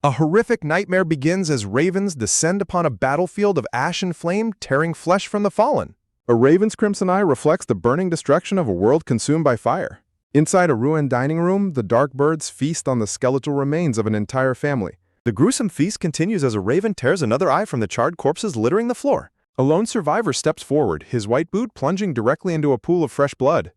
A horrific nightmare begins as ravens descend upon a battlefield of ash and flame, tearing flesh from the fallen. A raven's crimson eye reflects the burning destruction of a world consumed by fire. Inside a ruined dining room, the dark birds feast on the skeletal remains of an entire family. The gruesome feast continues as a raven tears another eye from the charred corpses littering the floor. A lone survivor steps forward, his white boot plunging directly into a pool of fresh blood.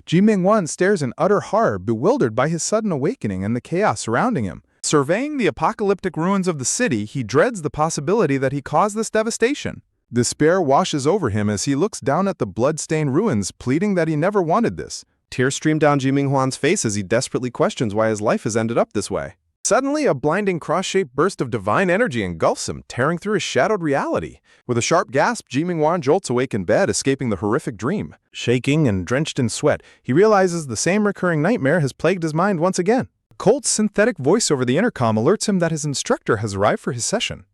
Ji Ming-wan stares in utter horror, bewildered by his sudden awakening and the chaos surrounding him. Surveying the apocalyptic ruins of the city, he dreads the possibility that he caused this devastation. Despair washes over him as he looks down at the blood-stained ruins, pleading that he never wanted this. Tears stream down Ji Ming-hwan's face as he desperately questions why his life has ended up this way. Suddenly, a blinding cross-shaped burst of divine energy engulfs him, tearing through his shadowed reality. With a sharp gasp, Ji Ming-hwan jolts awake in bed, escaping the horrific dream. Shaking and drenched in sweat, he realizes the same recurring nightmare has plagued his mind once again. Colt's synthetic voice over the intercom alerts him that his instructor has arrived for his session.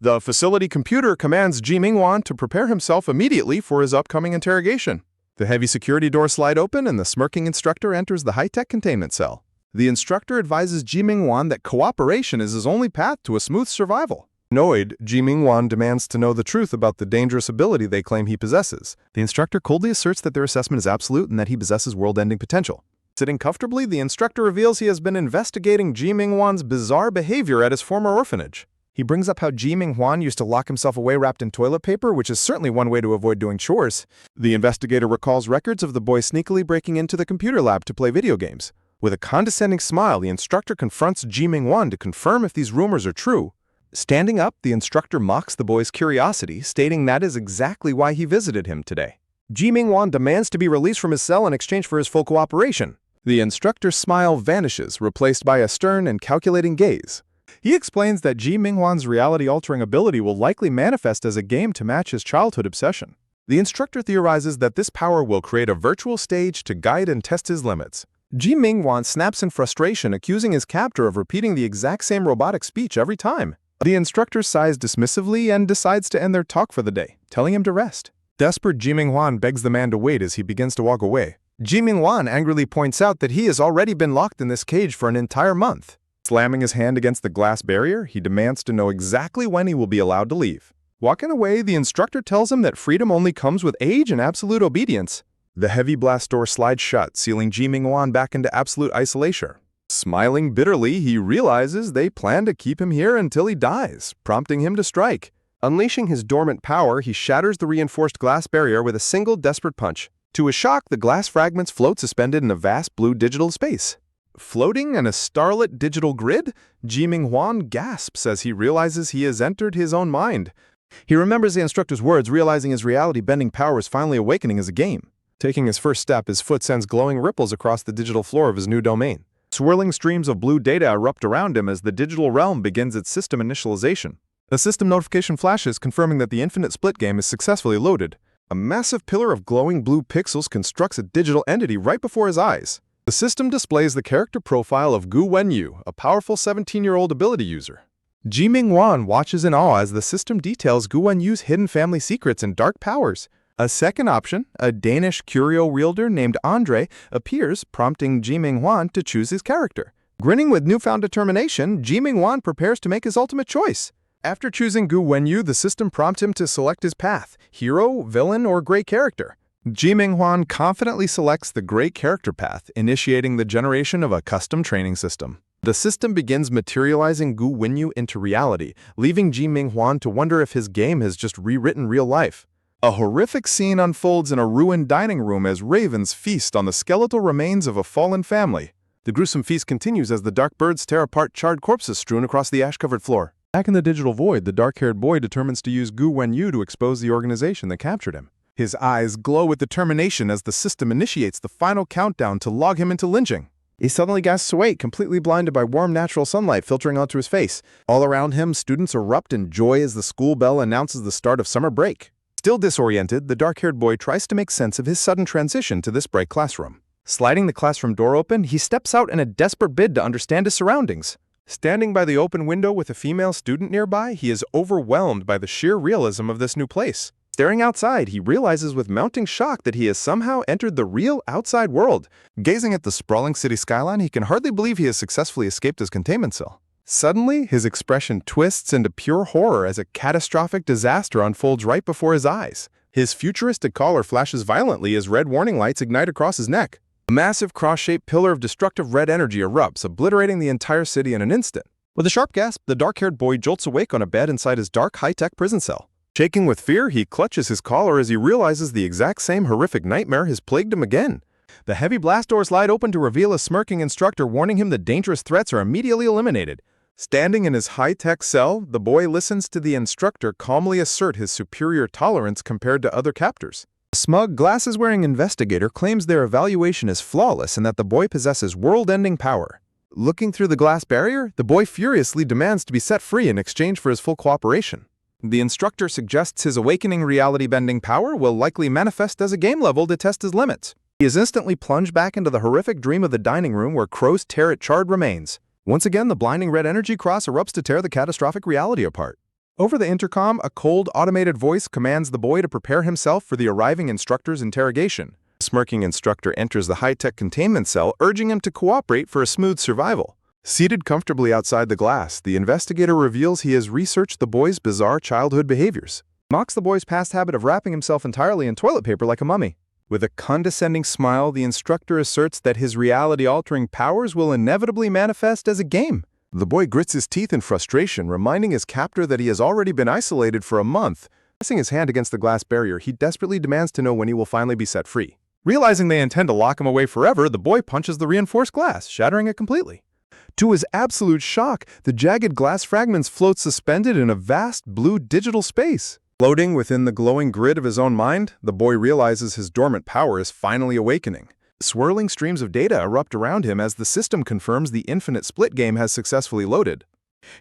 The facility computer commands Ji Ming-hwan to prepare himself immediately for his upcoming interrogation. The heavy security doors slide open and the smirking instructor enters the high-tech containment cell. The instructor advises Ji Ming-hwan that cooperation is his only path to a smooth survival. Annoyed, Ji Ming-hwan demands to know the truth about the dangerous ability they claim he possesses. The instructor coldly asserts that their assessment is absolute and that he possesses world-ending potential. Sitting comfortably, the instructor reveals he has been investigating Ji Ming-hwan's bizarre behavior at his former orphanage. He brings up how Ji Ming-hwan used to lock himself away wrapped in toilet paper, which is certainly one way to avoid doing chores. The investigator recalls records of the boy sneakily breaking into the computer lab to play video games. With a condescending smile, the instructor confronts Ji Ming-hwan to confirm if these rumors are true. Standing up, the instructor mocks the boy's curiosity, stating that is exactly why he visited him today. Ji Ming-hwan demands to be released from his cell in exchange for his full cooperation. The instructor's smile vanishes, replaced by a stern and calculating gaze. He explains that Ji Ming-hwan's reality-altering ability will likely manifest as a game to match his childhood obsession. The instructor theorizes that this power will create a virtual stage to guide and test his limits. Ji Ming-hwan snaps in frustration, accusing his captor of repeating the exact same robotic speech every time. The instructor sighs dismissively and decides to end their talk for the day, telling him to rest. Desperate, Ji Ming-hwan begs the man to wait as he begins to walk away. Ji Ming-hwan angrily points out that he has already been locked in this cage for an entire month. Slamming his hand against the glass barrier, he demands to know exactly when he will be allowed to leave. Walking away, the instructor tells him that freedom only comes with age and absolute obedience. The heavy blast door slides shut, sealing Ji Ming-hwan back into absolute isolation. Smiling bitterly, he realizes they plan to keep him here until he dies, prompting him to strike. Unleashing his dormant power, he shatters the reinforced glass barrier with a single desperate punch. To his shock, the glass fragments float suspended in a vast blue digital space. Floating in a starlit digital grid, Ji Ming-hwan gasps as he realizes he has entered his own mind. He remembers the instructor's words, realizing his reality-bending power is finally awakening as a game. Taking his first step, his foot sends glowing ripples across the digital floor of his new domain. Swirling streams of blue data erupt around him as the digital realm begins its system initialization. A system notification flashes, confirming that the infinite split game is successfully loaded. A massive pillar of glowing blue pixels constructs a digital entity right before his eyes. The system displays the character profile of Gu Wenyu, a powerful 17-year-old ability user. Ji Ming-hwan watches in awe as the system details Gu Wenyu's hidden family secrets and dark powers. A second option, a Danish curio wielder named Andre, appears, prompting Ji Ming-hwan to choose his character. Grinning with newfound determination, Ji Ming-hwan prepares to make his ultimate choice. After choosing Gu Wenyu, the system prompts him to select his path, hero, villain, or gray character. Ji Ming-hwan confidently selects the gray character path, initiating the generation of a custom training system. The system begins materializing Gu Wenyu into reality, leaving Ji Ming-hwan to wonder if his game has just rewritten real life. A horrific scene unfolds in a ruined dining room as ravens feast on the skeletal remains of a fallen family. The gruesome feast continues as the dark birds tear apart charred corpses strewn across the ash-covered floor. Back in the digital void, the dark-haired boy determines to use Gu Wenyu to expose the organization that captured him. His eyes glow with determination as the system initiates the final countdown to log him into lynching. He suddenly gasps awake, completely blinded by warm natural sunlight filtering onto his face. All around him, students erupt in joy as the school bell announces the start of summer break. Still disoriented, the dark-haired boy tries to make sense of his sudden transition to this bright classroom. Sliding the classroom door open, he steps out in a desperate bid to understand his surroundings. Standing by the open window with a female student nearby, he is overwhelmed by the sheer realism of this new place. Staring outside, he realizes with mounting shock that he has somehow entered the real outside world. Gazing at the sprawling city skyline, he can hardly believe he has successfully escaped his containment cell. Suddenly, his expression twists into pure horror as a catastrophic disaster unfolds right before his eyes. His futuristic collar flashes violently as red warning lights ignite across his neck. A massive cross-shaped pillar of destructive red energy erupts, obliterating the entire city in an instant. With a sharp gasp, the dark-haired boy jolts awake on a bed inside his dark, high-tech prison cell. Shaking with fear, he clutches his collar as he realizes the exact same horrific nightmare has plagued him again. The heavy blast door slide open to reveal a smirking instructor warning him that dangerous threats are immediately eliminated. Standing in his high-tech cell, the boy listens to the instructor calmly assert his superior tolerance compared to other captors. A smug, glasses-wearing investigator claims their evaluation is flawless and that the boy possesses world-ending power. Looking through the glass barrier, the boy furiously demands to be set free in exchange for his full cooperation. The instructor suggests his awakening reality-bending power will likely manifest as a game level to test his limits. He is instantly plunged back into the horrific dream of the dining room where crows tear at charred remains. Once again, the blinding red energy cross erupts to tear the catastrophic reality apart. Over the intercom, a cold, automated voice commands the boy to prepare himself for the arriving instructor's interrogation. The smirking instructor enters the high-tech containment cell, urging him to cooperate for a smooth survival. Seated comfortably outside the glass, the investigator reveals he has researched the boy's bizarre childhood behaviors. Mocks the boy's past habit of wrapping himself entirely in toilet paper like a mummy. With a condescending smile, the instructor asserts that his reality-altering powers will inevitably manifest as a game. The boy grits his teeth in frustration, reminding his captor that he has already been isolated for a month. Pressing his hand against the glass barrier, he desperately demands to know when he will finally be set free. Realizing they intend to lock him away forever, the boy punches the reinforced glass, shattering it completely. To his absolute shock, the jagged glass fragments float suspended in a vast blue digital space. Floating within the glowing grid of his own mind, the boy realizes his dormant power is finally awakening. Swirling streams of data erupt around him as the system confirms the infinite split game has successfully loaded.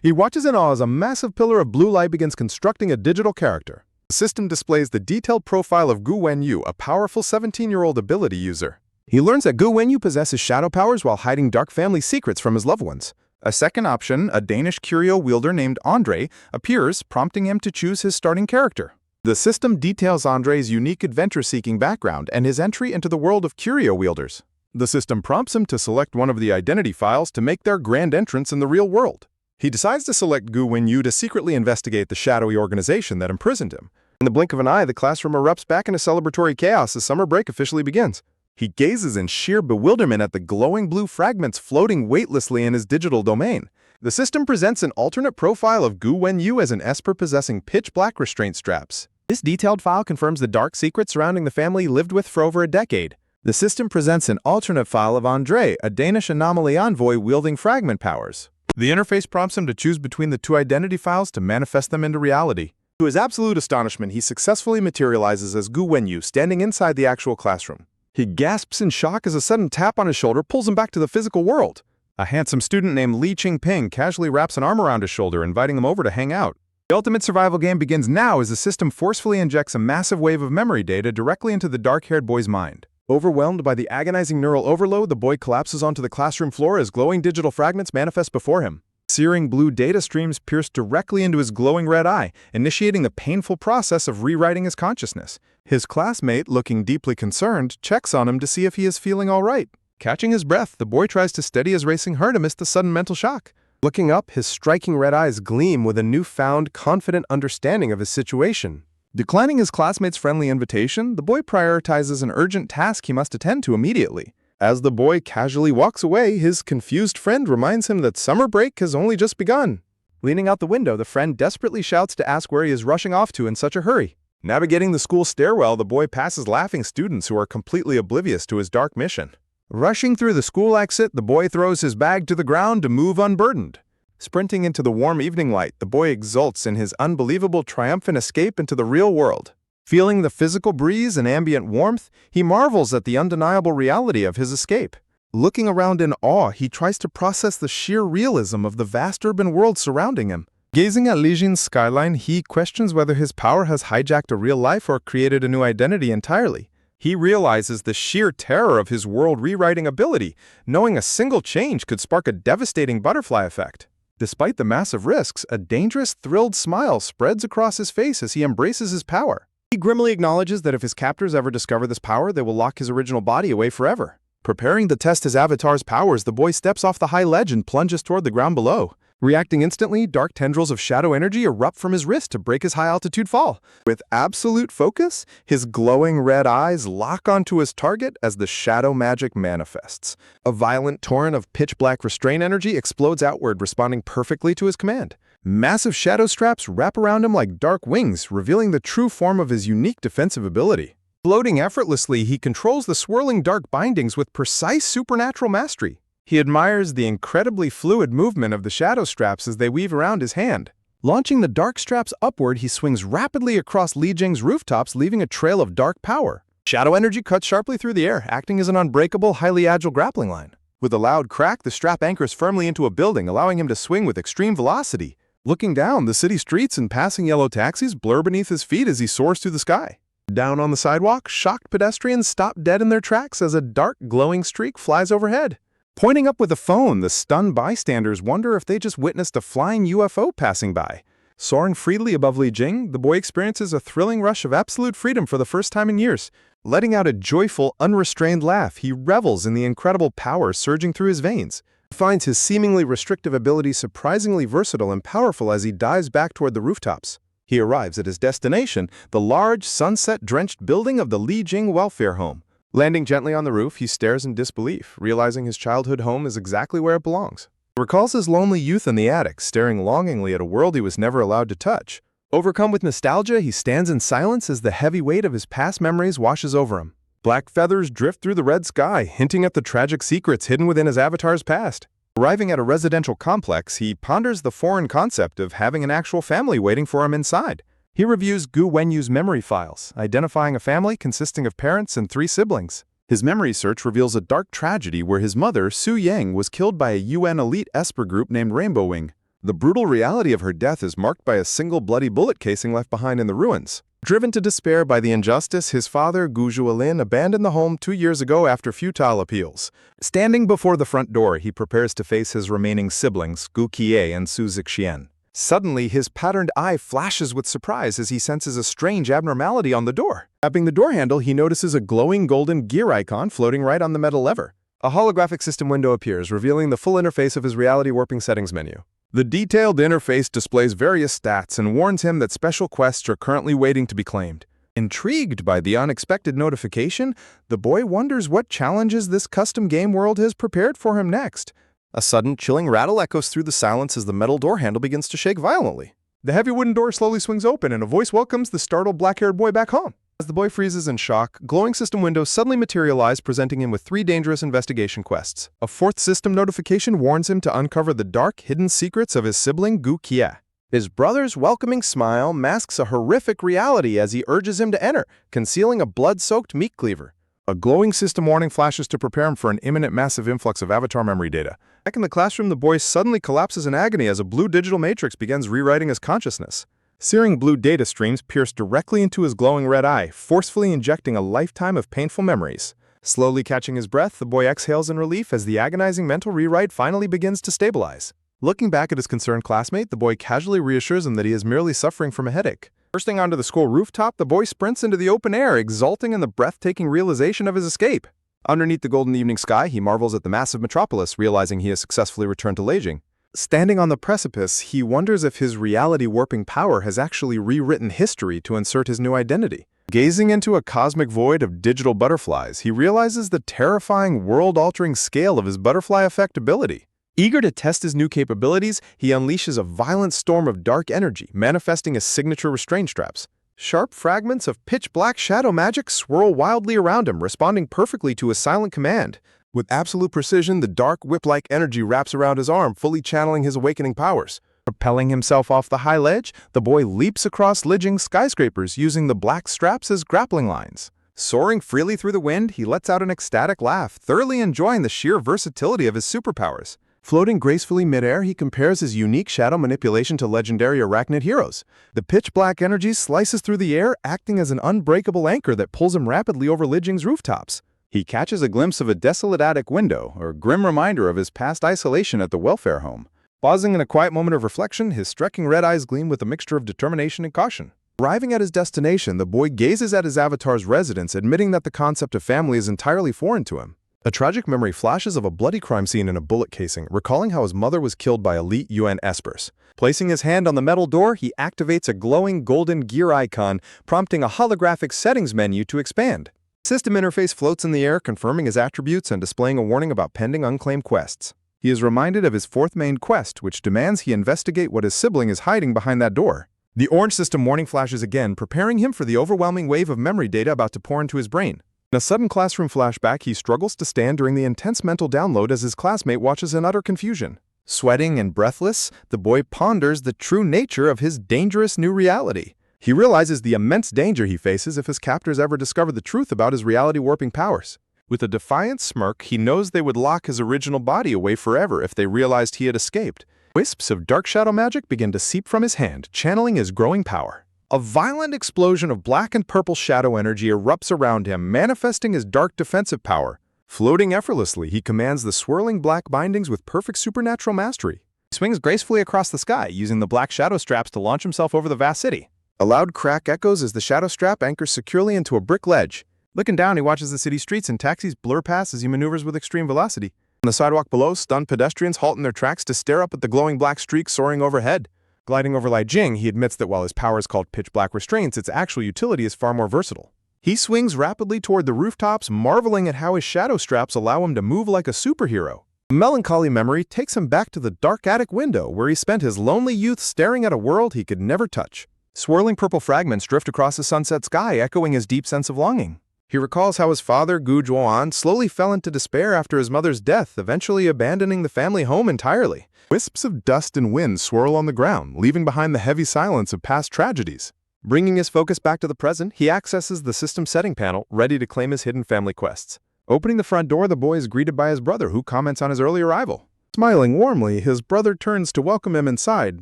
He watches in awe as a massive pillar of blue light begins constructing a digital character. The system displays the detailed profile of Gu Wenyu, a powerful 17-year-old ability user. He learns that Gu Wenyu possesses shadow powers while hiding dark family secrets from his loved ones. A second option, a Danish curio wielder named Andre, appears, prompting him to choose his starting character. The system details Andre's unique adventure-seeking background and his entry into the world of curio wielders. The system prompts him to select one of the identity files to make their grand entrance in the real world. He decides to select Gu Wenyu to secretly investigate the shadowy organization that imprisoned him. In the blink of an eye, the classroom erupts back into celebratory chaos as summer break officially begins. He gazes in sheer bewilderment at the glowing blue fragments floating weightlessly in his digital domain. The system presents an alternate profile of Gu Wenyu as an esper possessing pitch-black restraint straps. This detailed file confirms the dark secret surrounding the family he lived with for over a decade. The system presents an alternate file of Andre, a Danish anomaly envoy wielding fragment powers. The interface prompts him to choose between the two identity files to manifest them into reality. To his absolute astonishment, he successfully materializes as Gu Wenyu standing inside the actual classroom. He gasps in shock as a sudden tap on his shoulder pulls him back to the physical world. A handsome student named Li Qingping casually wraps an arm around his shoulder, inviting him over to hang out. The ultimate survival game begins now as the system forcefully injects a massive wave of memory data directly into the dark-haired boy's mind. Overwhelmed by the agonizing neural overload, the boy collapses onto the classroom floor as glowing digital fragments manifest before him. Searing blue data streams pierce directly into his glowing red eye, initiating the painful process of rewriting his consciousness. His classmate, looking deeply concerned, checks on him to see if he is feeling all right. Catching his breath, the boy tries to steady his racing heart amidst the sudden mental shock. Looking up, his striking red eyes gleam with a newfound, confident understanding of his situation. Declining his classmate's friendly invitation, the boy prioritizes an urgent task he must attend to immediately. As the boy casually walks away, his confused friend reminds him that summer break has only just begun. Leaning out the window, the friend desperately shouts to ask where he is rushing off to in such a hurry. Navigating the school stairwell, the boy passes laughing students who are completely oblivious to his dark mission. Rushing through the school exit, the boy throws his bag to the ground to move unburdened. Sprinting into the warm evening light, the boy exults in his unbelievable triumphant escape into the real world. Feeling the physical breeze and ambient warmth, he marvels at the undeniable reality of his escape. Looking around in awe, he tries to process the sheer realism of the vast urban world surrounding him. Gazing at Lijin's skyline, he questions whether his power has hijacked a real life or created a new identity entirely. He realizes the sheer terror of his world rewriting ability, knowing a single change could spark a devastating butterfly effect. Despite the massive risks, a dangerous, thrilled smile spreads across his face as he embraces his power. He grimly acknowledges that if his captors ever discover this power, they will lock his original body away forever. Preparing to test his avatar's powers, the boy steps off the high ledge and plunges toward the ground below. Reacting instantly, dark tendrils of shadow energy erupt from his wrist to break his high-altitude fall. With absolute focus, his glowing red eyes lock onto his target as the shadow magic manifests. A violent torrent of pitch-black restraint energy explodes outward, responding perfectly to his command. Massive shadow straps wrap around him like dark wings, revealing the true form of his unique defensive ability. Floating effortlessly, he controls the swirling dark bindings with precise supernatural mastery. He admires the incredibly fluid movement of the shadow straps as they weave around his hand. Launching the dark straps upward, he swings rapidly across Li Jing's rooftops, leaving a trail of dark power. Shadow energy cuts sharply through the air, acting as an unbreakable, highly agile grappling line. With a loud crack, the strap anchors firmly into a building, allowing him to swing with extreme velocity. Looking down, the city streets and passing yellow taxis blur beneath his feet as he soars through the sky. Down on the sidewalk, shocked pedestrians stop dead in their tracks as a dark, glowing streak flies overhead. Pointing up with a phone, the stunned bystanders wonder if they just witnessed a flying UFO passing by. Soaring freely above Li Jing, the boy experiences a thrilling rush of absolute freedom for the first time in years. Letting out a joyful, unrestrained laugh, he revels in the incredible power surging through his veins. He finds his seemingly restrictive abilities surprisingly versatile and powerful as he dives back toward the rooftops. He arrives at his destination, the large, sunset-drenched building of the Li Jing welfare home. Landing gently on the roof, he stares in disbelief, realizing his childhood home is exactly where it belongs. He recalls his lonely youth in the attic, staring longingly at a world he was never allowed to touch. Overcome with nostalgia, he stands in silence as the heavy weight of his past memories washes over him. Black feathers drift through the red sky, hinting at the tragic secrets hidden within his avatar's past. Arriving at a residential complex, he ponders the foreign concept of having an actual family waiting for him inside. He reviews Gu Wenyu's memory files, identifying a family consisting of parents and 3 siblings. His memory search reveals a dark tragedy where his mother, Su Yang, was killed by a UN elite Esper group named Rainbow Wing. The brutal reality of her death is marked by a single bloody bullet casing left behind in the ruins. Driven to despair by the injustice, his father, Gu Zhuolin, abandoned the home 2 years ago after futile appeals. Standing before the front door, he prepares to face his remaining siblings, Gu Qiye and Su Zixian. Suddenly, his patterned eye flashes with surprise as he senses a strange abnormality on the door. Tapping the door handle, he notices a glowing golden gear icon floating right on the metal lever. A holographic system window appears, revealing the full interface of his reality warping settings menu. The detailed interface displays various stats and warns him that special quests are currently waiting to be claimed. Intrigued by the unexpected notification, the boy wonders what challenges this custom game world has prepared for him next. A sudden, chilling rattle echoes through the silence as the metal door handle begins to shake violently. The heavy wooden door slowly swings open, and a voice welcomes the startled black-haired boy back home. As the boy freezes in shock, glowing system windows suddenly materialize, presenting him with 3 dangerous investigation quests. A 4th system notification warns him to uncover the dark, hidden secrets of his sibling Gu Qiye. His brother's welcoming smile masks a horrific reality as he urges him to enter, concealing a blood-soaked meat cleaver. A glowing system warning flashes to prepare him for an imminent massive influx of avatar memory data. Back in the classroom, the boy suddenly collapses in agony as a blue digital matrix begins rewriting his consciousness. Searing blue data streams pierce directly into his glowing red eye, forcefully injecting a lifetime of painful memories. Slowly catching his breath, the boy exhales in relief as the agonizing mental rewrite finally begins to stabilize. Looking back at his concerned classmate, the boy casually reassures him that he is merely suffering from a headache. Bursting onto the school rooftop, the boy sprints into the open air, exulting in the breathtaking realization of his escape. Underneath the golden evening sky, he marvels at the massive metropolis, realizing he has successfully returned to Beijing. Standing on the precipice, he wonders if his reality-warping power has actually rewritten history to insert his new identity. Gazing into a cosmic void of digital butterflies, he realizes the terrifying, world-altering scale of his butterfly effect ability. Eager to test his new capabilities, he unleashes a violent storm of dark energy, manifesting his signature restraint straps. Sharp fragments of pitch-black shadow magic swirl wildly around him, responding perfectly to his silent command. With absolute precision, the dark whip-like energy wraps around his arm, fully channeling his awakening powers. Propelling himself off the high ledge, the boy leaps across Li Jing's skyscrapers using the black straps as grappling lines. Soaring freely through the wind, he lets out an ecstatic laugh, thoroughly enjoying the sheer versatility of his superpowers. Floating gracefully midair, he compares his unique shadow manipulation to legendary arachnid heroes. The pitch-black energy slices through the air, acting as an unbreakable anchor that pulls him rapidly over Li Jing's rooftops. He catches a glimpse of a desolate attic window, a grim reminder of his past isolation at the welfare home. Pausing in a quiet moment of reflection, his striking red eyes gleam with a mixture of determination and caution. Arriving at his destination, the boy gazes at his avatar's residence, admitting that the concept of family is entirely foreign to him. A tragic memory flashes of a bloody crime scene in a bullet casing, recalling how his mother was killed by elite UN espers. Placing his hand on the metal door, he activates a glowing golden gear icon, prompting a holographic settings menu to expand. System interface floats in the air, confirming his attributes and displaying a warning about pending unclaimed quests. He is reminded of his fourth main quest, which demands he investigate what his sibling is hiding behind that door. The orange system warning flashes again, preparing him for the overwhelming wave of memory data about to pour into his brain. In a sudden classroom flashback, he struggles to stand during the intense mental download as his classmate watches in utter confusion. Sweating and breathless, the boy ponders the true nature of his dangerous new reality. He realizes the immense danger he faces if his captors ever discover the truth about his reality-warping powers. With a defiant smirk, he knows they would lock his original body away forever if they realized he had escaped. Wisps of dark shadow magic begin to seep from his hand, channeling his growing power. A violent explosion of black and purple shadow energy erupts around him, manifesting his dark defensive power. Floating effortlessly, he commands the swirling black bindings with perfect supernatural mastery. He swings gracefully across the sky, using the black shadow straps to launch himself over the vast city. A loud crack echoes as the shadow strap anchors securely into a brick ledge. Looking down, he watches the city streets and taxis blur past as he maneuvers with extreme velocity. On the sidewalk below, stunned pedestrians halt in their tracks to stare up at the glowing black streak soaring overhead. Gliding over Lai Jing, he admits that while his power is called pitch-black restraints, its actual utility is far more versatile. He swings rapidly toward the rooftops, marveling at how his shadow straps allow him to move like a superhero. A melancholy memory takes him back to the dark attic window where he spent his lonely youth staring at a world he could never touch. Swirling purple fragments drift across the sunset sky, echoing his deep sense of longing. He recalls how his father, Gu Zhuan, slowly fell into despair after his mother's death, eventually abandoning the family home entirely. Wisps of dust and wind swirl on the ground, leaving behind the heavy silence of past tragedies. Bringing his focus back to the present, he accesses the system setting panel, ready to claim his hidden family quests. Opening the front door, the boy is greeted by his brother, who comments on his early arrival. Smiling warmly, his brother turns to welcome him inside,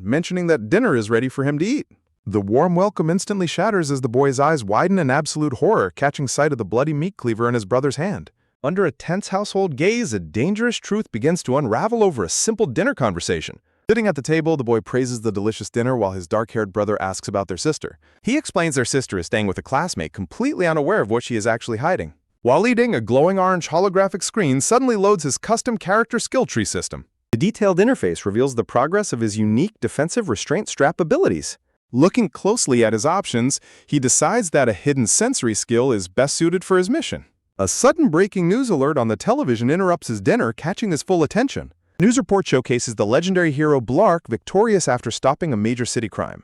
mentioning that dinner is ready for him to eat. The warm welcome instantly shatters as the boy's eyes widen in absolute horror, catching sight of the bloody meat cleaver in his brother's hand. Under a tense household gaze, a dangerous truth begins to unravel over a simple dinner conversation. Sitting at the table, the boy praises the delicious dinner while his dark-haired brother asks about their sister. He explains their sister is staying with a classmate, completely unaware of what she is actually hiding. While eating, a glowing orange holographic screen suddenly loads his custom character skill tree system. The detailed interface reveals the progress of his unique defensive restraint strap abilities. Looking closely at his options, he decides that a hidden sensory skill is best suited for his mission. A sudden breaking news alert on the television interrupts his dinner, catching his full attention. The news report showcases the legendary hero Blark victorious after stopping a major city crime.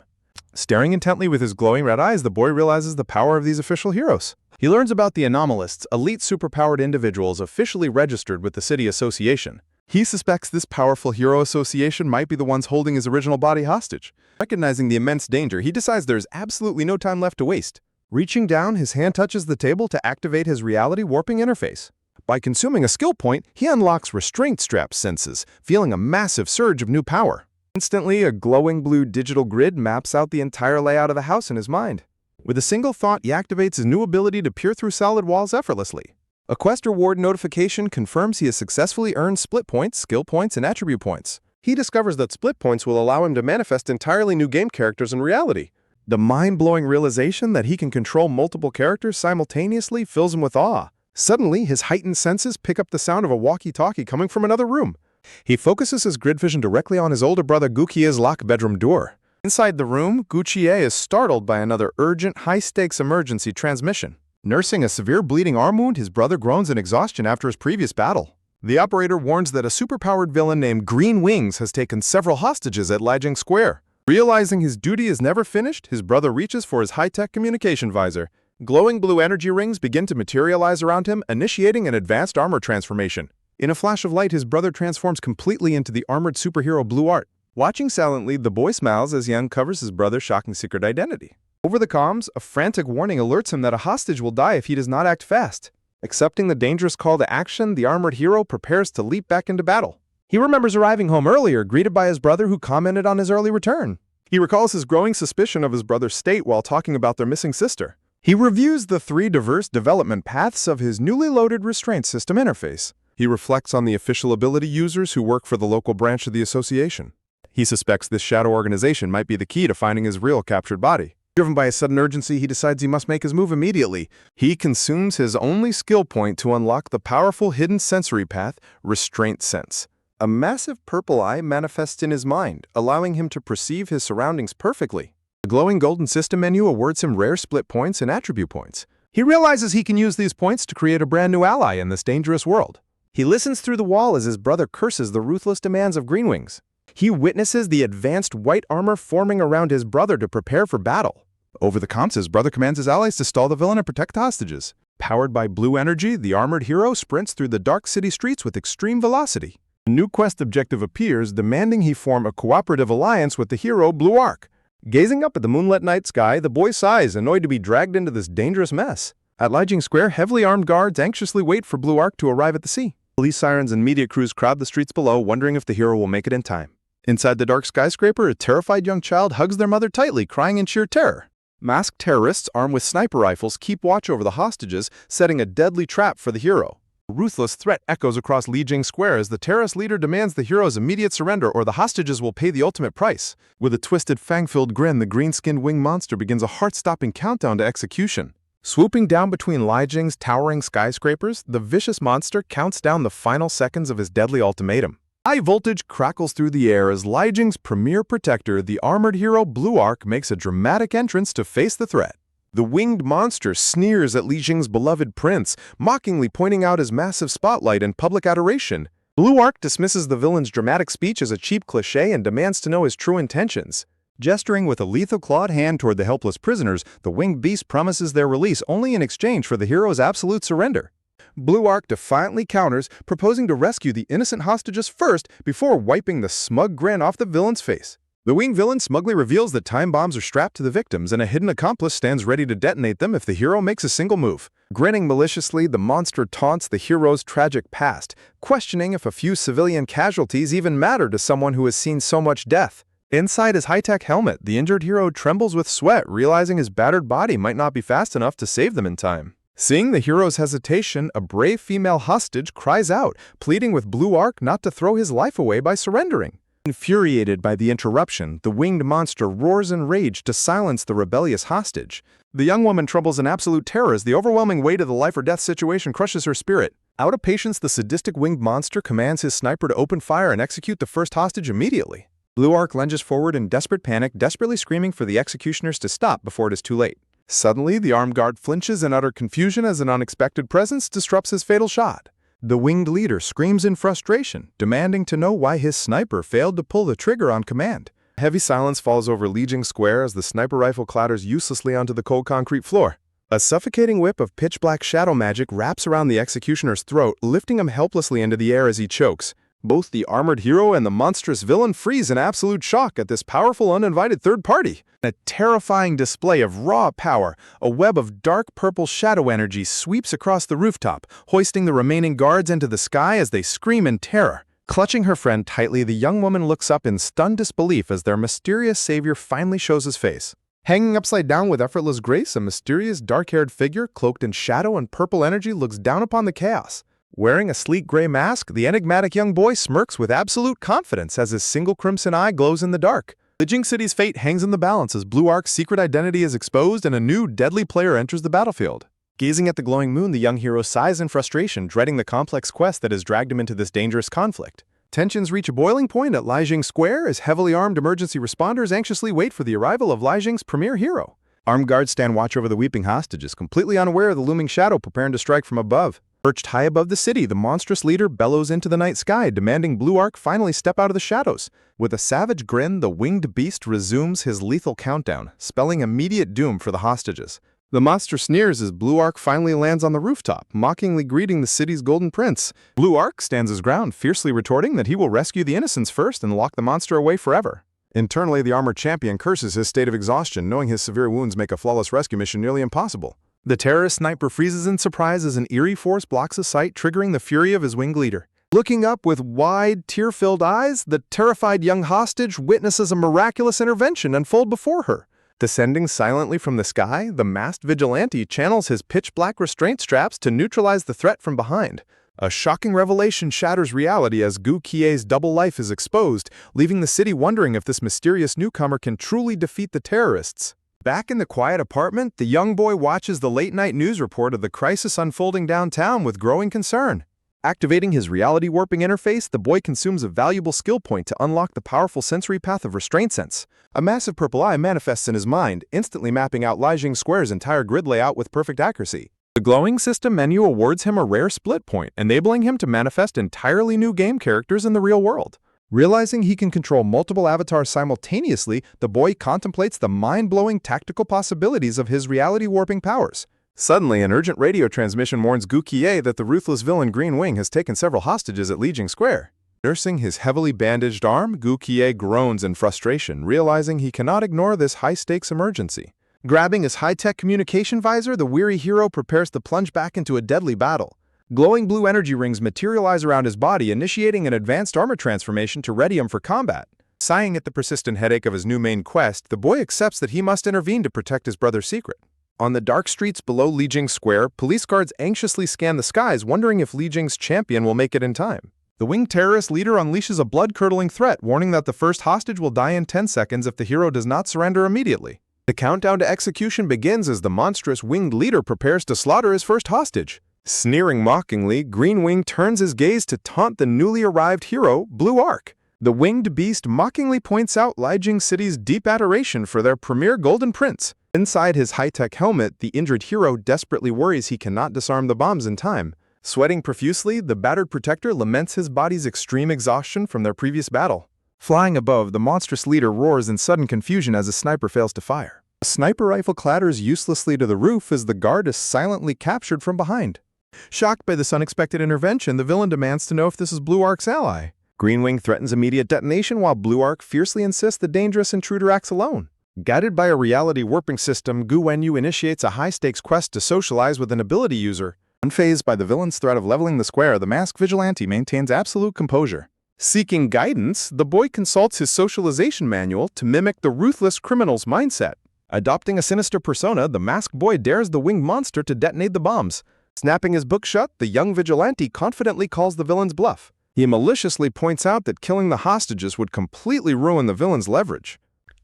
Staring intently with his glowing red eyes, the boy realizes the power of these official heroes. He learns about the anomalists, elite superpowered individuals officially registered with the city association. He suspects this powerful hero association might be the ones holding his original body hostage. Recognizing the immense danger, he decides there is absolutely no time left to waste. Reaching down, his hand touches the table to activate his reality warping interface. By consuming a skill point, he unlocks restraint strap senses, feeling a massive surge of new power. Instantly, a glowing blue digital grid maps out the entire layout of the house in his mind. With a single thought, he activates his new ability to peer through solid walls effortlessly. A quest reward notification confirms he has successfully earned split points, skill points, and attribute points. He discovers that split points will allow him to manifest entirely new game characters in reality. The mind-blowing realization that he can control multiple characters simultaneously fills him with awe. Suddenly, his heightened senses pick up the sound of a walkie-talkie coming from another room. He focuses his grid vision directly on his older brother Guqie's locked bedroom door. Inside the room, Guqie is startled by another urgent, high-stakes emergency transmission. Nursing a severe bleeding arm wound, his brother groans in exhaustion after his previous battle. The operator warns that a superpowered villain named Green Wings has taken several hostages at Lijiang Square. Realizing his duty is never finished, his brother reaches for his high-tech communication visor. Glowing blue energy rings begin to materialize around him, initiating an advanced armor transformation. In a flash of light, his brother transforms completely into the armored superhero Blue Art. Watching silently, the boy smiles as he uncovers his brother's shocking secret identity. Over the comms, a frantic warning alerts him that a hostage will die if he does not act fast. Accepting the dangerous call to action, the armored hero prepares to leap back into battle. He remembers arriving home earlier, greeted by his brother who commented on his early return. He recalls his growing suspicion of his brother's state while talking about their missing sister. He reviews the 3 diverse development paths of his newly loaded restraint system interface. He reflects on the official ability users who work for the local branch of the association. He suspects this shadow organization might be the key to finding his real captured body. Driven by a sudden urgency, he decides he must make his move immediately. He consumes his only skill point to unlock the powerful hidden sensory path, Restraint Sense. A massive purple eye manifests in his mind, allowing him to perceive his surroundings perfectly. The glowing golden system menu awards him rare split points and attribute points. He realizes he can use these points to create a brand new ally in this dangerous world. He listens through the wall as his brother curses the ruthless demands of Greenwings. He witnesses the advanced white armor forming around his brother to prepare for battle. Over the comms, his brother commands his allies to stall the villain and protect the hostages. Powered by blue energy, the armored hero sprints through the dark city streets with extreme velocity. A new quest objective appears, demanding he form a cooperative alliance with the hero Blue Arc. Gazing up at the moonlit night sky, the boy sighs, annoyed to be dragged into this dangerous mess. At Lijiang Square, heavily armed guards anxiously wait for Blue Arc to arrive at the sea. Police sirens and media crews crowd the streets below, wondering if the hero will make it in time. Inside the dark skyscraper, a terrified young child hugs their mother tightly, crying in sheer terror. Masked terrorists armed with sniper rifles keep watch over the hostages, setting a deadly trap for the hero. A ruthless threat echoes across Lijiang Square as the terrorist leader demands the hero's immediate surrender or the hostages will pay the ultimate price. With a twisted, fang-filled grin, the green-skinned winged monster begins a heart-stopping countdown to execution. Swooping down between Lijiang's towering skyscrapers, the vicious monster counts down the final seconds of his deadly ultimatum. High voltage crackles through the air as Lijiang's premier protector, the armored hero Blue Arc, makes a dramatic entrance to face the threat. The winged monster sneers at Lijiang's beloved prince, mockingly pointing out his massive spotlight and public adoration. Blue Arc dismisses the villain's dramatic speech as a cheap cliché and demands to know his true intentions. Gesturing with a lethal clawed hand toward the helpless prisoners, the winged beast promises their release only in exchange for the hero's absolute surrender. Blue Arc defiantly counters, proposing to rescue the innocent hostages first before wiping the smug grin off the villain's face. The winged villain smugly reveals that time bombs are strapped to the victims and a hidden accomplice stands ready to detonate them if the hero makes a single move. Grinning maliciously, the monster taunts the hero's tragic past, questioning if a few civilian casualties even matter to someone who has seen so much death. Inside his high-tech helmet, the injured hero trembles with sweat, realizing his battered body might not be fast enough to save them in time. Seeing the hero's hesitation, a brave female hostage cries out, pleading with Blue Arc not to throw his life away by surrendering. Infuriated by the interruption, the winged monster roars in rage to silence the rebellious hostage. The young woman trembles in absolute terror as the overwhelming weight of the life-or-death situation crushes her spirit. Out of patience, the sadistic winged monster commands his sniper to open fire and execute the first hostage immediately. Blue Arc lunges forward in desperate panic, desperately screaming for the executioners to stop before it is too late. Suddenly, the armed guard flinches in utter confusion as an unexpected presence disrupts his fatal shot. The winged leader screams in frustration, demanding to know why his sniper failed to pull the trigger on command. Heavy silence falls over Lijiang Square as the sniper rifle clatters uselessly onto the cold concrete floor. A suffocating whip of pitch-black shadow magic wraps around the executioner's throat, lifting him helplessly into the air as he chokes. Both the armored hero and the monstrous villain freeze in absolute shock at this powerful, uninvited third party. A terrifying display of raw power, a web of dark purple shadow energy sweeps across the rooftop, hoisting the remaining guards into the sky as they scream in terror. Clutching her friend tightly, the young woman looks up in stunned disbelief as their mysterious savior finally shows his face. Hanging upside down with effortless grace, a mysterious dark-haired figure cloaked in shadow and purple energy looks down upon the chaos. Wearing a sleek gray mask, the enigmatic young boy smirks with absolute confidence as his single crimson eye glows in the dark. Lijiang City's fate hangs in the balance as Blue Arc's secret identity is exposed and a new, deadly player enters the battlefield. Gazing at the glowing moon, the young hero sighs in frustration, dreading the complex quest that has dragged him into this dangerous conflict. Tensions reach a boiling point at Lijiang Square as heavily armed emergency responders anxiously wait for the arrival of Lijiang's premier hero. Armed guards stand watch over the weeping hostages, completely unaware of the looming shadow preparing to strike from above. Perched high above the city, the monstrous leader bellows into the night sky, demanding Blue Arc finally step out of the shadows. With a savage grin, the winged beast resumes his lethal countdown, spelling immediate doom for the hostages. The monster sneers as Blue Arc finally lands on the rooftop, mockingly greeting the city's golden prince. Blue Arc stands his ground, fiercely retorting that he will rescue the innocents first and lock the monster away forever. Internally, the armored champion curses his state of exhaustion, knowing his severe wounds make a flawless rescue mission nearly impossible. The terrorist sniper freezes in surprise as an eerie force blocks his sight, triggering the fury of his winged leader. Looking up with wide, tear-filled eyes, the terrified young hostage witnesses a miraculous intervention unfold before her. Descending silently from the sky, the masked vigilante channels his pitch-black restraint straps to neutralize the threat from behind. A shocking revelation shatters reality as Gu Qie's double life is exposed, leaving the city wondering if this mysterious newcomer can truly defeat the terrorists. Back in the quiet apartment, the young boy watches the late-night news report of the crisis unfolding downtown with growing concern. Activating his reality warping interface, the boy consumes a valuable skill point to unlock the powerful sensory path of restraint sense. A massive purple eye manifests in his mind, instantly mapping out Lijing Square's entire grid layout with perfect accuracy. The glowing system menu awards him a rare split point, enabling him to manifest entirely new game characters in the real world. Realizing he can control multiple avatars simultaneously, the boy contemplates the mind-blowing tactical possibilities of his reality warping powers. Suddenly, an urgent radio transmission warns Gu Qiye that the ruthless villain Green Wing has taken several hostages at Lijing Square. Nursing his heavily bandaged arm, Gu Qiye groans in frustration, realizing he cannot ignore this high-stakes emergency. Grabbing his high-tech communication visor, the weary hero prepares to plunge back into a deadly battle. Glowing blue energy rings materialize around his body, initiating an advanced armor transformation to ready him for combat. Sighing at the persistent headache of his new main quest, the boy accepts that he must intervene to protect his brother's secret. On the dark streets below Lijing Square, police guards anxiously scan the skies, wondering if Lijing's champion will make it in time. The winged terrorist leader unleashes a blood-curdling threat, warning that the first hostage will die in 10 seconds if the hero does not surrender immediately. The countdown to execution begins as the monstrous winged leader prepares to slaughter his first hostage. Sneering mockingly, Green Wing turns his gaze to taunt the newly arrived hero, Blue Arc. The winged beast mockingly points out Lijing City's deep adoration for their premier golden prince. Inside his high-tech helmet, the injured hero desperately worries he cannot disarm the bombs in time. Sweating profusely, the battered protector laments his body's extreme exhaustion from their previous battle. Flying above, the monstrous leader roars in sudden confusion as a sniper fails to fire. A sniper rifle clatters uselessly to the roof as the guard is silently captured from behind. Shocked by this unexpected intervention, the villain demands to know if this is Blue Arc's ally. Green Wing threatens immediate detonation while Blue Arc fiercely insists the dangerous intruder acts alone. Guided by a reality warping system, Gu Wenyu initiates a high-stakes quest to socialize with an ability user. Unfazed by the villain's threat of leveling the square, the masked vigilante maintains absolute composure. Seeking guidance, the boy consults his socialization manual to mimic the ruthless criminal's mindset. Adopting a sinister persona, the masked boy dares the winged monster to detonate the bombs. Snapping his book shut, the young vigilante confidently calls the villain's bluff. He maliciously points out that killing the hostages would completely ruin the villain's leverage.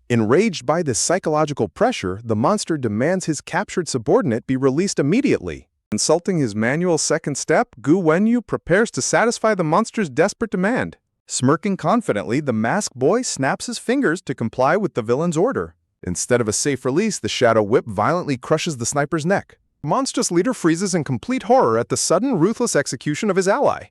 Enraged by this psychological pressure, the monster demands his captured subordinate be released immediately. Consulting his manual's second step, Gu Wenyu prepares to satisfy the monster's desperate demand. Smirking confidently, the masked boy snaps his fingers to comply with the villain's order. Instead of a safe release, the shadow whip violently crushes the sniper's neck. The monstrous leader freezes in complete horror at the sudden, ruthless execution of his ally.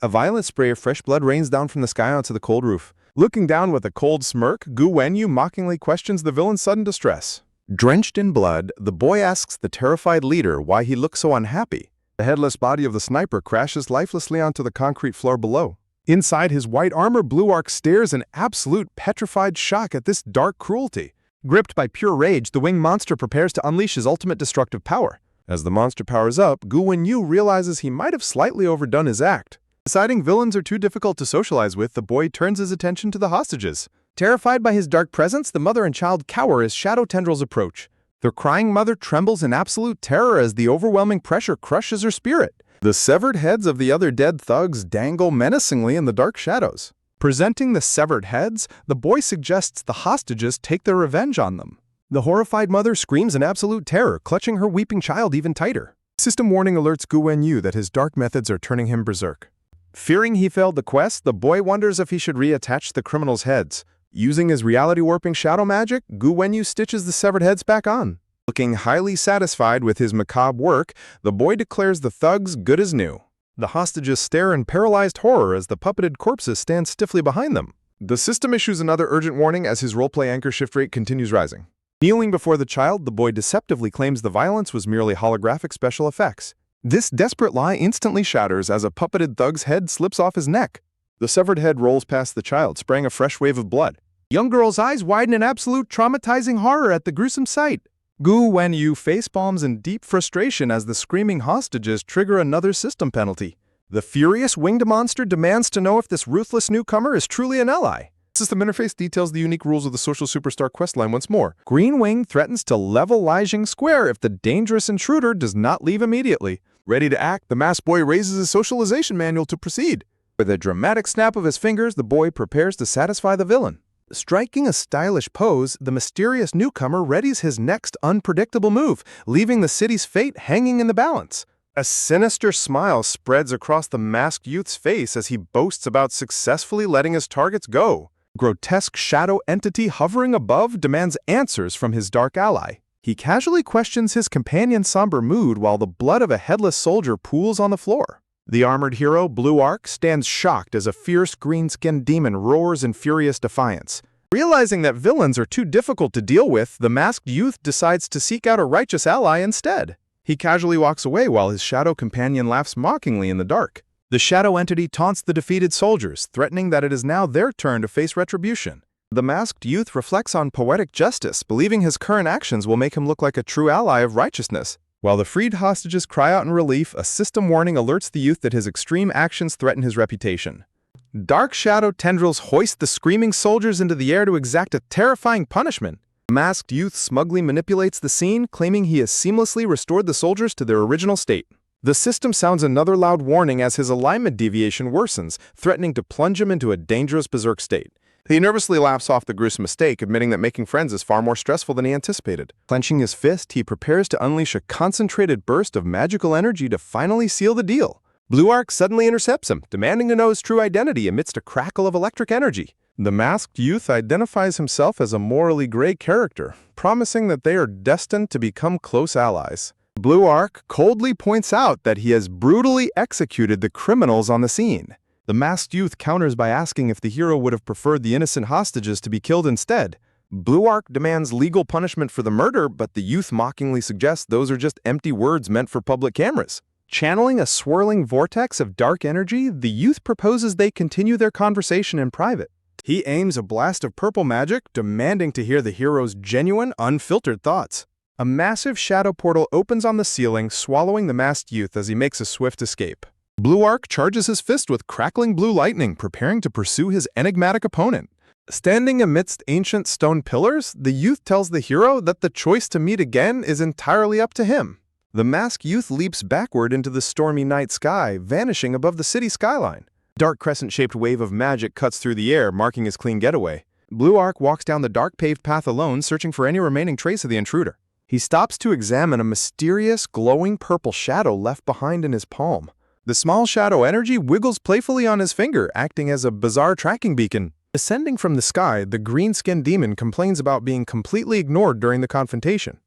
A violent spray of fresh blood rains down from the sky onto the cold roof. Looking down with a cold smirk, Gu Wenyu mockingly questions the villain's sudden distress. Drenched in blood, the boy asks the terrified leader why he looks so unhappy. The headless body of the sniper crashes lifelessly onto the concrete floor below. Inside his white armor, Blue Arc stares in absolute petrified shock at this dark cruelty. Gripped by pure rage, the winged monster prepares to unleash his ultimate destructive power. As the monster powers up, Gu Wenyu realizes he might have slightly overdone his act. Deciding villains are too difficult to socialize with, the boy turns his attention to the hostages. Terrified by his dark presence, the mother and child cower as shadow tendrils approach. Their crying mother trembles in absolute terror as the overwhelming pressure crushes her spirit. The severed heads of the other dead thugs dangle menacingly in the dark shadows. Presenting the severed heads, the boy suggests the hostages take their revenge on them. The horrified mother screams in absolute terror, clutching her weeping child even tighter. System warning alerts Gu Wenyu that his dark methods are turning him berserk. Fearing he failed the quest, the boy wonders if he should reattach the criminals' heads. Using his reality-warping shadow magic, Gu Wenyu stitches the severed heads back on. Looking highly satisfied with his macabre work, the boy declares the thugs good as new. The hostages stare in paralyzed horror as the puppeted corpses stand stiffly behind them. The system issues another urgent warning as his roleplay anchor shift rate continues rising. Kneeling before the child, the boy deceptively claims the violence was merely holographic special effects. This desperate lie instantly shatters as a puppeted thug's head slips off his neck. The severed head rolls past the child, spraying a fresh wave of blood. The young girl's eyes widen in absolute traumatizing horror at the gruesome sight. Gu Wenyu facepalms in deep frustration as the screaming hostages trigger another system penalty. The furious winged monster demands to know if this ruthless newcomer is truly an ally. System interface details the unique rules of the social superstar questline once more. Green Wing threatens to level Lijing Square if the dangerous intruder does not leave immediately. Ready to act, the masked boy raises his socialization manual to proceed. With a dramatic snap of his fingers, the boy prepares to satisfy the villain. Striking a stylish pose, the mysterious newcomer readies his next unpredictable move, leaving the city's fate hanging in the balance. A sinister smile spreads across the masked youth's face as he boasts about successfully letting his targets go. Grotesque shadow entity hovering above demands answers from his dark ally. He casually questions his companion's somber mood while the blood of a headless soldier pools on the floor. The armored hero, Blue Arc, stands shocked as a fierce green-skinned demon roars in furious defiance. Realizing that villains are too difficult to deal with, the masked youth decides to seek out a righteous ally instead. He casually walks away while his shadow companion laughs mockingly in the dark. The shadow entity taunts the defeated soldiers, threatening that it is now their turn to face retribution. The masked youth reflects on poetic justice, believing his current actions will make him look like a true ally of righteousness. While the freed hostages cry out in relief, a system warning alerts the youth that his extreme actions threaten his reputation. Dark shadow tendrils hoist the screaming soldiers into the air to exact a terrifying punishment. The masked youth smugly manipulates the scene, claiming he has seamlessly restored the soldiers to their original state. The system sounds another loud warning as his alignment deviation worsens, threatening to plunge him into a dangerous berserk state. He nervously laughs off the gruesome mistake, admitting that making friends is far more stressful than he anticipated. Clenching his fist, he prepares to unleash a concentrated burst of magical energy to finally seal the deal. Blue Arc suddenly intercepts him, demanding to know his true identity amidst a crackle of electric energy. The masked youth identifies himself as a morally gray character, promising that they are destined to become close allies. Blue Arc coldly points out that he has brutally executed the criminals on the scene. The masked youth counters by asking if the hero would have preferred the innocent hostages to be killed instead. Blue Arc demands legal punishment for the murder, but the youth mockingly suggests those are just empty words meant for public cameras. Channeling a swirling vortex of dark energy, the youth proposes they continue their conversation in private. He aims a blast of purple magic, demanding to hear the hero's genuine, unfiltered thoughts. A massive shadow portal opens on the ceiling, swallowing the masked youth as he makes a swift escape. Blue Arc charges his fist with crackling blue lightning, preparing to pursue his enigmatic opponent. Standing amidst ancient stone pillars, the youth tells the hero that the choice to meet again is entirely up to him. The masked youth leaps backward into the stormy night sky, vanishing above the city skyline. A dark crescent-shaped wave of magic cuts through the air, marking his clean getaway. Blue Arc walks down the dark paved path alone, searching for any remaining trace of the intruder. He stops to examine a mysterious, glowing purple shadow left behind in his palm. The small shadow energy wiggles playfully on his finger, acting as a bizarre tracking beacon. Descending from the sky, the green-skinned demon complains about being completely ignored during the confrontation.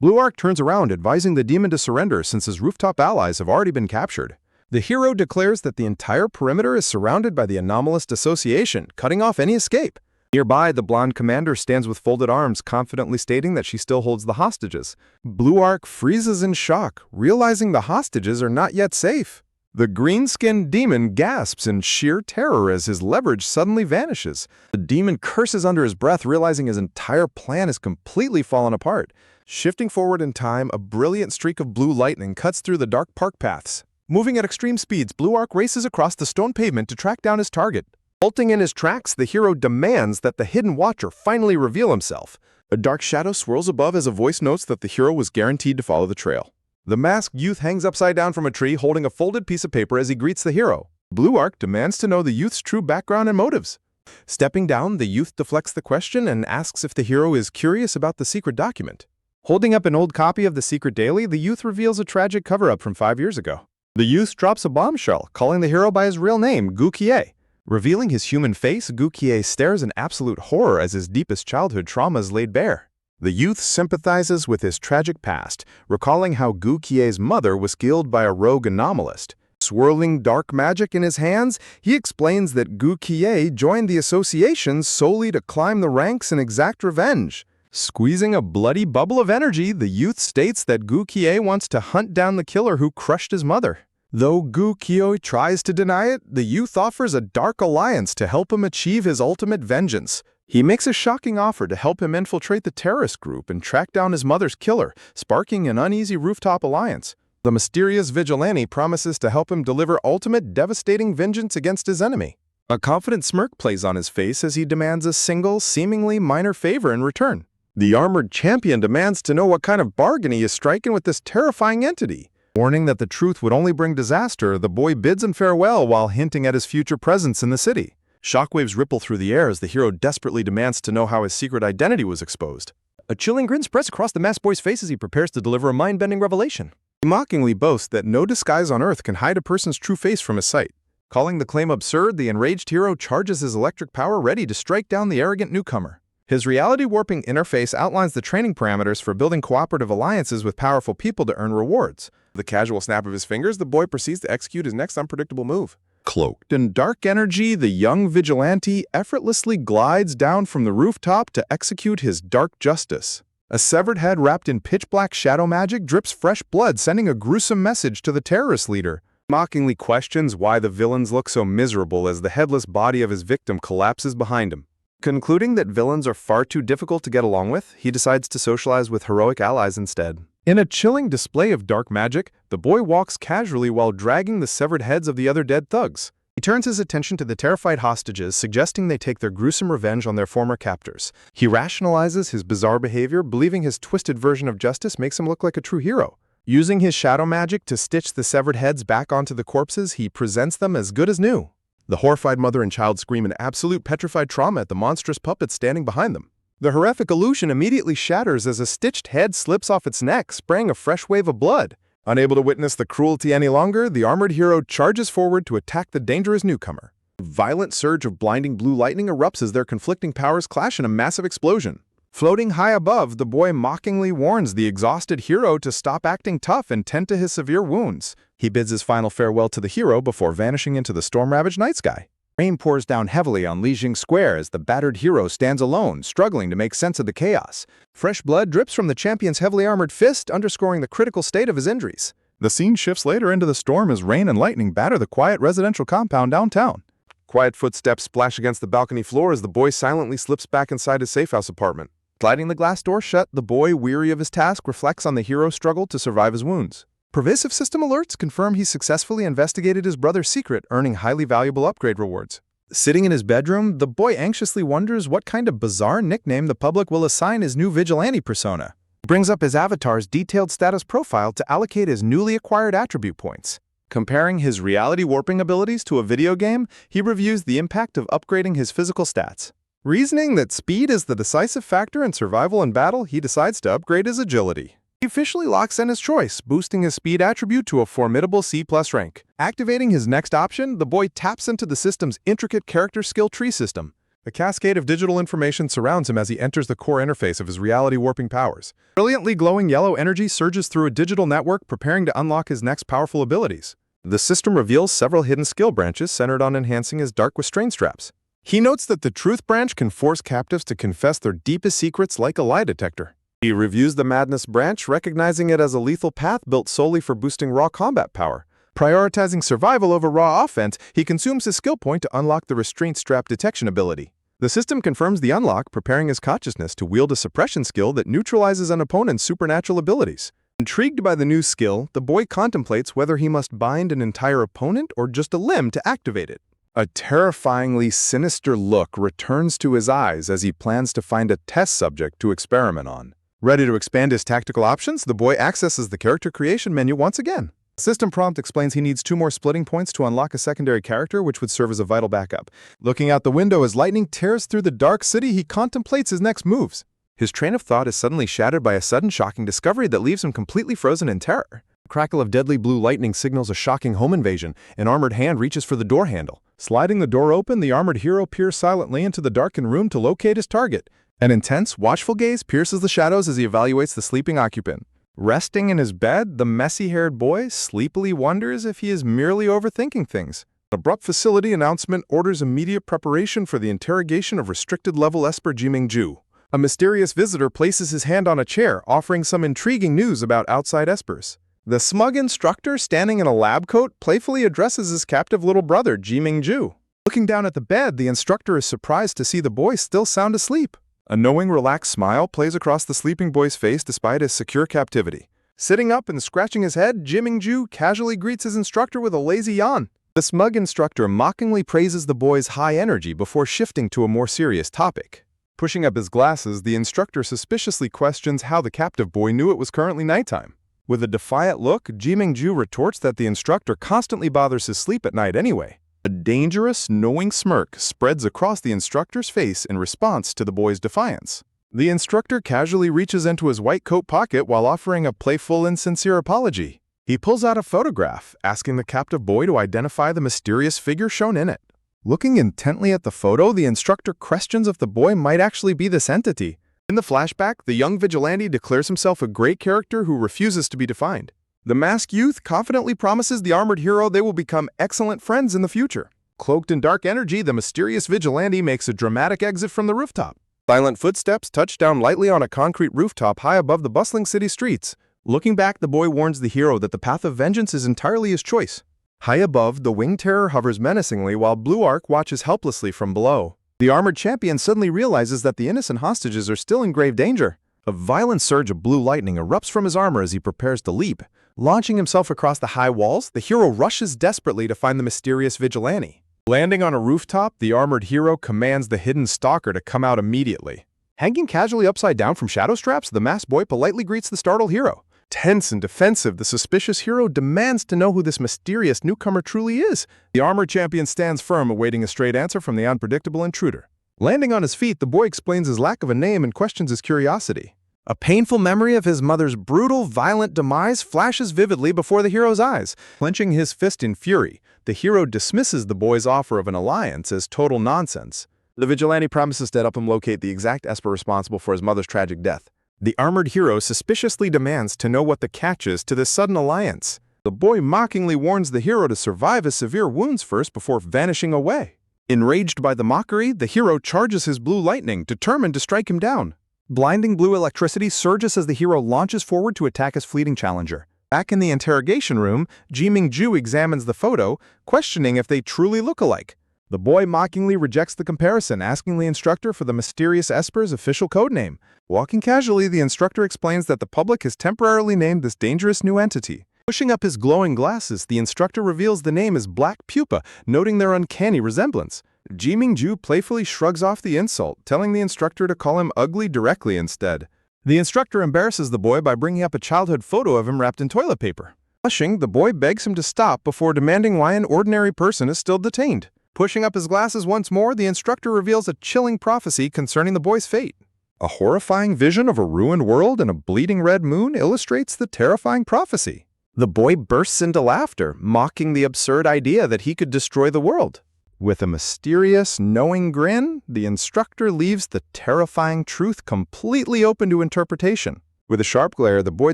Blue Arc turns around, advising the demon to surrender since his rooftop allies have already been captured. The hero declares that the entire perimeter is surrounded by the anomalous dissociation, cutting off any escape. Nearby, the blonde commander stands with folded arms, confidently stating that she still holds the hostages. Blue Arc freezes in shock, realizing the hostages are not yet safe. The green-skinned demon gasps in sheer terror as his leverage suddenly vanishes. The demon curses under his breath, realizing his entire plan has completely fallen apart. Shifting forward in time, a brilliant streak of blue lightning cuts through the dark park paths. Moving at extreme speeds, Blue Arc races across the stone pavement to track down his target. Halting in his tracks, the hero demands that the hidden watcher finally reveal himself. A dark shadow swirls above as a voice notes that the hero was guaranteed to follow the trail. The masked youth hangs upside down from a tree, holding a folded piece of paper as he greets the hero. Blue Arc demands to know the youth's true background and motives. Stepping down, the youth deflects the question and asks if the hero is curious about the secret document. Holding up an old copy of the secret daily, the youth reveals a tragic cover-up from 5 years ago. The youth drops a bombshell, calling the hero by his real name, Gu Kie. Revealing his human face, Gu Kie stares in absolute horror as his deepest childhood trauma is laid bare. The youth sympathizes with his tragic past, recalling how Gu Kie's mother was killed by a rogue anomalist. Swirling dark magic in his hands, he explains that Gu Kie joined the association solely to climb the ranks and exact revenge. Squeezing a bloody bubble of energy, the youth states that Gu Kie wants to hunt down the killer who crushed his mother. Though Gu Kie tries to deny it, the youth offers a dark alliance to help him achieve his ultimate vengeance. He makes a shocking offer to help him infiltrate the terrorist group and track down his mother's killer, sparking an uneasy rooftop alliance. The mysterious vigilante promises to help him deliver ultimate devastating vengeance against his enemy. A confident smirk plays on his face as he demands a single, seemingly minor favor in return. The armored champion demands to know what kind of bargain he is striking with this terrifying entity. Warning that the truth would only bring disaster, the boy bids him farewell while hinting at his future presence in the city. Shockwaves ripple through the air as the hero desperately demands to know how his secret identity was exposed. A chilling grin spreads across the masked boy's face as he prepares to deliver a mind-bending revelation. He mockingly boasts that no disguise on Earth can hide a person's true face from his sight. Calling the claim absurd, the enraged hero charges his electric power, ready to strike down the arrogant newcomer. His reality-warping interface outlines the training parameters for building cooperative alliances with powerful people to earn rewards. With a casual snap of his fingers, the boy proceeds to execute his next unpredictable move. Cloaked in dark energy, the young vigilante effortlessly glides down from the rooftop to execute his dark justice. A severed head wrapped in pitch-black shadow magic drips fresh blood, sending a gruesome message to the terrorist leader. He mockingly questions why the villains look so miserable as the headless body of his victim collapses behind him. Concluding that villains are far too difficult to get along with, he decides to socialize with heroic allies instead. In a chilling display of dark magic, the boy walks casually while dragging the severed heads of the other dead thugs. He turns his attention to the terrified hostages, suggesting they take their gruesome revenge on their former captors. He rationalizes his bizarre behavior, believing his twisted version of justice makes him look like a true hero. Using his shadow magic to stitch the severed heads back onto the corpses, he presents them as good as new. The horrified mother and child scream in absolute petrified trauma at the monstrous puppet standing behind them. The horrific illusion immediately shatters as a stitched head slips off its neck, spraying a fresh wave of blood. Unable to witness the cruelty any longer, the armored hero charges forward to attack the dangerous newcomer. A violent surge of blinding blue lightning erupts as their conflicting powers clash in a massive explosion. Floating high above, the boy mockingly warns the exhausted hero to stop acting tough and tend to his severe wounds. He bids his final farewell to the hero before vanishing into the storm-ravaged night sky. Rain pours down heavily on Lijing Square as the battered hero stands alone, struggling to make sense of the chaos. Fresh blood drips from the champion's heavily armored fist, underscoring the critical state of his injuries. The scene shifts later into the storm as rain and lightning batter the quiet residential compound downtown. Quiet footsteps splash against the balcony floor as the boy silently slips back inside his safe-house apartment. Sliding the glass door shut, the boy, weary of his task, reflects on the hero's struggle to survive his wounds. Pervasive system alerts confirm he successfully investigated his brother's secret, earning highly valuable upgrade rewards. Sitting in his bedroom, the boy anxiously wonders what kind of bizarre nickname the public will assign his new vigilante persona. He brings up his avatar's detailed status profile to allocate his newly acquired attribute points. Comparing his reality warping abilities to a video game, he reviews the impact of upgrading his physical stats. Reasoning that speed is the decisive factor in survival and battle, he decides to upgrade his agility. He officially locks in his choice, boosting his speed attribute to a formidable C+ rank. Activating his next option, the boy taps into the system's intricate character skill tree system. A cascade of digital information surrounds him as he enters the core interface of his reality warping powers. Brilliantly glowing yellow energy surges through a digital network, preparing to unlock his next powerful abilities. The system reveals several hidden skill branches centered on enhancing his dark restraint straps. He notes that the Truth branch can force captives to confess their deepest secrets like a lie detector. He reviews the Madness branch, recognizing it as a lethal path built solely for boosting raw combat power. Prioritizing survival over raw offense, he consumes his skill point to unlock the Restraint Strap detection ability. The system confirms the unlock, preparing his consciousness to wield a suppression skill that neutralizes an opponent's supernatural abilities. Intrigued by the new skill, the boy contemplates whether he must bind an entire opponent or just a limb to activate it. A terrifyingly sinister look returns to his eyes as he plans to find a test subject to experiment on. Ready to expand his tactical options, the boy accesses the character creation menu once again. The system prompt explains he needs 2 more splitting points to unlock a secondary character, which would serve as a vital backup. Looking out the window as lightning tears through the dark city, he contemplates his next moves. His train of thought is suddenly shattered by a sudden shocking discovery that leaves him completely frozen in terror. A crackle of deadly blue lightning signals a shocking home invasion. An armored hand reaches for the door handle. Sliding the door open, the armored hero peers silently into the darkened room to locate his target. An intense, watchful gaze pierces the shadows as he evaluates the sleeping occupant. Resting in his bed, the messy-haired boy sleepily wonders if he is merely overthinking things. An abrupt facility announcement orders immediate preparation for the interrogation of restricted-level Esper Jiming-ju. A mysterious visitor places his hand on a chair, offering some intriguing news about outside Espers. The smug instructor, standing in a lab coat, playfully addresses his captive little brother, Jiming-ju. Looking down at the bed, the instructor is surprised to see the boy still sound asleep. A knowing, relaxed smile plays across the sleeping boy's face despite his secure captivity. Sitting up and scratching his head, Jiming-ju casually greets his instructor with a lazy yawn. The smug instructor mockingly praises the boy's high energy before shifting to a more serious topic. Pushing up his glasses, the instructor suspiciously questions how the captive boy knew it was currently nighttime. With a defiant look, Jiming-ju retorts that the instructor constantly bothers his sleep at night anyway. A dangerous, knowing smirk spreads across the instructor's face in response to the boy's defiance. The instructor casually reaches into his white coat pocket while offering a playful and sincere apology. He pulls out a photograph, asking the captive boy to identify the mysterious figure shown in it. Looking intently at the photo, the instructor questions if the boy might actually be this entity. In the flashback, the young vigilante declares himself a great character who refuses to be defined. The masked youth confidently promises the armored hero they will become excellent friends in the future. Cloaked in dark energy, the mysterious vigilante makes a dramatic exit from the rooftop. Silent footsteps touch down lightly on a concrete rooftop high above the bustling city streets. Looking back, the boy warns the hero that the path of vengeance is entirely his choice. High above, the winged terror hovers menacingly while Blue Arc watches helplessly from below. The armored champion suddenly realizes that the innocent hostages are still in grave danger. A violent surge of blue lightning erupts from his armor as he prepares to leap. Launching himself across the high walls, the hero rushes desperately to find the mysterious vigilante. Landing on a rooftop, the armored hero commands the hidden stalker to come out immediately. Hanging casually upside down from shadow straps, the masked boy politely greets the startled hero. Tense and defensive, the suspicious hero demands to know who this mysterious newcomer truly is. The armored champion stands firm, awaiting a straight answer from the unpredictable intruder. Landing on his feet, the boy explains his lack of a name and questions his curiosity. A painful memory of his mother's brutal, violent demise flashes vividly before the hero's eyes. Clenching his fist in fury, the hero dismisses the boy's offer of an alliance as total nonsense. The vigilante promises to help him locate the exact Esper responsible for his mother's tragic death. The armored hero suspiciously demands to know what the catch is to this sudden alliance. The boy mockingly warns the hero to survive his severe wounds first before vanishing away. Enraged by the mockery, the hero charges his blue lightning, determined to strike him down. Blinding blue electricity surges as the hero launches forward to attack his fleeting challenger. Back in the interrogation room, Jiming-ju examines the photo, questioning if they truly look alike. The boy mockingly rejects the comparison, asking the instructor for the mysterious Esper's official codename. Walking casually, the instructor explains that the public has temporarily named this dangerous new entity. Pushing up his glowing glasses, the instructor reveals the name is Black Pupa, noting their uncanny resemblance. Jiming-ju playfully shrugs off the insult, telling the instructor to call him ugly directly instead. The instructor embarrasses the boy by bringing up a childhood photo of him wrapped in toilet paper. Blushing, the boy begs him to stop before demanding why an ordinary person is still detained. Pushing up his glasses once more, the instructor reveals a chilling prophecy concerning the boy's fate. A horrifying vision of a ruined world and a bleeding red moon illustrates the terrifying prophecy. The boy bursts into laughter, mocking the absurd idea that he could destroy the world. With a mysterious, knowing grin, the instructor leaves the terrifying truth completely open to interpretation. With a sharp glare, the boy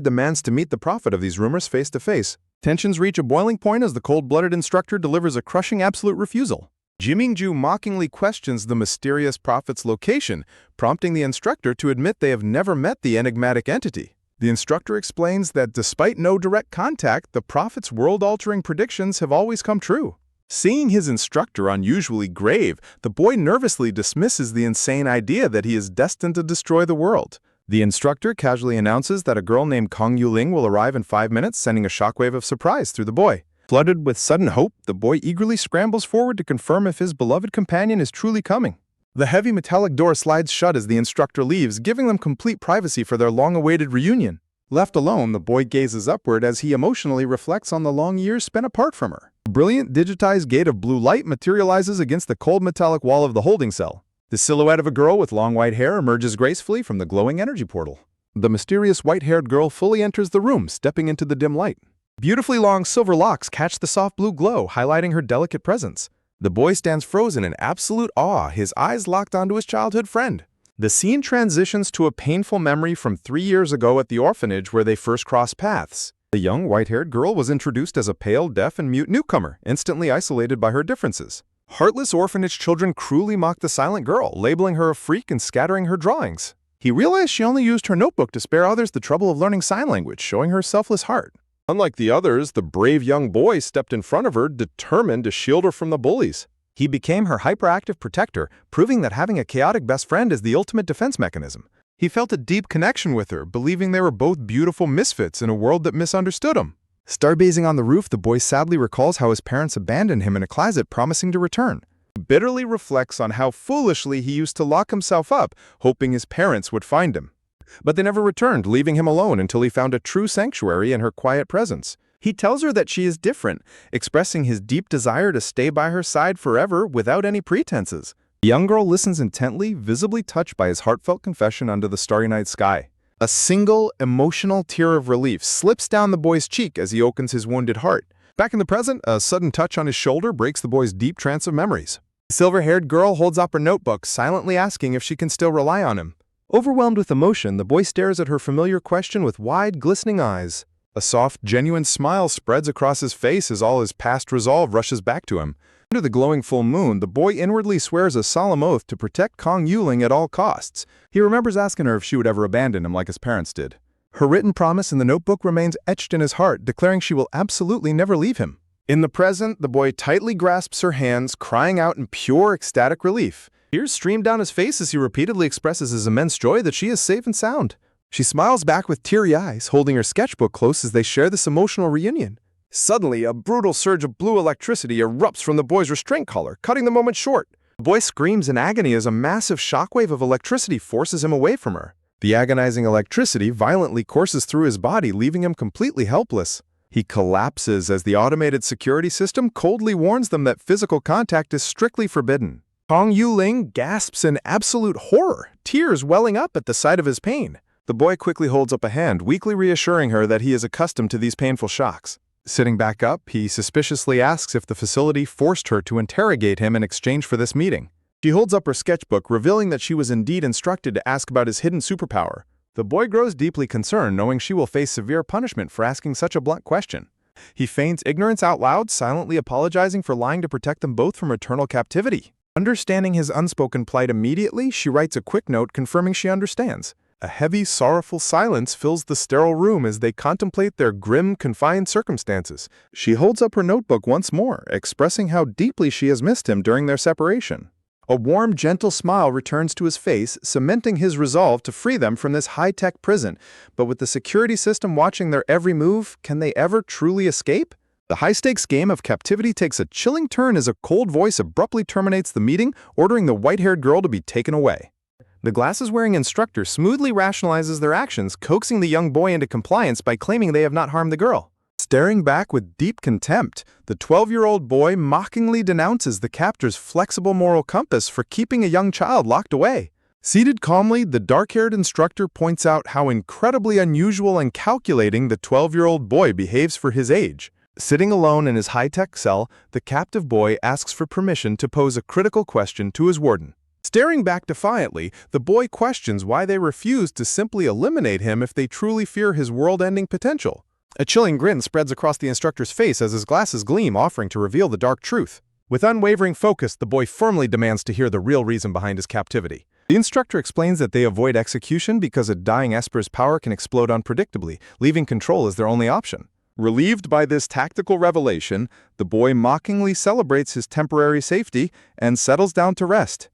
demands to meet the prophet of these rumors face to face. Tensions reach a boiling point as the cold-blooded instructor delivers a crushing absolute refusal. Jiming-ju mockingly questions the mysterious prophet's location, prompting the instructor to admit they have never met the enigmatic entity. The instructor explains that despite no direct contact, the prophet's world-altering predictions have always come true. Seeing his instructor unusually grave, the boy nervously dismisses the insane idea that he is destined to destroy the world. The instructor casually announces that a girl named Kong Yuling will arrive in 5 minutes, sending a shockwave of surprise through the boy. Flooded with sudden hope, the boy eagerly scrambles forward to confirm if his beloved companion is truly coming. The heavy metallic door slides shut as the instructor leaves, giving them complete privacy for their long-awaited reunion. Left alone, the boy gazes upward as he emotionally reflects on the long years spent apart from her. A brilliant digitized gate of blue light materializes against the cold metallic wall of the holding cell. The silhouette of a girl with long white hair emerges gracefully from the glowing energy portal. The mysterious white-haired girl fully enters the room, stepping into the dim light. Beautifully long silver locks catch the soft blue glow, highlighting her delicate presence. The boy stands frozen in absolute awe, his eyes locked onto his childhood friend. The scene transitions to a painful memory from 3 years ago at the orphanage where they first crossed paths. The young white-haired girl was introduced as a pale, deaf, and mute newcomer, instantly isolated by her differences. Heartless orphanage children cruelly mocked the silent girl, labeling her a freak and scattering her drawings. He realized she only used her notebook to spare others the trouble of learning sign language, showing her selfless heart. Unlike the others, the brave young boy stepped in front of her, determined to shield her from the bullies. He became her hyperactive protector, proving that having a chaotic best friend is the ultimate defense mechanism. He felt a deep connection with her, believing they were both beautiful misfits in a world that misunderstood him. Starbazing on the roof, the boy sadly recalls how his parents abandoned him in a closet, promising to return. He bitterly reflects on how foolishly he used to lock himself up, hoping his parents would find him. But they never returned, leaving him alone until he found a true sanctuary in her quiet presence. He tells her that she is different, expressing his deep desire to stay by her side forever without any pretenses. The young girl listens intently, visibly touched by his heartfelt confession under the starry night sky. A single, emotional tear of relief slips down the boy's cheek as he opens his wounded heart. Back in the present, a sudden touch on his shoulder breaks the boy's deep trance of memories. The silver-haired girl holds up her notebook, silently asking if she can still rely on him. Overwhelmed with emotion, the boy stares at her familiar question with wide, glistening eyes. A soft, genuine smile spreads across his face as all his past resolve rushes back to him. Under the glowing full moon, the boy inwardly swears a solemn oath to protect Kong Yuling at all costs. He remembers asking her if she would ever abandon him like his parents did. Her written promise in the notebook remains etched in his heart, declaring she will absolutely never leave him. In the present, the boy tightly grasps her hands, crying out in pure, ecstatic relief. Tears stream down his face as he repeatedly expresses his immense joy that she is safe and sound. She smiles back with teary eyes, holding her sketchbook close as they share this emotional reunion. Suddenly, a brutal surge of blue electricity erupts from the boy's restraint collar, cutting the moment short. The boy screams in agony as a massive shockwave of electricity forces him away from her. The agonizing electricity violently courses through his body, leaving him completely helpless. He collapses as the automated security system coldly warns them that physical contact is strictly forbidden. Kong Yuling gasps in absolute horror, tears welling up at the sight of his pain. The boy quickly holds up a hand, weakly reassuring her that he is accustomed to these painful shocks. Sitting back up, he suspiciously asks if the facility forced her to interrogate him in exchange for this meeting. She holds up her sketchbook, revealing that she was indeed instructed to ask about his hidden superpower. The boy grows deeply concerned, knowing she will face severe punishment for asking such a blunt question. He feigns ignorance out loud, silently apologizing for lying to protect them both from eternal captivity. Understanding his unspoken plight immediately, she writes a quick note confirming she understands. A heavy, sorrowful silence fills the sterile room as they contemplate their grim, confined circumstances. She holds up her notebook once more, expressing how deeply she has missed him during their separation. A warm, gentle smile returns to his face, cementing his resolve to free them from this high-tech prison. But with the security system watching their every move, can they ever truly escape? The high-stakes game of captivity takes a chilling turn as a cold voice abruptly terminates the meeting, ordering the white-haired girl to be taken away. The glasses-wearing instructor smoothly rationalizes their actions, coaxing the young boy into compliance by claiming they have not harmed the girl. Staring back with deep contempt, the 12-year-old boy mockingly denounces the captor's flexible moral compass for keeping a young child locked away. Seated calmly, the dark-haired instructor points out how incredibly unusual and calculating the 12-year-old boy behaves for his age. Sitting alone in his high-tech cell, the captive boy asks for permission to pose a critical question to his warden. Staring back defiantly, the boy questions why they refuse to simply eliminate him if they truly fear his world-ending potential. A chilling grin spreads across the instructor's face as his glasses gleam, offering to reveal the dark truth. With unwavering focus, the boy firmly demands to hear the real reason behind his captivity. The instructor explains that they avoid execution because a dying Esper's power can explode unpredictably, leaving control as their only option. Relieved by this tactical revelation, the boy mockingly celebrates his temporary safety and settles down to rest.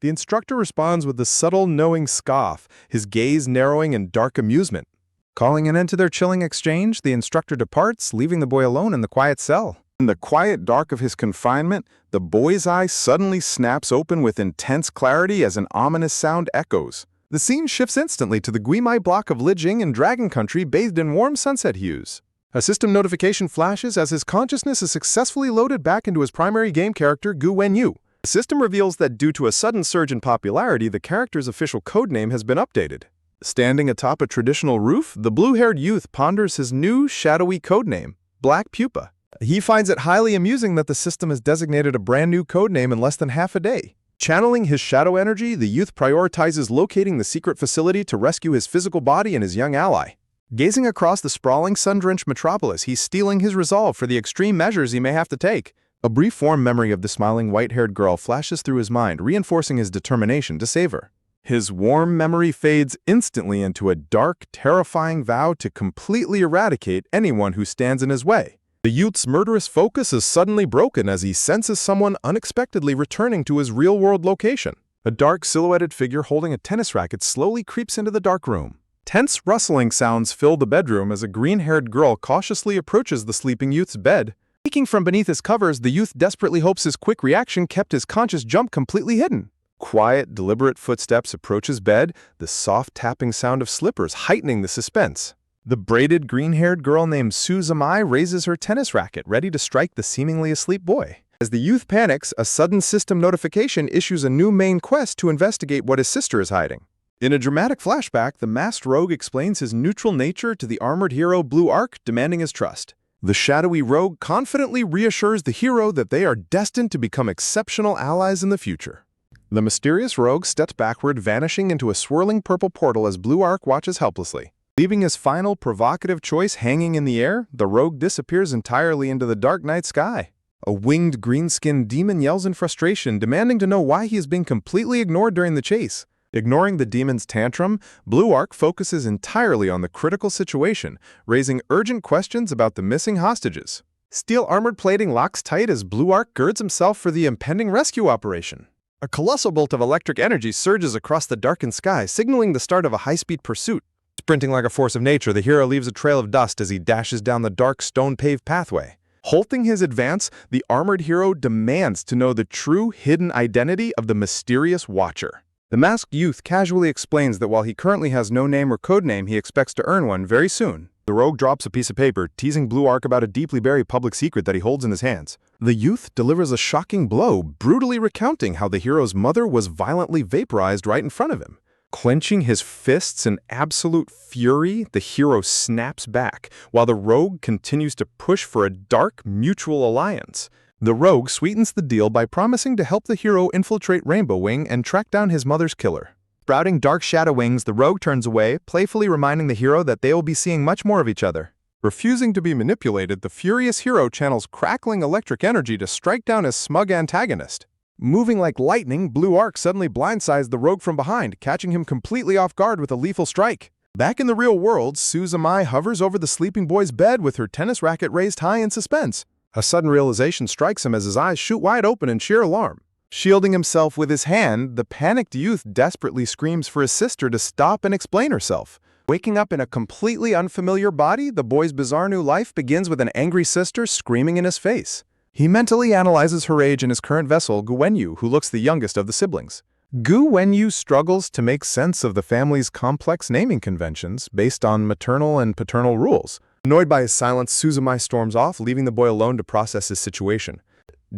The instructor responds with a subtle, knowing scoff, his gaze narrowing in dark amusement. Calling an end to their chilling exchange, the instructor departs, leaving the boy alone in the quiet cell. In the quiet dark of his confinement, the boy's eye suddenly snaps open with intense clarity as an ominous sound echoes. The scene shifts instantly to the Guimai block of Lijing in Dragon Country bathed in warm sunset hues. A system notification flashes as his consciousness is successfully loaded back into his primary game character, Gu Wenyu. The system reveals that due to a sudden surge in popularity, the character's official codename has been updated. Standing atop a traditional roof, the blue-haired youth ponders his new, shadowy codename, Black Pupa. He finds it highly amusing that the system has designated a brand new codename in less than half a day. Channeling his shadow energy, the youth prioritizes locating the secret facility to rescue his physical body and his young ally. Gazing across the sprawling, sun-drenched metropolis, he's steeling his resolve for the extreme measures he may have to take. A brief warm memory of the smiling white-haired girl flashes through his mind, reinforcing his determination to save her. His warm memory fades instantly into a dark, terrifying vow to completely eradicate anyone who stands in his way. The youth's murderous focus is suddenly broken as he senses someone unexpectedly returning to his real-world location. A dark, silhouetted figure holding a tennis racket slowly creeps into the dark room. Tense, rustling sounds fill the bedroom as a green-haired girl cautiously approaches the sleeping youth's bed. Peeking from beneath his covers, the youth desperately hopes his quick reaction kept his conscious jump completely hidden. Quiet, deliberate footsteps approach his bed, the soft tapping sound of slippers heightening the suspense. The braided, green-haired girl named Suzumai raises her tennis racket, ready to strike the seemingly asleep boy. As the youth panics, a sudden system notification issues a new main quest to investigate what his sister is hiding. In a dramatic flashback, the masked rogue explains his neutral nature to the armored hero Blue Arc, demanding his trust. The shadowy rogue confidently reassures the hero that they are destined to become exceptional allies in the future. The mysterious rogue steps backward, vanishing into a swirling purple portal as Blue Arc watches helplessly. Leaving his final provocative choice hanging in the air, the rogue disappears entirely into the dark night sky. A winged green-skinned demon yells in frustration, demanding to know why he is being completely ignored during the chase. Ignoring the demon's tantrum, Blue Arc focuses entirely on the critical situation, raising urgent questions about the missing hostages. Steel armored plating locks tight as Blue Arc girds himself for the impending rescue operation. A colossal bolt of electric energy surges across the darkened sky, signaling the start of a high-speed pursuit. Sprinting like a force of nature, the hero leaves a trail of dust as he dashes down the dark, stone-paved pathway. Halting his advance, the armored hero demands to know the true hidden identity of the mysterious Watcher. The masked youth casually explains that while he currently has no name or codename, he expects to earn one very soon. The rogue drops a piece of paper, teasing Blue Arc about a deeply buried public secret that he holds in his hands. The youth delivers a shocking blow, brutally recounting how the hero's mother was violently vaporized right in front of him. Clenching his fists in absolute fury, the hero snaps back, while the rogue continues to push for a dark, mutual alliance. The rogue sweetens the deal by promising to help the hero infiltrate Rainbow Wing and track down his mother's killer. Sprouting dark shadow wings, the rogue turns away, playfully reminding the hero that they will be seeing much more of each other. Refusing to be manipulated, the furious hero channels crackling electric energy to strike down his smug antagonist. Moving like lightning, Blue Arc suddenly blindsides the rogue from behind, catching him completely off guard with a lethal strike. Back in the real world, Suzumai hovers over the sleeping boy's bed with her tennis racket raised high in suspense. A sudden realization strikes him as his eyes shoot wide open in sheer alarm. Shielding himself with his hand, the panicked youth desperately screams for his sister to stop and explain herself. Waking up in a completely unfamiliar body, the boy's bizarre new life begins with an angry sister screaming in his face. He mentally analyzes her age and his current vessel, Gu Wenyu, who looks the youngest of the siblings. Gu Wenyu struggles to make sense of the family's complex naming conventions based on maternal and paternal rules. Annoyed by his silence, Suzumai storms off, leaving the boy alone to process his situation.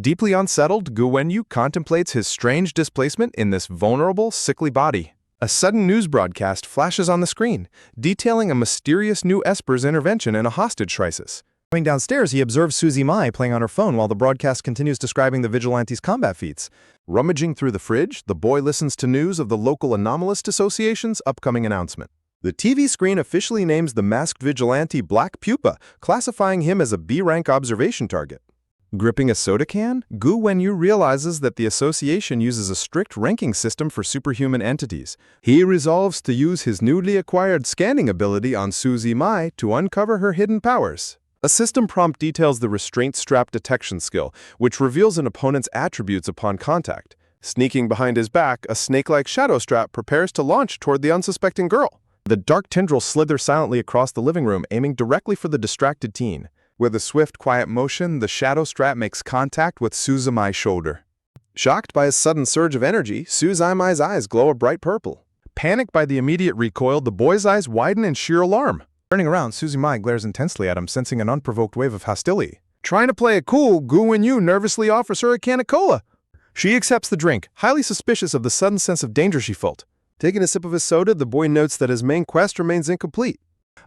Deeply unsettled, Gu Wenyu contemplates his strange displacement in this vulnerable, sickly body. A sudden news broadcast flashes on the screen, detailing a mysterious new Esper's intervention in a hostage crisis. Going downstairs, he observes Suzumai playing on her phone while the broadcast continues describing the vigilante's combat feats. Rummaging through the fridge, the boy listens to news of the local Anomalist Association's upcoming announcement. The TV screen officially names the masked vigilante Black Pupa, classifying him as a B-rank observation target. Gripping a soda can, Gu Wenyu realizes that the association uses a strict ranking system for superhuman entities. He resolves to use his newly acquired scanning ability on Suzumai to uncover her hidden powers. A system prompt details the restraint strap detection skill, which reveals an opponent's attributes upon contact. Sneaking behind his back, a snake-like shadow strap prepares to launch toward the unsuspecting girl. The dark tendrils slither silently across the living room, aiming directly for the distracted teen. With a swift, quiet motion, the shadow strap makes contact with Suzumai's shoulder. Shocked by a sudden surge of energy, Suzumai's eyes glow a bright purple. Panicked by the immediate recoil, the boy's eyes widen in sheer alarm. Turning around, Suzumai glares intensely at him, sensing an unprovoked wave of hostility. Trying to play it cool, Gu Wenyu nervously offers her a can of cola. She accepts the drink, highly suspicious of the sudden sense of danger she felt. Taking a sip of his soda, the boy notes that his main quest remains incomplete.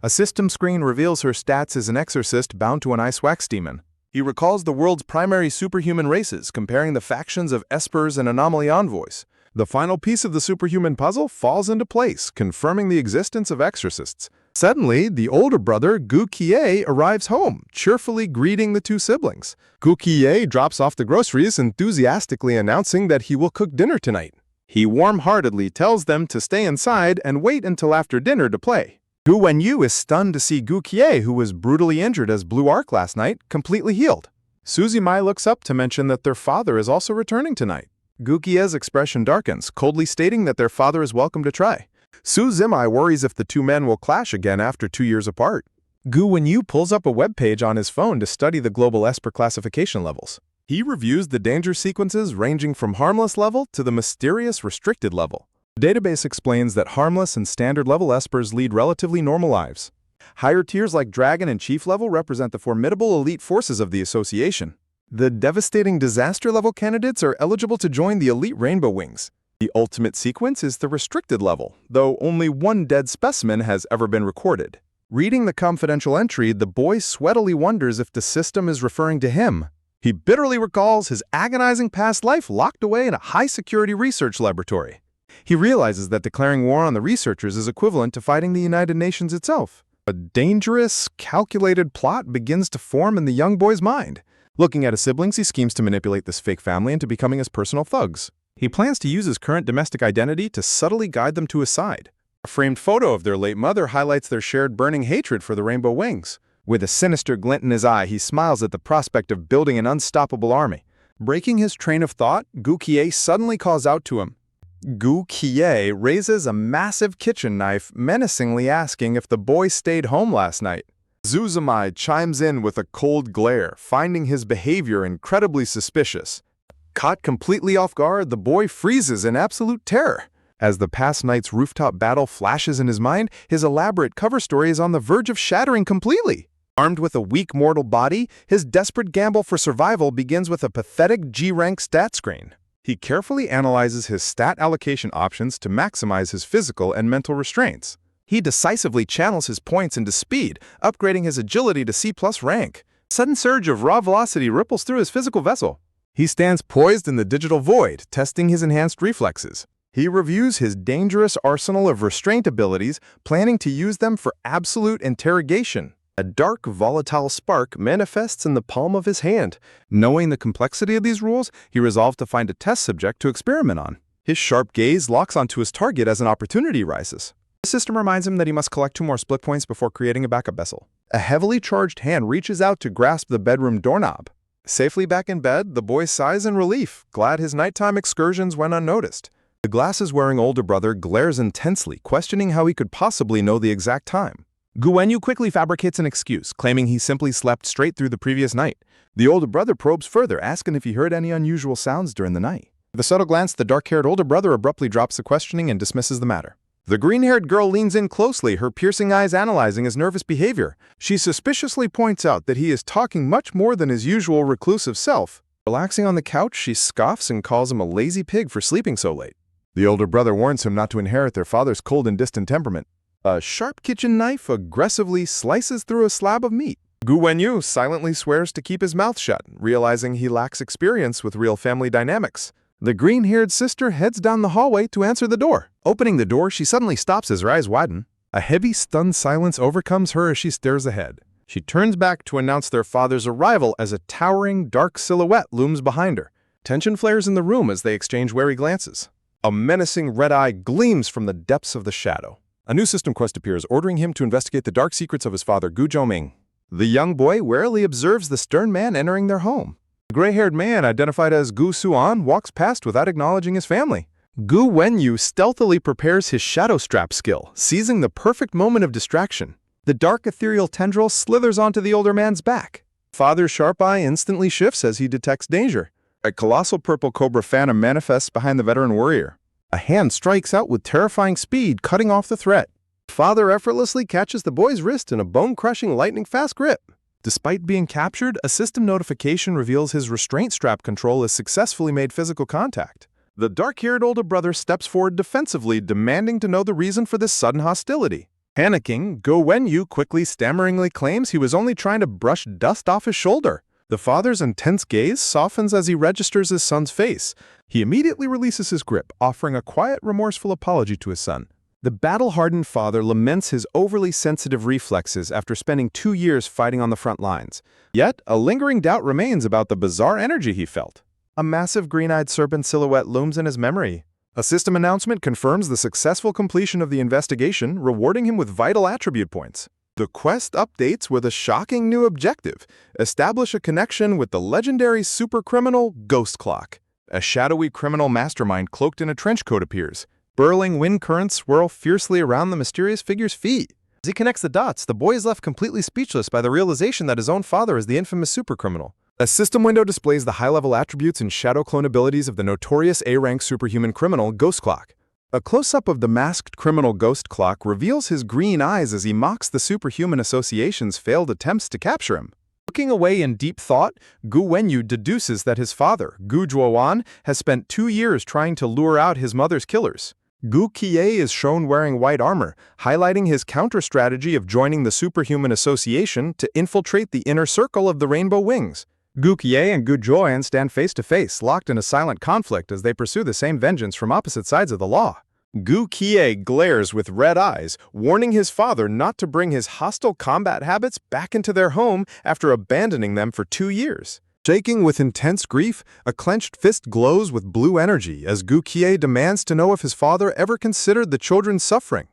A system screen reveals her stats as an exorcist bound to an ice wax demon. He recalls the world's primary superhuman races, comparing the factions of Espers and Anomaly Envoys. The final piece of the superhuman puzzle falls into place, confirming the existence of exorcists. Suddenly, the older brother, Gu Kie, arrives home, cheerfully greeting the two siblings. Gu Kie drops off the groceries, enthusiastically announcing that he will cook dinner tonight. He warm-heartedly tells them to stay inside and wait until after dinner to play. Gu Wenyu is stunned to see Gu Kie, who was brutally injured as Blue Arc last night, completely healed. Suzumai looks up to mention that their father is also returning tonight. Gu Kie's expression darkens, coldly stating that their father is welcome to try. Suzumai worries if the two men will clash again after 2 years apart. Gu Wenyu pulls up a web page on his phone to study the global Esper classification levels. He reviews the danger sequences ranging from harmless level to the mysterious restricted level. The database explains that harmless and standard level Espers lead relatively normal lives. Higher tiers like Dragon and Chief level represent the formidable elite forces of the association. The devastating disaster level candidates are eligible to join the elite Rainbow Wings. The ultimate sequence is the restricted level, though only one dead specimen has ever been recorded. Reading the confidential entry, the boy sweatily wonders if the system is referring to him. He bitterly recalls his agonizing past life locked away in a high-security research laboratory. He realizes that declaring war on the researchers is equivalent to fighting the United Nations itself. A dangerous, calculated plot begins to form in the young boy's mind. Looking at his siblings, he schemes to manipulate this fake family into becoming his personal thugs. He plans to use his current domestic identity to subtly guide them to his side. A framed photo of their late mother highlights their shared burning hatred for the Rainbow Wings. With a sinister glint in his eye, he smiles at the prospect of building an unstoppable army. Breaking his train of thought, Gu Kie suddenly calls out to him. Gu Kie raises a massive kitchen knife, menacingly asking if the boy stayed home last night. Zuzumai chimes in with a cold glare, finding his behavior incredibly suspicious. Caught completely off guard, the boy freezes in absolute terror. As the past night's rooftop battle flashes in his mind, his elaborate cover story is on the verge of shattering completely. Armed with a weak mortal body, his desperate gamble for survival begins with a pathetic G-rank stat screen. He carefully analyzes his stat allocation options to maximize his physical and mental restraints. He decisively channels his points into speed, upgrading his agility to C+ rank. A sudden surge of raw velocity ripples through his physical vessel. He stands poised in the digital void, testing his enhanced reflexes. He reviews his dangerous arsenal of restraint abilities, planning to use them for absolute interrogation. A dark, volatile spark manifests in the palm of his hand. Knowing the complexity of these rules, he resolved to find a test subject to experiment on. His sharp gaze locks onto his target as an opportunity rises. The system reminds him that he must collect 2 more split points before creating a backup vessel. A heavily charged hand reaches out to grasp the bedroom doorknob. Safely back in bed, the boy sighs in relief, glad his nighttime excursions went unnoticed. The glasses-wearing older brother glares intensely, questioning how he could possibly know the exact time. Gu Wenyu quickly fabricates an excuse, claiming he simply slept straight through the previous night. The older brother probes further, asking if he heard any unusual sounds during the night. With a subtle glance, the dark-haired older brother abruptly drops the questioning and dismisses the matter. The green-haired girl leans in closely, her piercing eyes analyzing his nervous behavior. She suspiciously points out that he is talking much more than his usual reclusive self. Relaxing on the couch, she scoffs and calls him a lazy pig for sleeping so late. The older brother warns him not to inherit their father's cold and distant temperament. A sharp kitchen knife aggressively slices through a slab of meat. Gu Wenyu silently swears to keep his mouth shut, realizing he lacks experience with real family dynamics. The green-haired sister heads down the hallway to answer the door. Opening the door, she suddenly stops as her eyes widen. A heavy, stunned silence overcomes her as she stares ahead. She turns back to announce their father's arrival as a towering, dark silhouette looms behind her. Tension flares in the room as they exchange wary glances. A menacing red eye gleams from the depths of the shadow. A new system quest appears, ordering him to investigate the dark secrets of his father, Gu Zhoming. The young boy warily observes the stern man entering their home. The gray-haired man, identified as Gu Suan, walks past without acknowledging his family. Gu Wenyu stealthily prepares his shadow strap skill, seizing the perfect moment of distraction. The dark ethereal tendril slithers onto the older man's back. Father's sharp eye instantly shifts as he detects danger. A colossal purple cobra phantom manifests behind the veteran warrior. A hand strikes out with terrifying speed, cutting off the threat. Father effortlessly catches the boy's wrist in a bone-crushing, lightning-fast grip. Despite being captured, a system notification reveals his restraint strap control has successfully made physical contact. The dark-haired older brother steps forward defensively, demanding to know the reason for this sudden hostility. Panicking, Gu Wenyu quickly stammeringly claims he was only trying to brush dust off his shoulder. The father's intense gaze softens as he registers his son's face. He immediately releases his grip, offering a quiet, remorseful apology to his son. The battle-hardened father laments his overly sensitive reflexes after spending 2 years fighting on the front lines. Yet, a lingering doubt remains about the bizarre energy he felt. A massive green-eyed serpent silhouette looms in his memory. A system announcement confirms the successful completion of the investigation, rewarding him with vital attribute points. The quest updates with a shocking new objective: establish a connection with the legendary supercriminal Ghost Clock. A shadowy criminal mastermind cloaked in a trench coat appears. Burling wind currents swirl fiercely around the mysterious figure's feet. As he connects the dots, the boy is left completely speechless by the realization that his own father is the infamous supercriminal. A system window displays the high-level attributes and shadow clone abilities of the notorious A-rank superhuman criminal Ghost Clock. A close-up of the masked criminal ghost clock reveals his green eyes as he mocks the superhuman association's failed attempts to capture him. Looking away in deep thought, Gu Wenyu deduces that his father, Gu Zhuowan, has spent 2 years trying to lure out his mother's killers. Gu Qiye is shown wearing white armor, highlighting his counter-strategy of joining the superhuman association to infiltrate the inner circle of the Rainbow Wings. Gu Qiye and Gu Zhuoyan stand face-to-face, locked in a silent conflict as they pursue the same vengeance from opposite sides of the law. Gu Qiye glares with red eyes, warning his father not to bring his hostile combat habits back into their home after abandoning them for 2 years. Shaking with intense grief, a clenched fist glows with blue energy as Gu Qiye demands to know if his father ever considered the children's suffering.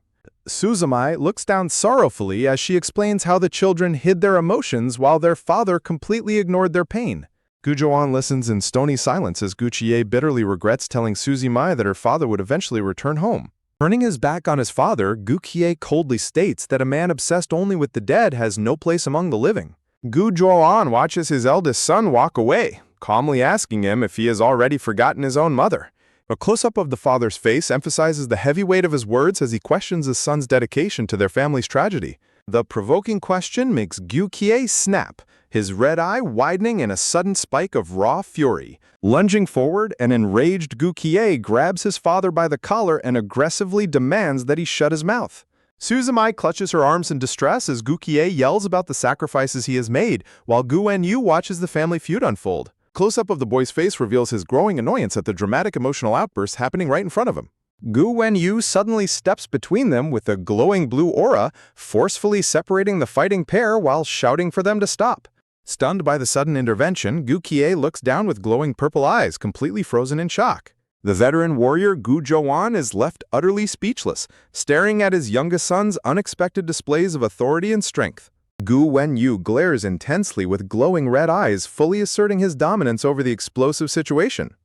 Suzumai looks down sorrowfully as she explains how the children hid their emotions while their father completely ignored their pain. Gu Zhuowan listens in stony silence as Gu Qiye bitterly regrets telling Suzumai that her father would eventually return home. Turning his back on his father, Gu Qiye coldly states that a man obsessed only with the dead has no place among the living. Gu Zhuowan watches his eldest son walk away, calmly asking him if he has already forgotten his own mother. A close-up of the father's face emphasizes the heavy weight of his words as he questions his son's dedication to their family's tragedy. The provoking question makes Gu Qiye snap, his red eye widening in a sudden spike of raw fury. Lunging forward, an enraged Gu Qiye grabs his father by the collar and aggressively demands that he shut his mouth. Suzumai clutches her arms in distress as Gu Qiye yells about the sacrifices he has made, while Gu Wenyu watches the family feud unfold. Close-up of the boy's face reveals his growing annoyance at the dramatic emotional outbursts happening right in front of him. Gu Wenyu suddenly steps between them with a glowing blue aura, forcefully separating the fighting pair while shouting for them to stop. Stunned by the sudden intervention, Gu Qiye looks down with glowing purple eyes, completely frozen in shock. The veteran warrior Gu Zhuowan is left utterly speechless, staring at his youngest son's unexpected displays of authority and strength. Gu Wenyu glares intensely with glowing red eyes, fully asserting his dominance over the explosive situation.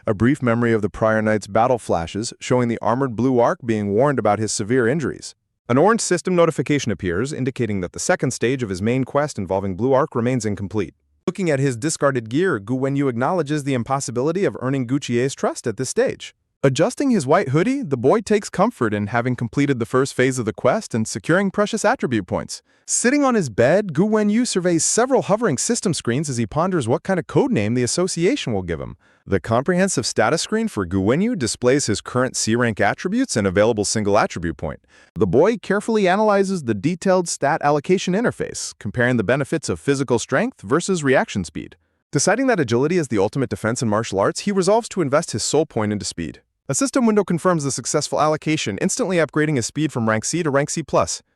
A brief memory of the prior night's battle flashes, showing the armored blue arc being warned about his severe injuries. An orange system notification appears, indicating that the second stage of his main quest involving blue arc remains incomplete. Looking at his discarded gear, Gu Wenyu acknowledges the impossibility of earning Gu Qiye's trust at this stage. Adjusting his white hoodie, the boy takes comfort in having completed the first phase of the quest and securing precious attribute points. Sitting on his bed, Gu Wenyu surveys several hovering system screens as he ponders what kind of codename the association will give him. The comprehensive status screen for Gu Wenyu displays his current C-rank attributes and available single attribute point. The boy carefully analyzes the detailed stat allocation interface, comparing the benefits of physical strength versus reaction speed. Deciding that agility is the ultimate defense in martial arts, he resolves to invest his soul point into speed. A system window confirms the successful allocation, instantly upgrading his speed from rank C to rank C+.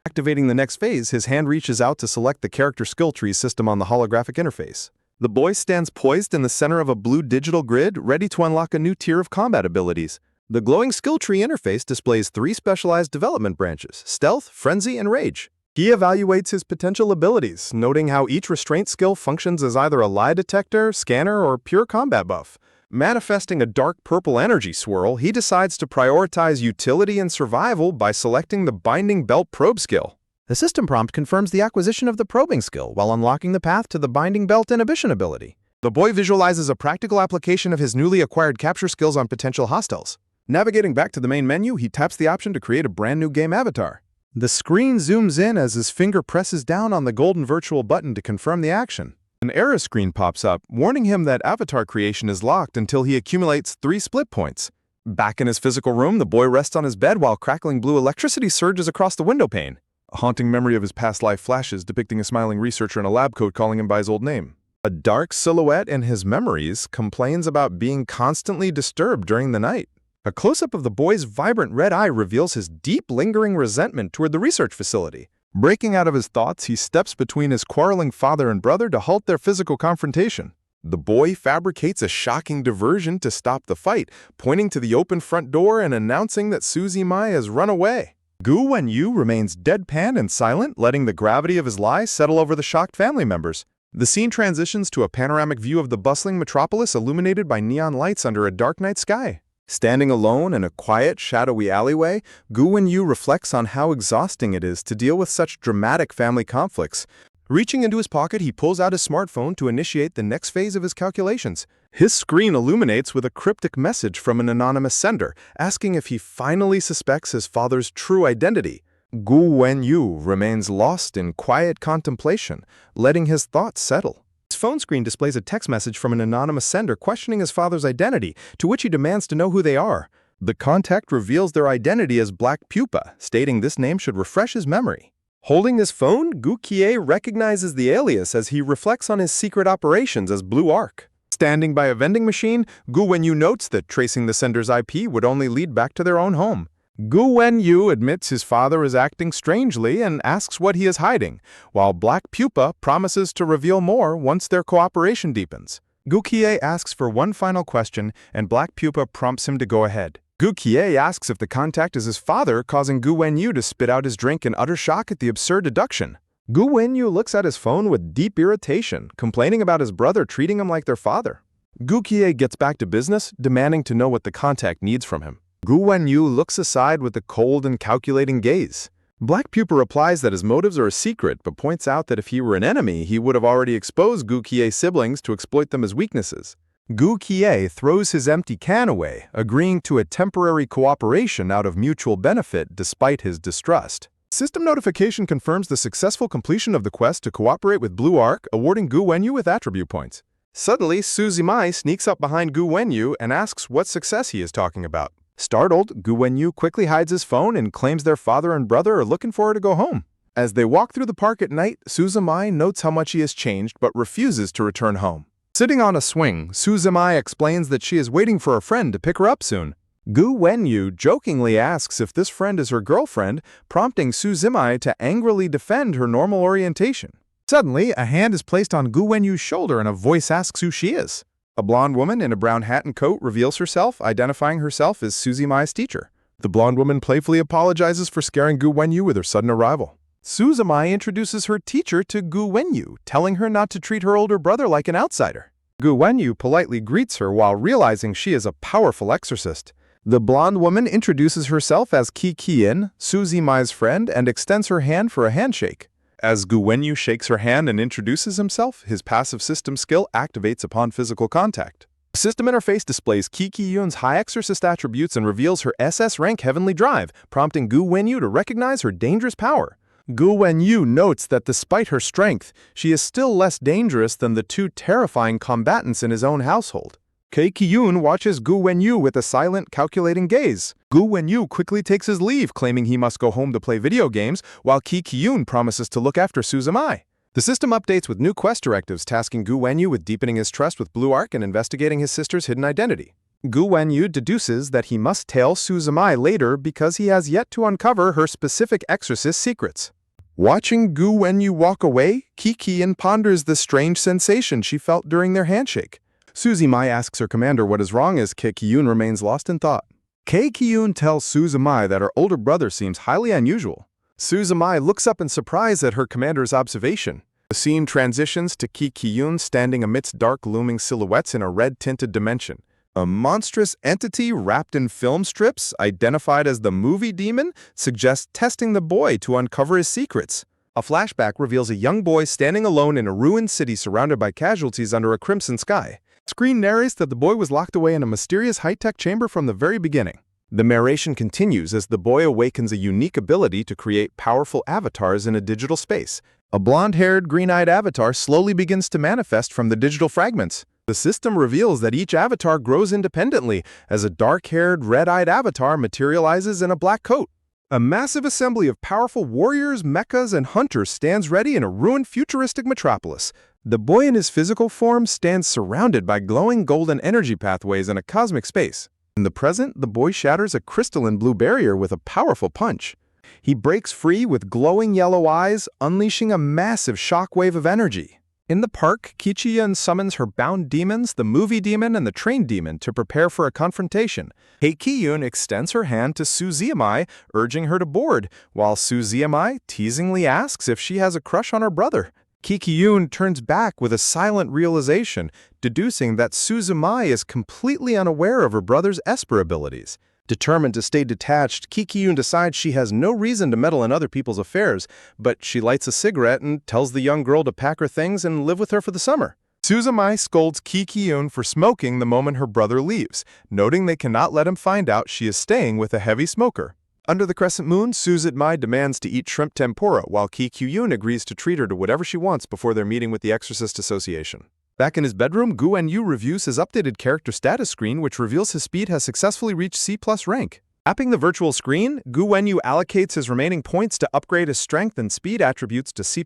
Activating the next phase, his hand reaches out to select the character skill tree system on the holographic interface. The boy stands poised in the center of a blue digital grid, ready to unlock a new tier of combat abilities. The glowing skill tree interface displays 3 specialized development branches: Stealth, Frenzy, and Rage. He evaluates his potential abilities, noting how each restraint skill functions as either a lie detector, scanner, or pure combat buff. Manifesting a dark purple energy swirl, he decides to prioritize utility and survival by selecting the Binding Belt Probe skill. The system prompt confirms the acquisition of the probing skill while unlocking the path to the Binding Belt inhibition ability. The boy visualizes a practical application of his newly acquired capture skills on potential hostiles. Navigating back to the main menu, he taps the option to create a brand new game avatar. The screen zooms in as his finger presses down on the golden virtual button to confirm the action. An error screen pops up, warning him that avatar creation is locked until he accumulates 3 split points. Back in his physical room, the boy rests on his bed while crackling blue electricity surges across the window pane. A haunting memory of his past life flashes, depicting a smiling researcher in a lab coat calling him by his old name. A dark silhouette in his memories complains about being constantly disturbed during the night. A close-up of the boy's vibrant red eye reveals his deep, lingering resentment toward the research facility. Breaking out of his thoughts, he steps between his quarreling father and brother to halt their physical confrontation. The boy fabricates a shocking diversion to stop the fight, pointing to the open front door and announcing that Suzumai has run away. Gu Wenyu remains deadpan and silent, letting the gravity of his lie settle over the shocked family members. The scene transitions to a panoramic view of the bustling metropolis illuminated by neon lights under a dark night sky. Standing alone in a quiet, shadowy alleyway, Gu Wenyu reflects on how exhausting it is to deal with such dramatic family conflicts. Reaching into his pocket, he pulls out his smartphone to initiate the next phase of his calculations. His screen illuminates with a cryptic message from an anonymous sender, asking if he finally suspects his father's true identity. Gu Wenyu remains lost in quiet contemplation, letting his thoughts settle. His phone screen displays a text message from an anonymous sender questioning his father's identity, to which he demands to know who they are. The contact reveals their identity as Black Pupa, stating this name should refresh his memory. Holding his phone, Gu Kie recognizes the alias as he reflects on his secret operations as Blue Ark. Standing by a vending machine, Gu Wenyu notes that tracing the sender's IP would only lead back to their own home. Gu Wenyu admits his father is acting strangely and asks what he is hiding, while Black Pupa promises to reveal more once their cooperation deepens. Gu Kie asks for one final question, and Black Pupa prompts him to go ahead. Gu Kie asks if the contact is his father, causing Gu Wenyu to spit out his drink in utter shock at the absurd deduction. Gu Wenyu looks at his phone with deep irritation, complaining about his brother treating him like their father. Gu Kie gets back to business, demanding to know what the contact needs from him. Gu Wenyu looks aside with a cold and calculating gaze. Black Pupa replies that his motives are a secret, but points out that if he were an enemy, he would have already exposed Gu Kie's siblings to exploit them as weaknesses. Gu Kie throws his empty can away, agreeing to a temporary cooperation out of mutual benefit despite his distrust. System notification confirms the successful completion of the quest to cooperate with Blue Ark, awarding Gu Wenyu with attribute points. Suddenly, Su Zimai sneaks up behind Gu Wenyu and asks what success he is talking about. Startled, Gu Wenyu quickly hides his phone and claims their father and brother are looking for her to go home. As they walk through the park at night, Su Zimai notes how much he has changed but refuses to return home. Sitting on a swing, Su Zimai explains that she is waiting for a friend to pick her up soon. Gu Wenyu jokingly asks if this friend is her girlfriend, prompting Su Zimai to angrily defend her normal orientation. Suddenly, a hand is placed on Gu Wenyu's shoulder and a voice asks who she is. A blonde woman in a brown hat and coat reveals herself, identifying herself as Su Zimai's teacher. The blonde woman playfully apologizes for scaring Gu Wenyu with her sudden arrival. Su Zimai introduces her teacher to Gu Wenyu, telling her not to treat her older brother like an outsider. Gu Wenyu politely greets her while realizing she is a powerful exorcist. The blonde woman introduces herself as Ki Kiin, Su Zimai's friend, and extends her hand for a handshake. As Gu Wenyu shakes her hand and introduces himself, his passive system skill activates upon physical contact. The system interface displays Ki Kiyun's high exorcist attributes and reveals her SS rank Heavenly Drive, prompting Gu Wenyu to recognize her dangerous power. Gu Wenyu notes that despite her strength, she is still less dangerous than the two terrifying combatants in his own household. Kei Kiyun watches Gu Wenyu with a silent, calculating gaze. Gu Wenyu quickly takes his leave, claiming he must go home to play video games, while Kei Kiyun promises to look after Su Zimai. The system updates with new quest directives, tasking Gu Wenyu with deepening his trust with Blue Ark and investigating his sister's hidden identity. Gu Wenyu deduces that he must tail Su Zimai later because he has yet to uncover her specific exorcist secrets. Watching Gu Wenyu walk away, Ki Kiin ponders the strange sensation she felt during their handshake. Su Zimai asks her commander what is wrong as Kei Kiyun remains lost in thought. Kei Kiyun tells Su Zimai that her older brother seems highly unusual. Su Zimai looks up in surprise at her commander's observation. The scene transitions to Kei Kiyun standing amidst dark looming silhouettes in a red-tinted dimension. A monstrous entity wrapped in film strips, identified as the movie demon, suggests testing the boy to uncover his secrets. A flashback reveals a young boy standing alone in a ruined city surrounded by casualties under a crimson sky. Screen narrates that the boy was locked away in a mysterious high-tech chamber from the very beginning. The narration continues as the boy awakens a unique ability to create powerful avatars in a digital space. A blonde-haired, green-eyed avatar slowly begins to manifest from the digital fragments. The system reveals that each avatar grows independently as a dark-haired, red-eyed avatar materializes in a black coat. A massive assembly of powerful warriors, mechas, and hunters stands ready in a ruined futuristic metropolis. The boy in his physical form stands surrounded by glowing golden energy pathways in a cosmic space. In the present, the boy shatters a crystalline blue barrier with a powerful punch. He breaks free with glowing yellow eyes, unleashing a massive shockwave of energy. In the park, Kichiyun summons her bound demons, the movie demon and the train demon, to prepare for a confrontation. Kei Kiyun extends her hand to Su Zimai, urging her to board, while Su Zimai teasingly asks if she has a crush on her brother. Kei Kiyun turns back with a silent realization, deducing that Su Zimai is completely unaware of her brother's Esper abilities. Determined to stay detached, Ki-Kyun decides she has no reason to meddle in other people's affairs, but she lights a cigarette and tells the young girl to pack her things and live with her for the summer. Suzumai scolds Ki-Kyun for smoking the moment her brother leaves, noting they cannot let him find out she is staying with a heavy smoker. Under the crescent moon, Suzumai demands to eat shrimp tempura, while Ki-Kyun agrees to treat her to whatever she wants before their meeting with the Exorcist Association. Back in his bedroom, Gu Wenyu reviews his updated character status screen, which reveals his speed has successfully reached C+ rank. Tapping the virtual screen, Gu Wenyu allocates his remaining points to upgrade his strength and speed attributes to C++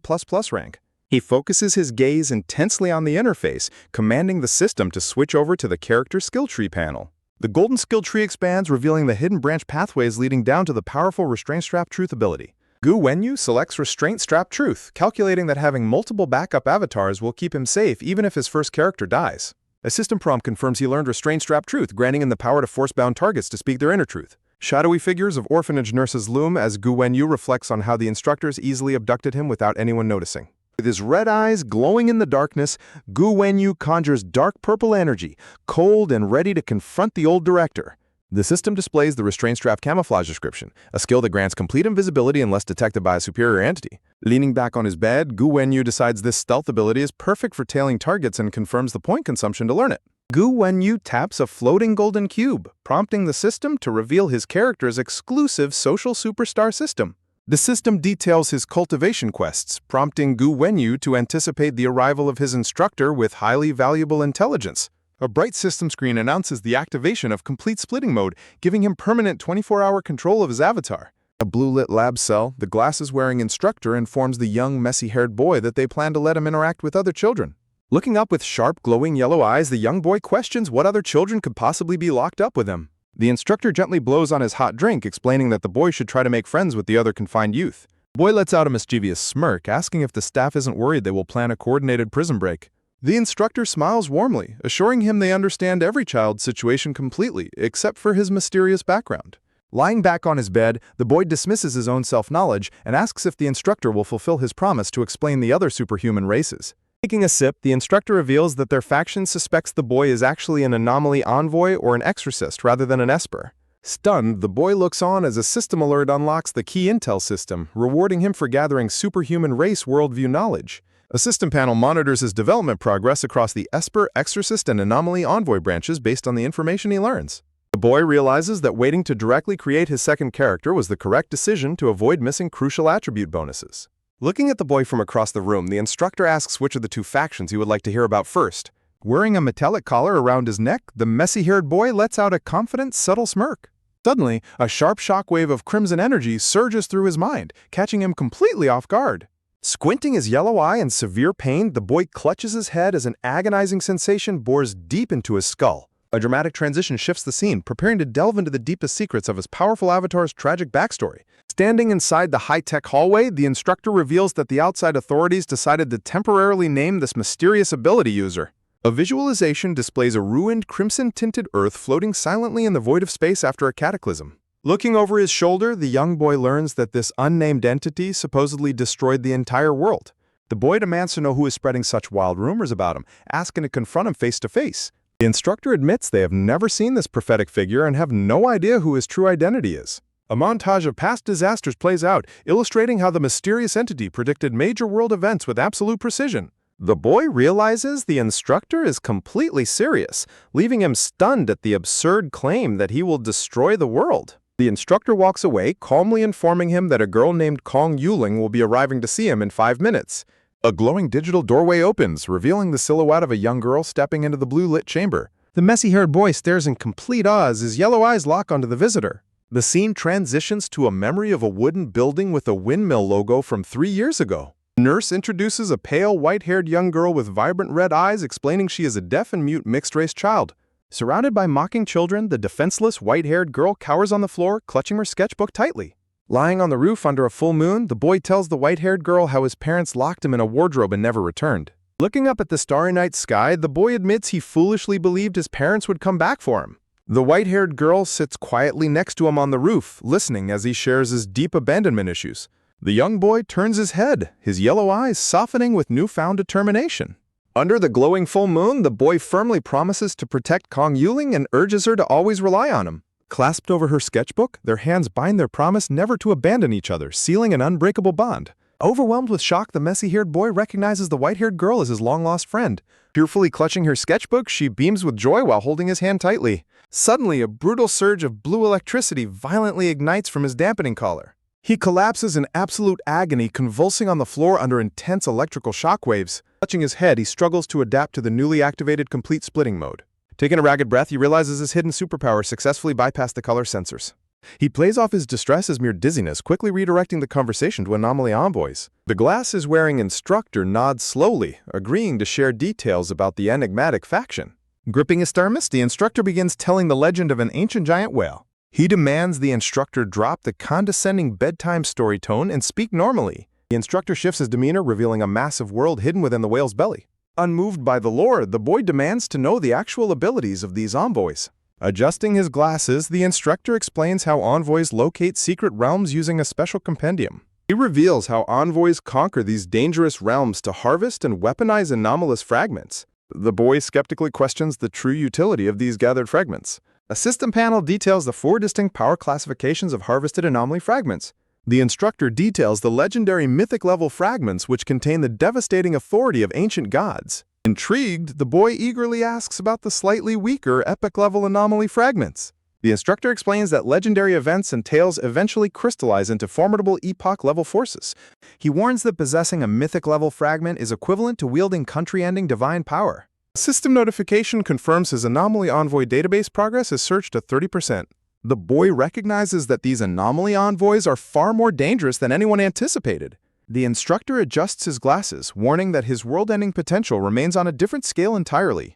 rank. He focuses his gaze intensely on the interface, commanding the system to switch over to the character skill tree panel. The golden skill tree expands, revealing the hidden branch pathways leading down to the powerful Restraint Strap Truth ability. Gu Wenyu selects Restraint Strap Truth, calculating that having multiple backup avatars will keep him safe even if his first character dies. A system prompt confirms he learned Restraint Strap Truth, granting him the power to force bound targets to speak their inner truth. Shadowy figures of orphanage nurses loom as Gu Wenyu reflects on how the instructors easily abducted him without anyone noticing. With his red eyes glowing in the darkness, Gu Wenyu conjures dark purple energy, cold and ready to confront the old director. The system displays the Restraint Strap Camouflage description, a skill that grants complete invisibility unless detected by a superior entity. Leaning back on his bed, Gu Wenyu decides this stealth ability is perfect for tailing targets and confirms the point consumption to learn it. Gu Wenyu taps a floating golden cube, prompting the system to reveal his character's exclusive social superstar system. The system details his cultivation quests, prompting Gu Wenyu to anticipate the arrival of his instructor with highly valuable intelligence. A bright system screen announces the activation of Complete Splitting Mode, giving him permanent 24-hour control of his avatar. A blue-lit lab cell, the glasses-wearing instructor informs the young, messy-haired boy that they plan to let him interact with other children. Looking up with sharp, glowing yellow eyes, the young boy questions what other children could possibly be locked up with him. The instructor gently blows on his hot drink, explaining that the boy should try to make friends with the other confined youth. The boy lets out a mischievous smirk, asking if the staff isn't worried they will plan a coordinated prison break. The instructor smiles warmly, assuring him they understand every child's situation completely, except for his mysterious background. Lying back on his bed, the boy dismisses his own self-knowledge and asks if the instructor will fulfill his promise to explain the other superhuman races. Taking a sip, the instructor reveals that their faction suspects the boy is actually an anomaly envoy or an exorcist rather than an esper. Stunned, the boy looks on as a system alert unlocks the key intel system, rewarding him for gathering superhuman race worldview knowledge. A system panel monitors his development progress across the Esper, Exorcist, and Anomaly Envoy branches based on the information he learns. The boy realizes that waiting to directly create his second character was the correct decision to avoid missing crucial attribute bonuses. Looking at the boy from across the room, the instructor asks which of the two factions he would like to hear about first. Wearing a metallic collar around his neck, the messy-haired boy lets out a confident, subtle smirk. Suddenly, a sharp shockwave of crimson energy surges through his mind, catching him completely off guard. Squinting his yellow eye in severe pain, the boy clutches his head as an agonizing sensation bores deep into his skull. A dramatic transition shifts the scene, preparing to delve into the deepest secrets of his powerful avatar's tragic backstory. Standing inside the high-tech hallway, the instructor reveals that the outside authorities decided to temporarily name this mysterious ability user. A visualization displays a ruined, crimson-tinted Earth floating silently in the void of space after a cataclysm. Looking over his shoulder, the young boy learns that this unnamed entity supposedly destroyed the entire world. The boy demands to know who is spreading such wild rumors about him, asking to confront him face to face. The instructor admits they have never seen this prophetic figure and have no idea who his true identity is. A montage of past disasters plays out, illustrating how the mysterious entity predicted major world events with absolute precision. The boy realizes the instructor is completely serious, leaving him stunned at the absurd claim that he will destroy the world. The instructor walks away, calmly informing him that a girl named Kong Yuling will be arriving to see him in 5 minutes. A glowing digital doorway opens, revealing the silhouette of a young girl stepping into the blue-lit chamber. The messy-haired boy stares in complete awe as his yellow eyes lock onto the visitor. The scene transitions to a memory of a wooden building with a windmill logo from 3 years ago. The nurse introduces a pale, white-haired young girl with vibrant red eyes, explaining she is a deaf and mute mixed-race child. Surrounded by mocking children, the defenseless, white-haired girl cowers on the floor, clutching her sketchbook tightly. Lying on the roof under a full moon, the boy tells the white-haired girl how his parents locked him in a wardrobe and never returned. Looking up at the starry night sky, the boy admits he foolishly believed his parents would come back for him. The white-haired girl sits quietly next to him on the roof, listening as he shares his deep abandonment issues. The young boy turns his head, his yellow eyes softening with newfound determination. Under the glowing full moon, the boy firmly promises to protect Kong Yuling and urges her to always rely on him. Clasped over her sketchbook, their hands bind their promise never to abandon each other, sealing an unbreakable bond. Overwhelmed with shock, the messy-haired boy recognizes the white-haired girl as his long-lost friend. Tearfully clutching her sketchbook, she beams with joy while holding his hand tightly. Suddenly, a brutal surge of blue electricity violently ignites from his dampening collar. He collapses in absolute agony, convulsing on the floor under intense electrical shockwaves. Touching his head, he struggles to adapt to the newly activated complete splitting mode. Taking a ragged breath, he realizes his hidden superpower successfully bypassed the color sensors. He plays off his distress as mere dizziness, quickly redirecting the conversation to anomaly envoys. The glasses-wearing instructor nods slowly, agreeing to share details about the enigmatic faction. Gripping his thermos, the instructor begins telling the legend of an ancient giant whale. He demands the instructor drop the condescending bedtime story tone and speak normally. The instructor shifts his demeanor, revealing a massive world hidden within the whale's belly. Unmoved by the lore, the boy demands to know the actual abilities of these envoys. Adjusting his glasses, the instructor explains how envoys locate secret realms using a special compendium. He reveals how envoys conquer these dangerous realms to harvest and weaponize anomalous fragments. The boy skeptically questions the true utility of these gathered fragments. A system panel details the 4 distinct power classifications of harvested anomaly fragments. The instructor details the legendary mythic-level fragments which contain the devastating authority of ancient gods. Intrigued, the boy eagerly asks about the slightly weaker epic-level anomaly fragments. The instructor explains that legendary events and tales eventually crystallize into formidable epoch-level forces. He warns that possessing a mythic-level fragment is equivalent to wielding country-ending divine power. A system notification confirms his anomaly envoy database progress is surged to 30%. The boy recognizes that these anomaly envoys are far more dangerous than anyone anticipated. The instructor adjusts his glasses, warning that his world-ending potential remains on a different scale entirely.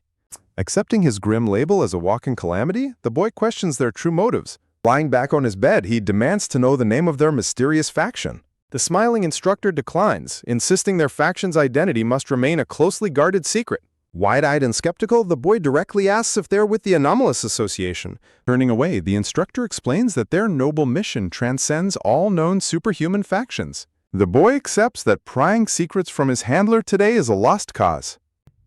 Accepting his grim label as a walking calamity, the boy questions their true motives. Lying back on his bed, he demands to know the name of their mysterious faction. The smiling instructor declines, insisting their faction's identity must remain a closely guarded secret. Wide-eyed and skeptical, the boy directly asks if they're with the Anomalous Association. Turning away, the instructor explains that their noble mission transcends all known superhuman factions. The boy accepts that prying secrets from his handler today is a lost cause.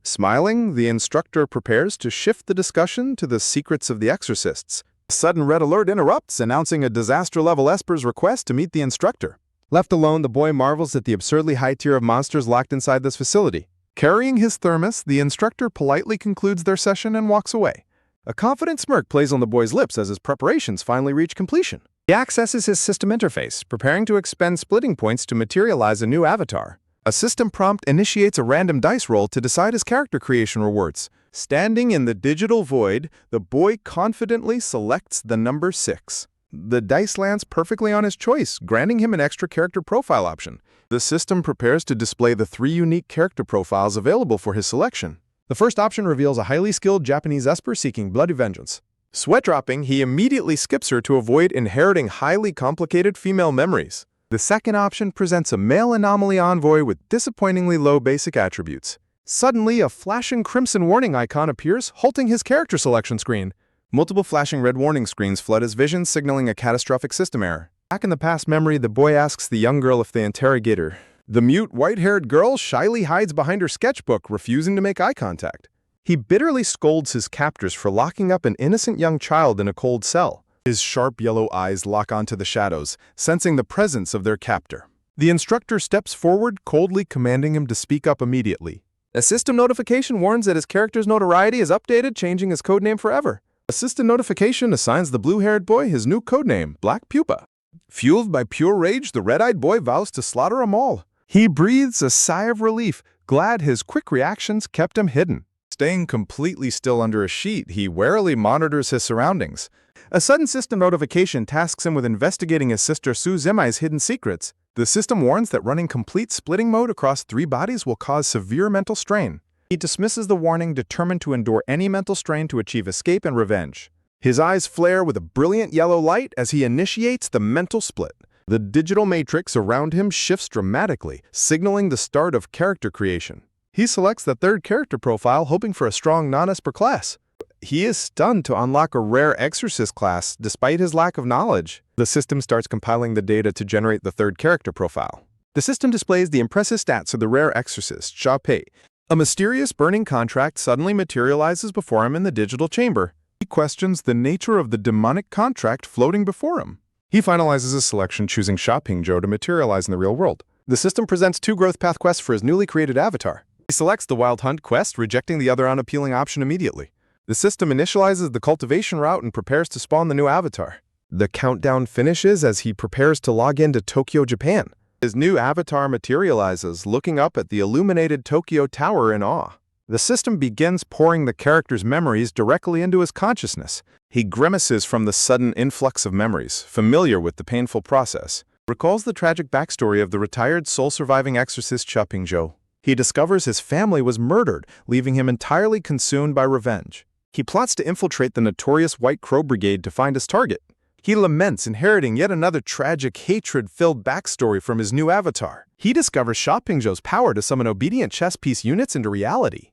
Smiling, the instructor prepares to shift the discussion to the secrets of the exorcists. A sudden red alert interrupts, announcing a disaster-level Esper's request to meet the instructor. Left alone, the boy marvels at the absurdly high tier of monsters locked inside this facility. Carrying his thermos, the instructor politely concludes their session and walks away. A confident smirk plays on the boy's lips as his preparations finally reach completion. He accesses his system interface, preparing to expend splitting points to materialize a new avatar. A system prompt initiates a random dice roll to decide his character creation rewards. Standing in the digital void, the boy confidently selects the number 6. The dice lands perfectly on his choice, granting him an extra character profile option. The system prepares to display the 3 unique character profiles available for his selection. The first option reveals a highly skilled Japanese Esper seeking bloody vengeance. Sweat-dropping, he immediately skips her to avoid inheriting highly complicated female memories. The second option presents a male anomaly envoy with disappointingly low basic attributes. Suddenly, a flashing crimson warning icon appears, halting his character selection screen. Multiple flashing red warning screens flood his vision, signaling a catastrophic system error. Back in the past memory, the boy asks the young girl if they interrogate her. The mute, white-haired girl shyly hides behind her sketchbook, refusing to make eye contact. He bitterly scolds his captors for locking up an innocent young child in a cold cell. His sharp yellow eyes lock onto the shadows, sensing the presence of their captor. The instructor steps forward, coldly commanding him to speak up immediately. A system notification warns that his character's notoriety is updated, changing his codename forever. A system notification assigns the blue-haired boy his new codename, Black Pupa. Fueled by pure rage, the red-eyed boy vows to slaughter them all. He breathes a sigh of relief, glad his quick reactions kept him hidden. Staying completely still under a sheet, he warily monitors his surroundings. A sudden system notification tasks him with investigating his sister Su Zemai's hidden secrets. The system warns that running complete splitting mode across 3 bodies will cause severe mental strain. He dismisses the warning, determined to endure any mental strain to achieve escape and revenge. His eyes flare with a brilliant yellow light as he initiates the mental split. The digital matrix around him shifts dramatically, signaling the start of character creation. He selects the 3rd character profile, hoping for a strong non-Esper class. He is stunned to unlock a rare Exorcist class despite his lack of knowledge. The system starts compiling the data to generate the 3rd character profile. The system displays the impressive stats of the rare Exorcist, Sha Pei. A mysterious burning contract suddenly materializes before him in the digital chamber. He questions the nature of the demonic contract floating before him. He finalizes his selection, choosing Xiaopingzhou to materialize in the real world. The system presents 2 growth path quests for his newly created avatar. He selects the Wild Hunt quest, rejecting the other unappealing option immediately. The system initializes the cultivation route and prepares to spawn the new avatar. The countdown finishes as he prepares to log into Tokyo, Japan. His new avatar materializes, looking up at the illuminated Tokyo Tower in awe. The system begins pouring the character's memories directly into his consciousness. He grimaces from the sudden influx of memories, familiar with the painful process. Recalls the tragic backstory of the retired soul-surviving exorcist Xiaopingzhou. He discovers his family was murdered, leaving him entirely consumed by revenge. He plots to infiltrate the notorious White Crow Brigade to find his target. He laments inheriting yet another tragic, hatred-filled backstory from his new avatar. He discovers Xiaopingzhou's power to summon obedient chess piece units into reality.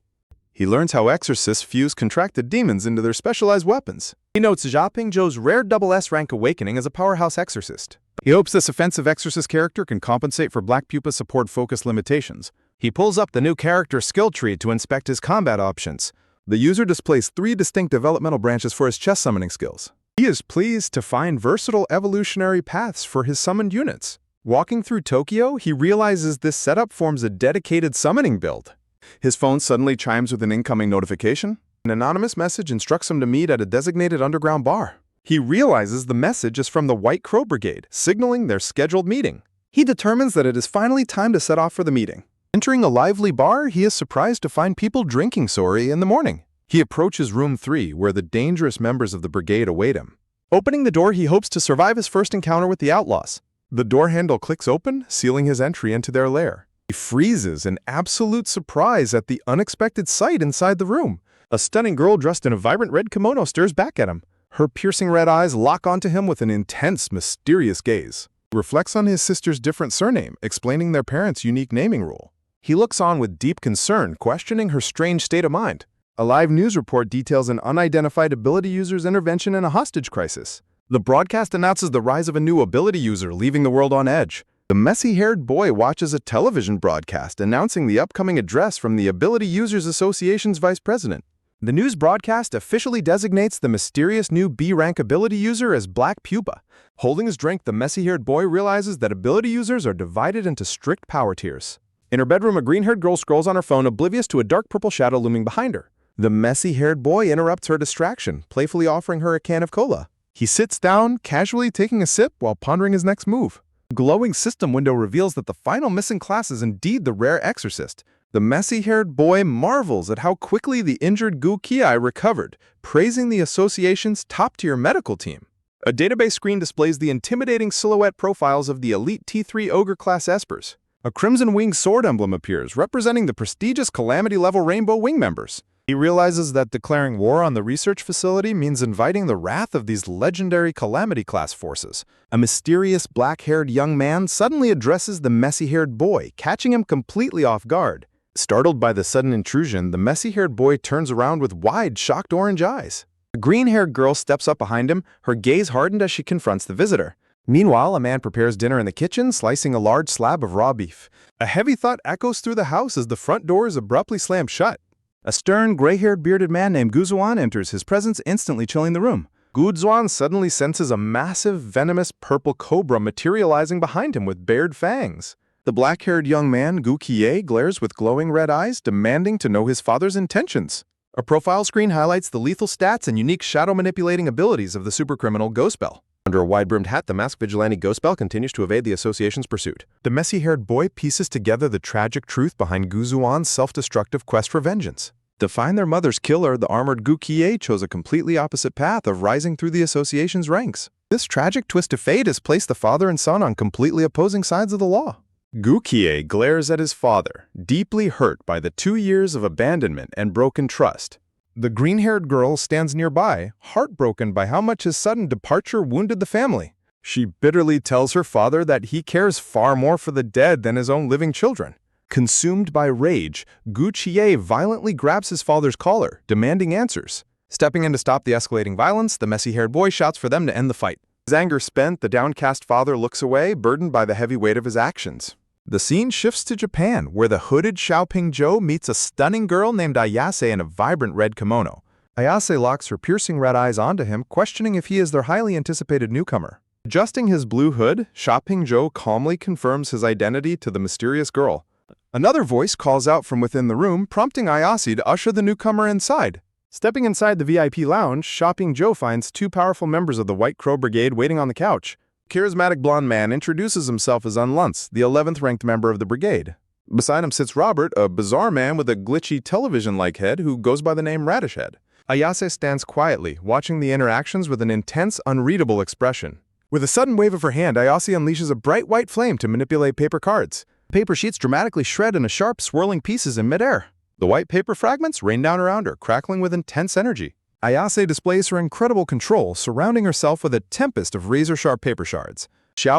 He learns how exorcists fuse contracted demons into their specialized weapons. He notes Xiaopingzhou's rare double S rank awakening as a powerhouse exorcist. He hopes this offensive exorcist character can compensate for Black Pupa support focus limitations. He pulls up the new character skill tree to inspect his combat options. The user displays 3 distinct developmental branches for his chess summoning skills. He is pleased to find versatile evolutionary paths for his summoned units. Walking through Tokyo, he realizes this setup forms a dedicated summoning build. His phone suddenly chimes with an incoming notification. An anonymous message instructs him to meet at a designated underground bar. He realizes the message is from the White Crow Brigade, signaling their scheduled meeting. He determines that it is finally time to set off for the meeting. Entering a lively bar, he is surprised to find people drinking sori in the morning. He approaches room 3, where the dangerous members of the brigade await him. Opening the door, he hopes to survive his first encounter with the outlaws. The door handle clicks open, sealing his entry into their lair. He freezes in absolute surprise at the unexpected sight inside the room. A stunning girl dressed in a vibrant red kimono stares back at him. Her piercing red eyes lock onto him with an intense, mysterious gaze. He reflects on his sister's different surname, explaining their parents' unique naming rule. He looks on with deep concern, questioning her strange state of mind. A live news report details an unidentified ability user's intervention in a hostage crisis. The broadcast announces the rise of a new ability user, leaving the world on edge. The messy-haired boy watches a television broadcast announcing the upcoming address from the Ability Users Association's vice president. The news broadcast officially designates the mysterious new B-rank ability user as Black Pupa. Holding his drink, the messy-haired boy realizes that ability users are divided into strict power tiers. In her bedroom, a green-haired girl scrolls on her phone, oblivious to a dark purple shadow looming behind her. The messy-haired boy interrupts her distraction, playfully offering her a can of cola. He sits down, casually taking a sip while pondering his next move. A glowing system window reveals that the final missing class is indeed the rare exorcist. The messy-haired boy marvels at how quickly the injured Gu Kiai recovered, praising the association's top-tier medical team. A database screen displays the intimidating silhouette profiles of the elite T3 Ogre-class Espers. A crimson winged sword emblem appears, representing the prestigious Calamity-level Rainbow Wing members. He realizes that declaring war on the research facility means inviting the wrath of these legendary Calamity-class forces. A mysterious black-haired young man suddenly addresses the messy-haired boy, catching him completely off guard. Startled by the sudden intrusion, the messy-haired boy turns around with wide, shocked orange eyes. A green-haired girl steps up behind him, her gaze hardened as she confronts the visitor. Meanwhile, a man prepares dinner in the kitchen, slicing a large slab of raw beef. A heavy thud echoes through the house as the front door is abruptly slammed shut. A stern, gray-haired bearded man named Gu Zuan enters, his presence instantly chilling the room. Gu Zuan suddenly senses a massive, venomous purple cobra materializing behind him with bared fangs. The black-haired young man, Gu Qiye, glares with glowing red eyes, demanding to know his father's intentions. A profile screen highlights the lethal stats and unique shadow-manipulating abilities of the supercriminal Ghostbell. Under a wide-brimmed hat, the masked vigilante Ghostbell continues to evade the association's pursuit. The messy-haired boy pieces together the tragic truth behind Gu Zuan's self-destructive quest for vengeance. To find their mother's killer, the armored Gu Qiye chose a completely opposite path of rising through the association's ranks. This tragic twist of fate has placed the father and son on completely opposing sides of the law. Gu Qiye glares at his father, deeply hurt by the 2 years of abandonment and broken trust. The green-haired girl stands nearby, heartbroken by how much his sudden departure wounded the family. She bitterly tells her father that he cares far more for the dead than his own living children. Consumed by rage, Gu Qiye violently grabs his father's collar, demanding answers. Stepping in to stop the escalating violence, the messy-haired boy shouts for them to end the fight. His anger spent, the downcast father looks away, burdened by the heavy weight of his actions. The scene shifts to Japan, where the hooded Xiaopingzhou meets a stunning girl named Ayase in a vibrant red kimono. Ayase locks her piercing red eyes onto him, questioning if he is their highly anticipated newcomer. Adjusting his blue hood, Ping-jo calmly confirms his identity to the mysterious girl. Another voice calls out from within the room, prompting Ayase to usher the newcomer inside. Stepping inside the VIP lounge, Ping-jo finds two powerful members of the White Crow Brigade waiting on the couch. A charismatic blonde man introduces himself as Unlunce, the 11th ranked member of the brigade. Beside him sits Robert, a bizarre man with a glitchy television-like head who goes by the name Radish Head. Ayase stands quietly, watching the interactions with an intense, unreadable expression. With a sudden wave of her hand, Ayase unleashes a bright white flame to manipulate paper cards. Paper sheets dramatically shred into sharp, swirling pieces in midair. The white paper fragments rain down around her, crackling with intense energy. Ayase displays her incredible control, surrounding herself with a tempest of razor-sharp paper shards.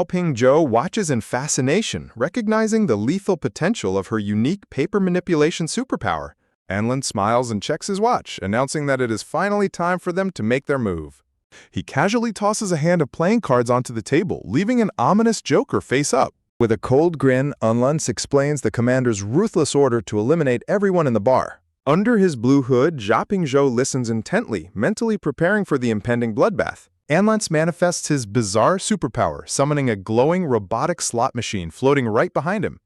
Ping-jo watches in fascination, recognizing the lethal potential of her unique paper manipulation superpower. Anlin smiles and checks his watch, announcing that it is finally time for them to make their move. He casually tosses a hand of playing cards onto the table, leaving an ominous joker face up. With a cold grin, Unlunce explains the commander's ruthless order to eliminate everyone in the bar. Under his blue hood, Ping-jo listens intently, mentally preparing for the impending bloodbath. Unlunce manifests his bizarre superpower, summoning a glowing robotic slot machine floating right behind him.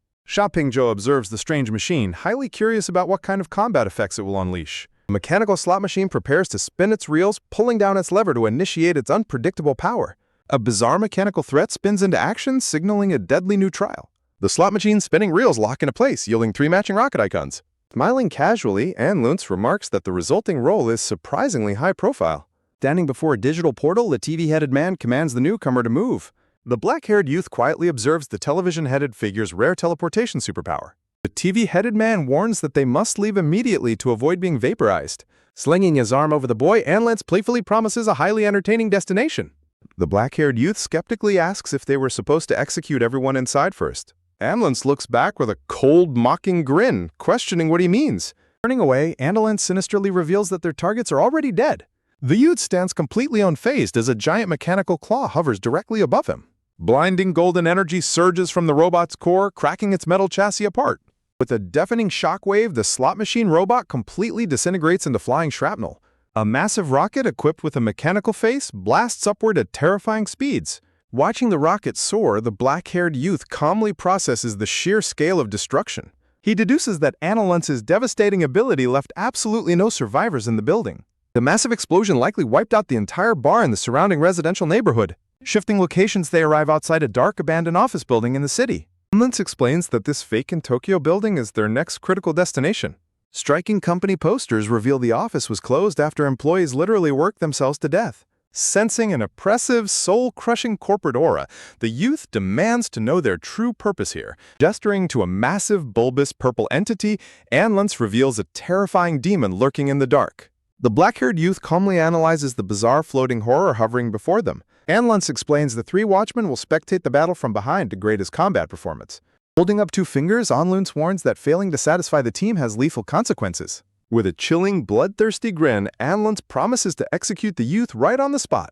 Ping-jo observes the strange machine, highly curious about what kind of combat effects it will unleash. The mechanical slot machine prepares to spin its reels, pulling down its lever to initiate its unpredictable power. A bizarre mechanical threat spins into action, signaling a deadly new trial. The slot machine's spinning reels lock into place, yielding 3 matching rocket icons. Smiling casually, Unlunce remarks that the resulting roll is surprisingly high profile. Standing before a digital portal, the TV-headed man commands the newcomer to move. The black-haired youth quietly observes the television-headed figure's rare teleportation superpower. The TV-headed man warns that they must leave immediately to avoid being vaporized. Slinging his arm over the boy, Unlunce playfully promises a highly entertaining destination. The black-haired youth skeptically asks if they were supposed to execute everyone inside first. Unlunce looks back with a cold, mocking grin, questioning what he means. Turning away, Unlunce sinisterly reveals that their targets are already dead. The youth stands completely unfazed as a giant mechanical claw hovers directly above him. Blinding golden energy surges from the robot's core, cracking its metal chassis apart. With a deafening shockwave, the slot machine robot completely disintegrates into flying shrapnel. A massive rocket equipped with a mechanical face blasts upward at terrifying speeds. Watching the rocket soar, the black-haired youth calmly processes the sheer scale of destruction. He deduces that Unlunce's devastating ability left absolutely no survivors in the building. The massive explosion likely wiped out the entire bar and the surrounding residential neighborhood. Shifting locations, they arrive outside a dark, abandoned office building in the city. Unlunce explains that this fake in Tokyo building is their next critical destination. Striking company posters reveal the office was closed after employees literally worked themselves to death. Sensing an oppressive, soul-crushing corporate aura, the youth demands to know their true purpose here. Gesturing to a massive, bulbous purple entity, Unlunce reveals a terrifying demon lurking in the dark. The black-haired youth calmly analyzes the bizarre floating horror hovering before them. Unlunce explains the 3 watchmen will spectate the battle from behind to grade his combat performance. Holding up 2 fingers, Unlunce warns that failing to satisfy the team has lethal consequences. With a chilling, bloodthirsty grin, Unlunce promises to execute the youth right on the spot.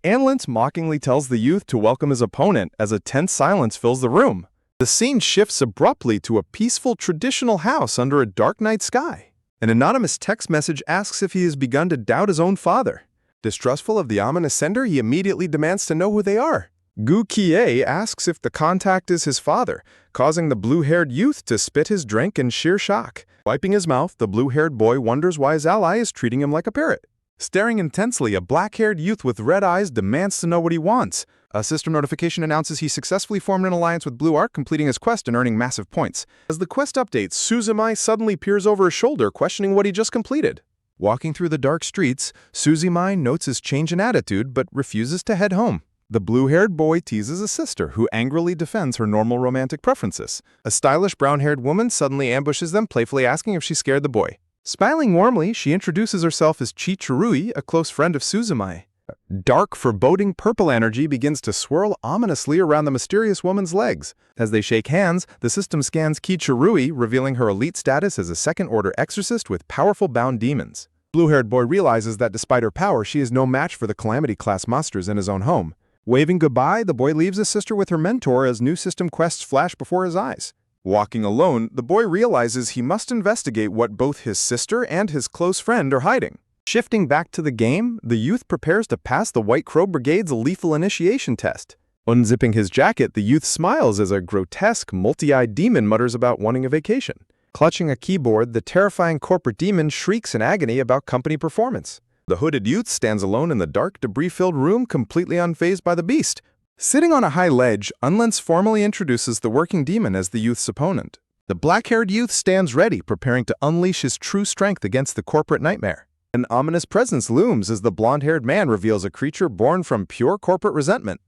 Unlunce mockingly tells the youth to welcome his opponent as a tense silence fills the room. The scene shifts abruptly to a peaceful, traditional house under a dark night sky. An anonymous text message asks if he has begun to doubt his own father. Distrustful of the ominous sender, he immediately demands to know who they are. Gu Kie asks if the contact is his father, causing the blue-haired youth to spit his drink in sheer shock. Wiping his mouth, the blue-haired boy wonders why his ally is treating him like a parrot. Staring intensely, a black-haired youth with red eyes demands to know what he wants. A system notification announces he successfully formed an alliance with Blue Arc, completing his quest and earning massive points. As the quest updates, Suzumai suddenly peers over his shoulder, questioning what he just completed. Walking through the dark streets, Suzumai notes his change in attitude but refuses to head home. The blue-haired boy teases a sister, who angrily defends her normal romantic preferences. A stylish brown-haired woman suddenly ambushes them, playfully asking if she scared the boy. Smiling warmly, she introduces herself as Chi Chirui, a close friend of Suzumai. Dark, foreboding purple energy begins to swirl ominously around the mysterious woman's legs. As they shake hands, the system scans Chi Chirui, revealing her elite status as a second-order exorcist with powerful bound demons. Blue-haired boy realizes that despite her power, she is no match for the Calamity-class monsters in his own home. Waving goodbye, the boy leaves his sister with her mentor as new system quests flash before his eyes. Walking alone, the boy realizes he must investigate what both his sister and his close friend are hiding. Shifting back to the game, the youth prepares to pass the White Crow Brigade's lethal initiation test. Unzipping his jacket, the youth smiles as a grotesque, multi-eyed demon mutters about wanting a vacation. Clutching a keyboard, the terrifying corporate demon shrieks in agony about company performance. The hooded youth stands alone in the dark, debris-filled room, completely unfazed by the beast. Sitting on a high ledge, Unlens formally introduces the working demon as the youth's opponent. The black-haired youth stands ready, preparing to unleash his true strength against the corporate nightmare. An ominous presence looms as the blonde-haired man reveals a creature born from pure corporate resentment.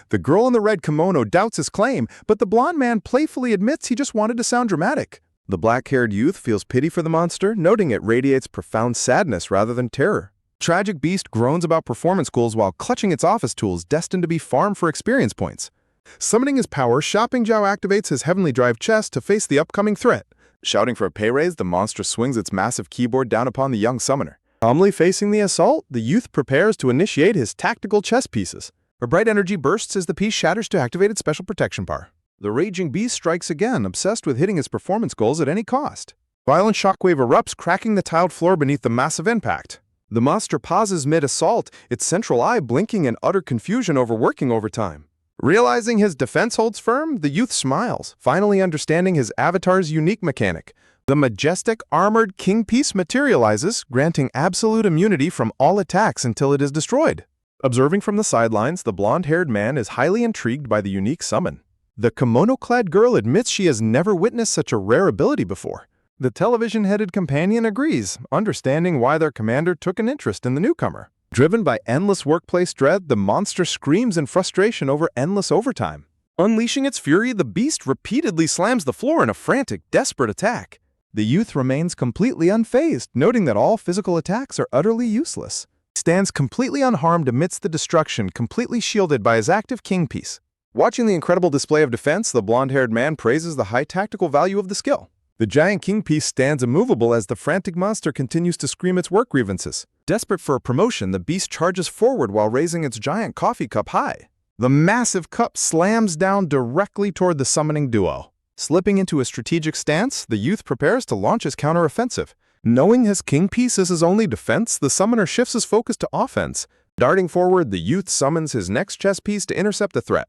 The girl in the red kimono doubts his claim, but the blonde man playfully admits he just wanted to sound dramatic. The black-haired youth feels pity for the monster, noting it radiates profound sadness rather than terror. Tragic Beast groans about performance goals while clutching its office tools destined to be farmed for experience points. Summoning his power, Shopping Zhao activates his Heavenly Drive chest to face the upcoming threat. Shouting for a pay raise, the monster swings its massive keyboard down upon the young summoner. Calmly facing the assault, the youth prepares to initiate his tactical chess pieces. A bright energy bursts as the piece shatters to activate its special protection bar. The raging beast strikes again, obsessed with hitting its performance goals at any cost. Violent shockwave erupts, cracking the tiled floor beneath the massive impact. The monster pauses mid-assault, its central eye blinking in utter confusion over working overtime. Realizing his defense holds firm, the youth smiles, finally understanding his avatar's unique mechanic. The majestic, armored king piece materializes, granting absolute immunity from all attacks until it is destroyed. Observing from the sidelines, the blonde-haired man is highly intrigued by the unique summon. The kimono-clad girl admits she has never witnessed such a rare ability before. The television-headed companion agrees, understanding why their commander took an interest in the newcomer. Driven by endless workplace dread, the monster screams in frustration over endless overtime. Unleashing its fury, the beast repeatedly slams the floor in a frantic, desperate attack. The youth remains completely unfazed, noting that all physical attacks are utterly useless. He stands completely unharmed amidst the destruction, completely shielded by his active king piece. Watching the incredible display of defense, the blonde-haired man praises the high tactical value of the skill. The giant king piece stands immovable as the frantic monster continues to scream its work grievances. Desperate for a promotion, the beast charges forward while raising its giant coffee cup high. The massive cup slams down directly toward the summoning duo. Slipping into a strategic stance, the youth prepares to launch his counteroffensive. Knowing his king piece is his only defense, the summoner shifts his focus to offense. Darting forward, the youth summons his next chess piece to intercept the threat.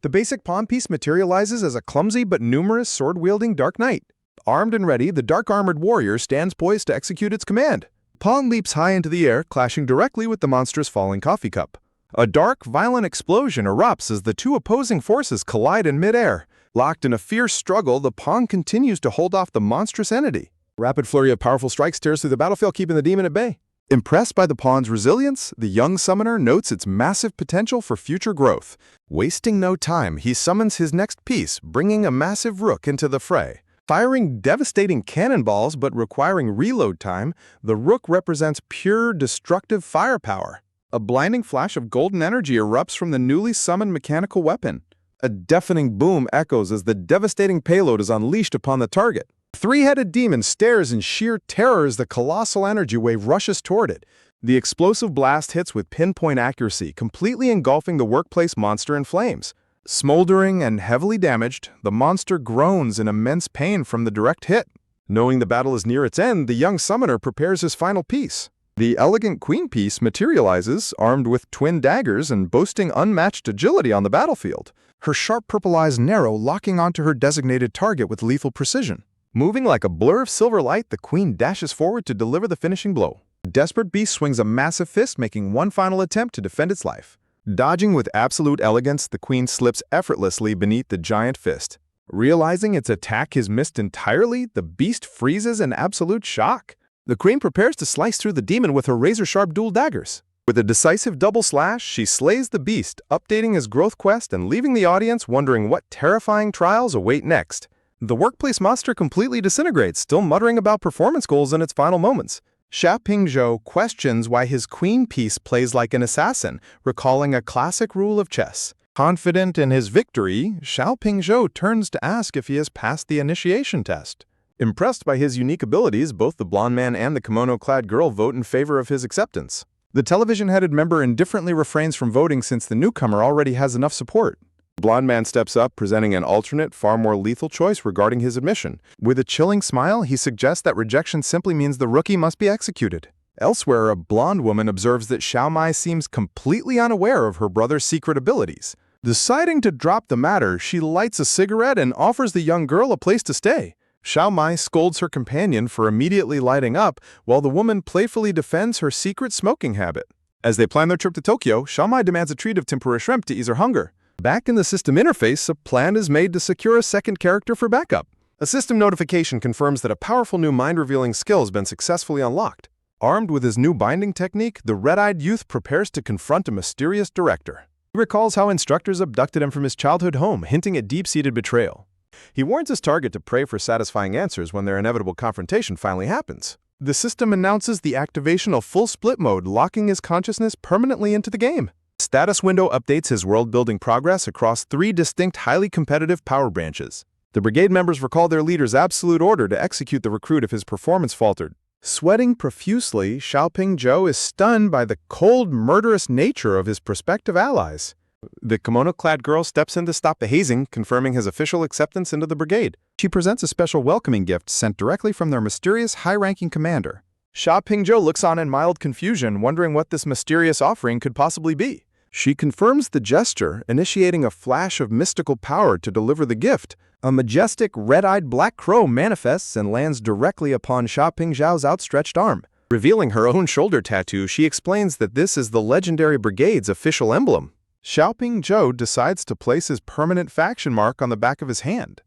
The basic pawn piece materializes as a clumsy but numerous sword-wielding Dark Knight. Armed and ready, the dark-armored warrior stands poised to execute its command. Pawn leaps high into the air, clashing directly with the monster's falling coffee cup. A dark, violent explosion erupts as the two opposing forces collide in midair. Locked in a fierce struggle, the pawn continues to hold off the monstrous entity. Rapid flurry of powerful strikes tears through the battlefield, keeping the demon at bay. Impressed by the pawn's resilience, the young summoner notes its massive potential for future growth. Wasting no time, he summons his next piece, bringing a massive rook into the fray. Firing devastating cannonballs but requiring reload time, the rook represents pure, destructive firepower. A blinding flash of golden energy erupts from the newly summoned mechanical weapon. A deafening boom echoes as the devastating payload is unleashed upon the target. The three-headed demon stares in sheer terror as the colossal energy wave rushes toward it. The explosive blast hits with pinpoint accuracy, completely engulfing the workplace monster in flames. Smoldering and heavily damaged, the monster groans in immense pain from the direct hit. Knowing the battle is near its end, the young summoner prepares his final piece. The elegant queen piece materializes, armed with twin daggers and boasting unmatched agility on the battlefield. Her sharp purple eyes narrow, locking onto her designated target with lethal precision. Moving like a blur of silver light, the queen dashes forward to deliver the finishing blow. The desperate beast swings a massive fist, making one final attempt to defend its life. Dodging with absolute elegance, the queen slips effortlessly beneath the giant fist. Realizing its attack is missed entirely, the beast freezes in absolute shock. The queen prepares to slice through the demon with her razor-sharp dual daggers. With a decisive double slash, she slays the beast, updating his growth quest and leaving the audience wondering what terrifying trials await next. The workplace monster completely disintegrates, still muttering about performance goals in its final moments. Shopping Zhao questions why his queen piece plays like an assassin, recalling a classic rule of chess. Confident in his victory, Shopping Zhao turns to ask if he has passed the initiation test. Impressed by his unique abilities, both the blonde man and the kimono-clad girl vote in favor of his acceptance. The television-headed member indifferently refrains from voting since the newcomer already has enough support. The blonde man steps up, presenting an alternate, far more lethal choice regarding his admission. With a chilling smile, he suggests that rejection simply means the rookie must be executed. Elsewhere, a blonde woman observes that Xiao Mai seems completely unaware of her brother's secret abilities. Deciding to drop the matter, she lights a cigarette and offers the young girl a place to stay. Xiao Mai scolds her companion for immediately lighting up, while the woman playfully defends her secret smoking habit. As they plan their trip to Tokyo, Xiao Mai demands a treat of tempura shrimp to ease her hunger. Back in the system interface, a plan is made to secure a second character for backup. A system notification confirms that a powerful new mind-revealing skill has been successfully unlocked. Armed with his new binding technique, the red-eyed youth prepares to confront a mysterious director. He recalls how instructors abducted him from his childhood home, hinting at deep-seated betrayal. He warns his target to pray for satisfying answers when their inevitable confrontation finally happens. The system announces the activation of full split mode, locking his consciousness permanently into the game. Status window updates his world-building progress across 3 distinct, highly competitive power branches. The brigade members recall their leader's absolute order to execute the recruit if his performance faltered. Sweating profusely, Xiaoping Zhou is stunned by the cold, murderous nature of his prospective allies. The kimono-clad girl steps in to stop the hazing, confirming his official acceptance into the brigade. She presents a special welcoming gift sent directly from their mysterious high-ranking commander. Xiaoping Zhou looks on in mild confusion, wondering what this mysterious offering could possibly be. She confirms the gesture, initiating a flash of mystical power to deliver the gift. A majestic, red-eyed black crow manifests and lands directly upon Xiaoping Zhou's outstretched arm. Revealing her own shoulder tattoo, she explains that this is the legendary brigade's official emblem. Xiaoping Zhou decides to place his permanent faction mark on the back of his hand.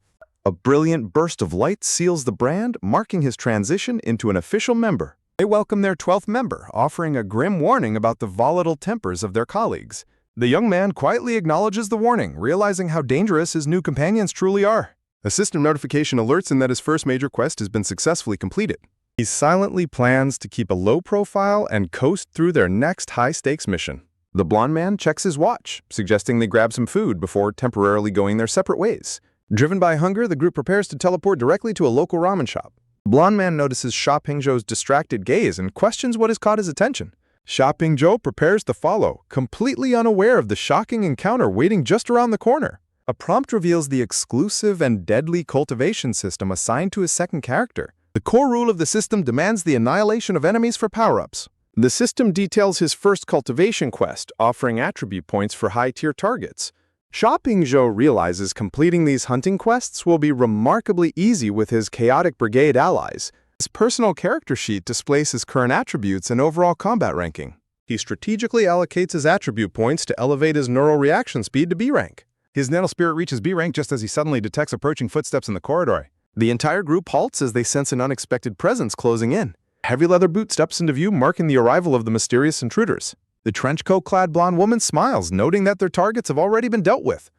A brilliant burst of light seals the brand, marking his transition into an official member. They welcome their 12th member, offering a grim warning about the volatile tempers of their colleagues. The young man quietly acknowledges the warning, realizing how dangerous his new companions truly are. A system notification alerts him that his first major quest has been successfully completed. He silently plans to keep a low profile and coast through their next high-stakes mission. The blonde man checks his watch, suggesting they grab some food before temporarily going their separate ways. Driven by hunger, the group prepares to teleport directly to a local ramen shop. The blonde man notices Xiaoping Zhou's distracted gaze and questions what has caught his attention. Xiaoping Zhou prepares to follow, completely unaware of the shocking encounter waiting just around the corner. A prompt reveals the exclusive and deadly cultivation system assigned to his second character. The core rule of the system demands the annihilation of enemies for power-ups. The system details his first cultivation quest, offering attribute points for high-tier targets. Xiaoping Zhou realizes completing these hunting quests will be remarkably easy with his chaotic brigade allies. His personal character sheet displays his current attributes and overall combat ranking. He strategically allocates his attribute points to elevate his neural reaction speed to B rank. His nanospirit reaches B rank just as he suddenly detects approaching footsteps in the corridor. The entire group halts as they sense an unexpected presence closing in. Heavy leather boot steps into view, marking the arrival of the mysterious intruders. The trenchcoat-clad blonde woman smiles, noting that their targets have already been dealt with.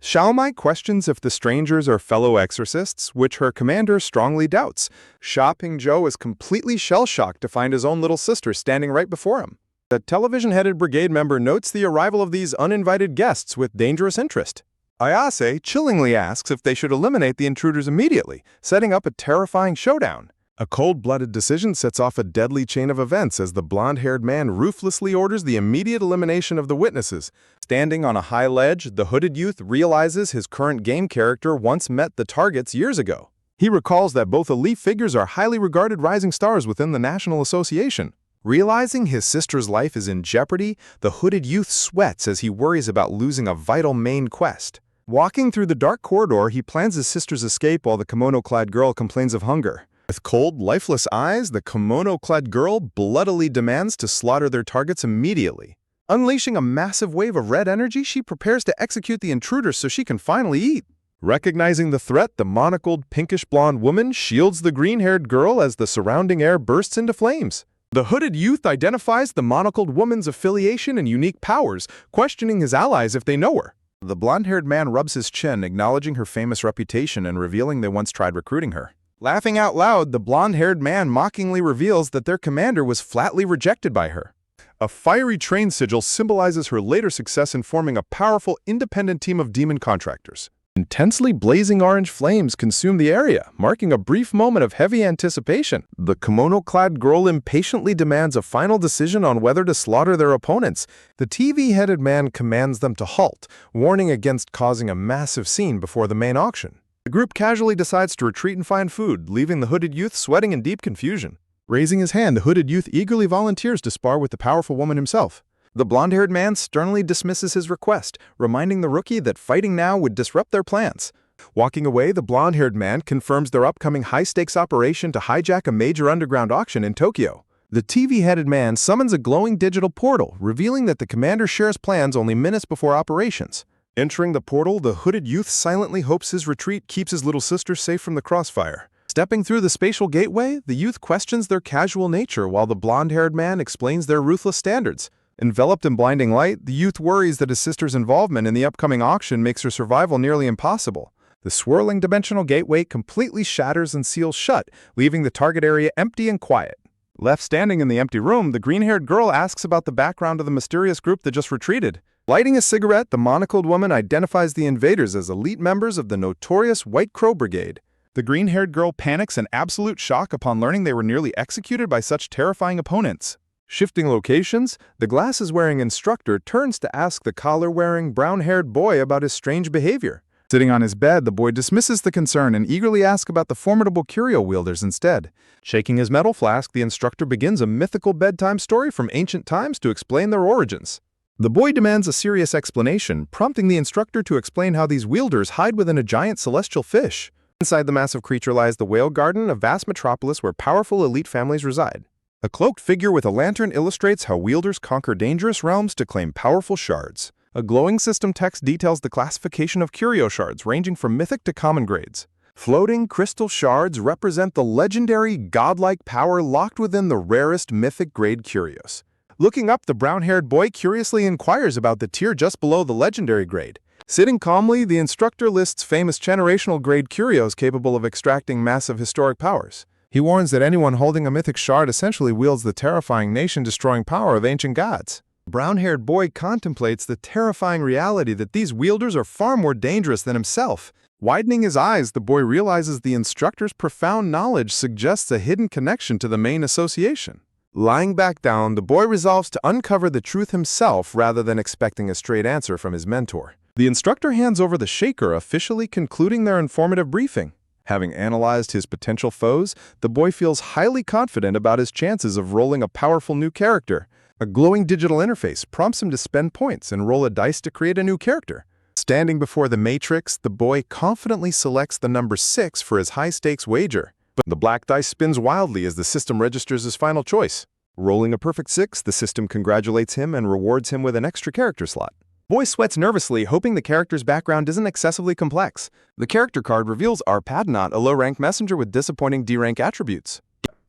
Xiao Mai questions if the strangers are fellow exorcists, which her commander strongly doubts. Xiaoping Zhou is completely shell-shocked to find his own little sister standing right before him. The television-headed brigade member notes the arrival of these uninvited guests with dangerous interest. Ayase chillingly asks if they should eliminate the intruders immediately, setting up a terrifying showdown. A cold-blooded decision sets off a deadly chain of events as the blonde-haired man ruthlessly orders the immediate elimination of the witnesses. Standing on a high ledge, the hooded youth realizes his current game character once met the targets years ago. He recalls that both elite figures are highly regarded rising stars within the National Association. Realizing his sister's life is in jeopardy, the hooded youth sweats as he worries about losing a vital main quest. Walking through the dark corridor, he plans his sister's escape while the kimono-clad girl complains of hunger. With cold, lifeless eyes, the kimono-clad girl bloodily demands to slaughter their targets immediately. Unleashing a massive wave of red energy, she prepares to execute the intruders so she can finally eat. Recognizing the threat, the monocled, pinkish-blonde woman shields the green-haired girl as the surrounding air bursts into flames. The hooded youth identifies the monocled woman's affiliation and unique powers, questioning his allies if they know her. The blonde-haired man rubs his chin, acknowledging her famous reputation and revealing they once tried recruiting her. Laughing out loud, the blonde-haired man mockingly reveals that their commander was flatly rejected by her. A fiery train sigil symbolizes her later success in forming a powerful, independent team of demon contractors. Intensely blazing orange flames consume the area, marking a brief moment of heavy anticipation. The kimono-clad girl impatiently demands a final decision on whether to slaughter their opponents. The TV-headed man commands them to halt, warning against causing a massive scene before the main auction. The group casually decides to retreat and find food, leaving the hooded youth sweating in deep confusion. Raising his hand, the hooded youth eagerly volunteers to spar with the powerful woman himself. The blonde-haired man sternly dismisses his request, reminding the rookie that fighting now would disrupt their plans. Walking away, the blonde-haired man confirms their upcoming high-stakes operation to hijack a major underground auction in Tokyo. The TV-headed man summons a glowing digital portal, revealing that the commander shares plans only minutes before operations. Entering the portal, the hooded youth silently hopes his retreat keeps his little sister safe from the crossfire. Stepping through the spatial gateway, the youth questions their casual nature while the blonde-haired man explains their ruthless standards. Enveloped in blinding light, the youth worries that his sister's involvement in the upcoming auction makes her survival nearly impossible. The swirling dimensional gateway completely shatters and seals shut, leaving the target area empty and quiet. Left standing in the empty room, the green-haired girl asks about the background of the mysterious group that just retreated. Lighting a cigarette, the monocled woman identifies the invaders as elite members of the notorious White Crow Brigade. The green-haired girl panics in absolute shock upon learning they were nearly executed by such terrifying opponents. Shifting locations, the glasses-wearing instructor turns to ask the collar-wearing, brown-haired boy about his strange behavior. Sitting on his bed, the boy dismisses the concern and eagerly asks about the formidable curio wielders instead. Shaking his metal flask, the instructor begins a mythical bedtime story from ancient times to explain their origins. The boy demands a serious explanation, prompting the instructor to explain how these wielders hide within a giant celestial fish. Inside the massive creature lies the Whale Garden, a vast metropolis where powerful elite families reside. A cloaked figure with a lantern illustrates how wielders conquer dangerous realms to claim powerful shards. A glowing system text details the classification of curio shards, ranging from mythic to common grades. Floating crystal shards represent the legendary, godlike power locked within the rarest mythic grade curios. Looking up, the brown-haired boy curiously inquires about the tier just below the legendary grade. Sitting calmly, the instructor lists famous generational grade curios capable of extracting massive historic powers. He warns that anyone holding a mythic shard essentially wields the terrifying nation-destroying power of ancient gods. The brown-haired boy contemplates the terrifying reality that these wielders are far more dangerous than himself. Widening his eyes, the boy realizes the instructor's profound knowledge suggests a hidden connection to the main association. Lying back down, the boy resolves to uncover the truth himself rather than expecting a straight answer from his mentor. The instructor hands over the shaker, officially concluding their informative briefing. Having analyzed his potential foes, the boy feels highly confident about his chances of rolling a powerful new character. A glowing digital interface prompts him to spend points and roll a dice to create a new character. Standing before the matrix, the boy confidently selects the number 6 for his high-stakes wager. But the black dice spins wildly as the system registers his final choice. Rolling a perfect 6, the system congratulates him and rewards him with an extra character slot. Boy sweats nervously, hoping the character's background isn't excessively complex. The character card reveals Arpadnot, a low-rank messenger with disappointing D-rank attributes.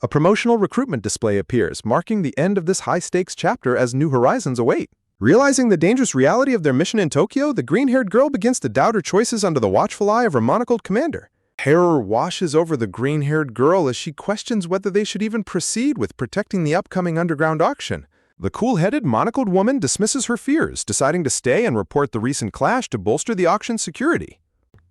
A promotional recruitment display appears, marking the end of this high-stakes chapter as new horizons await. Realizing the dangerous reality of their mission in Tokyo, the green-haired girl begins to doubt her choices under the watchful eye of her monocled commander. Terror washes over the green-haired girl as she questions whether they should even proceed with protecting the upcoming underground auction. The cool-headed, monocled woman dismisses her fears, deciding to stay and report the recent clash to bolster the auction's security.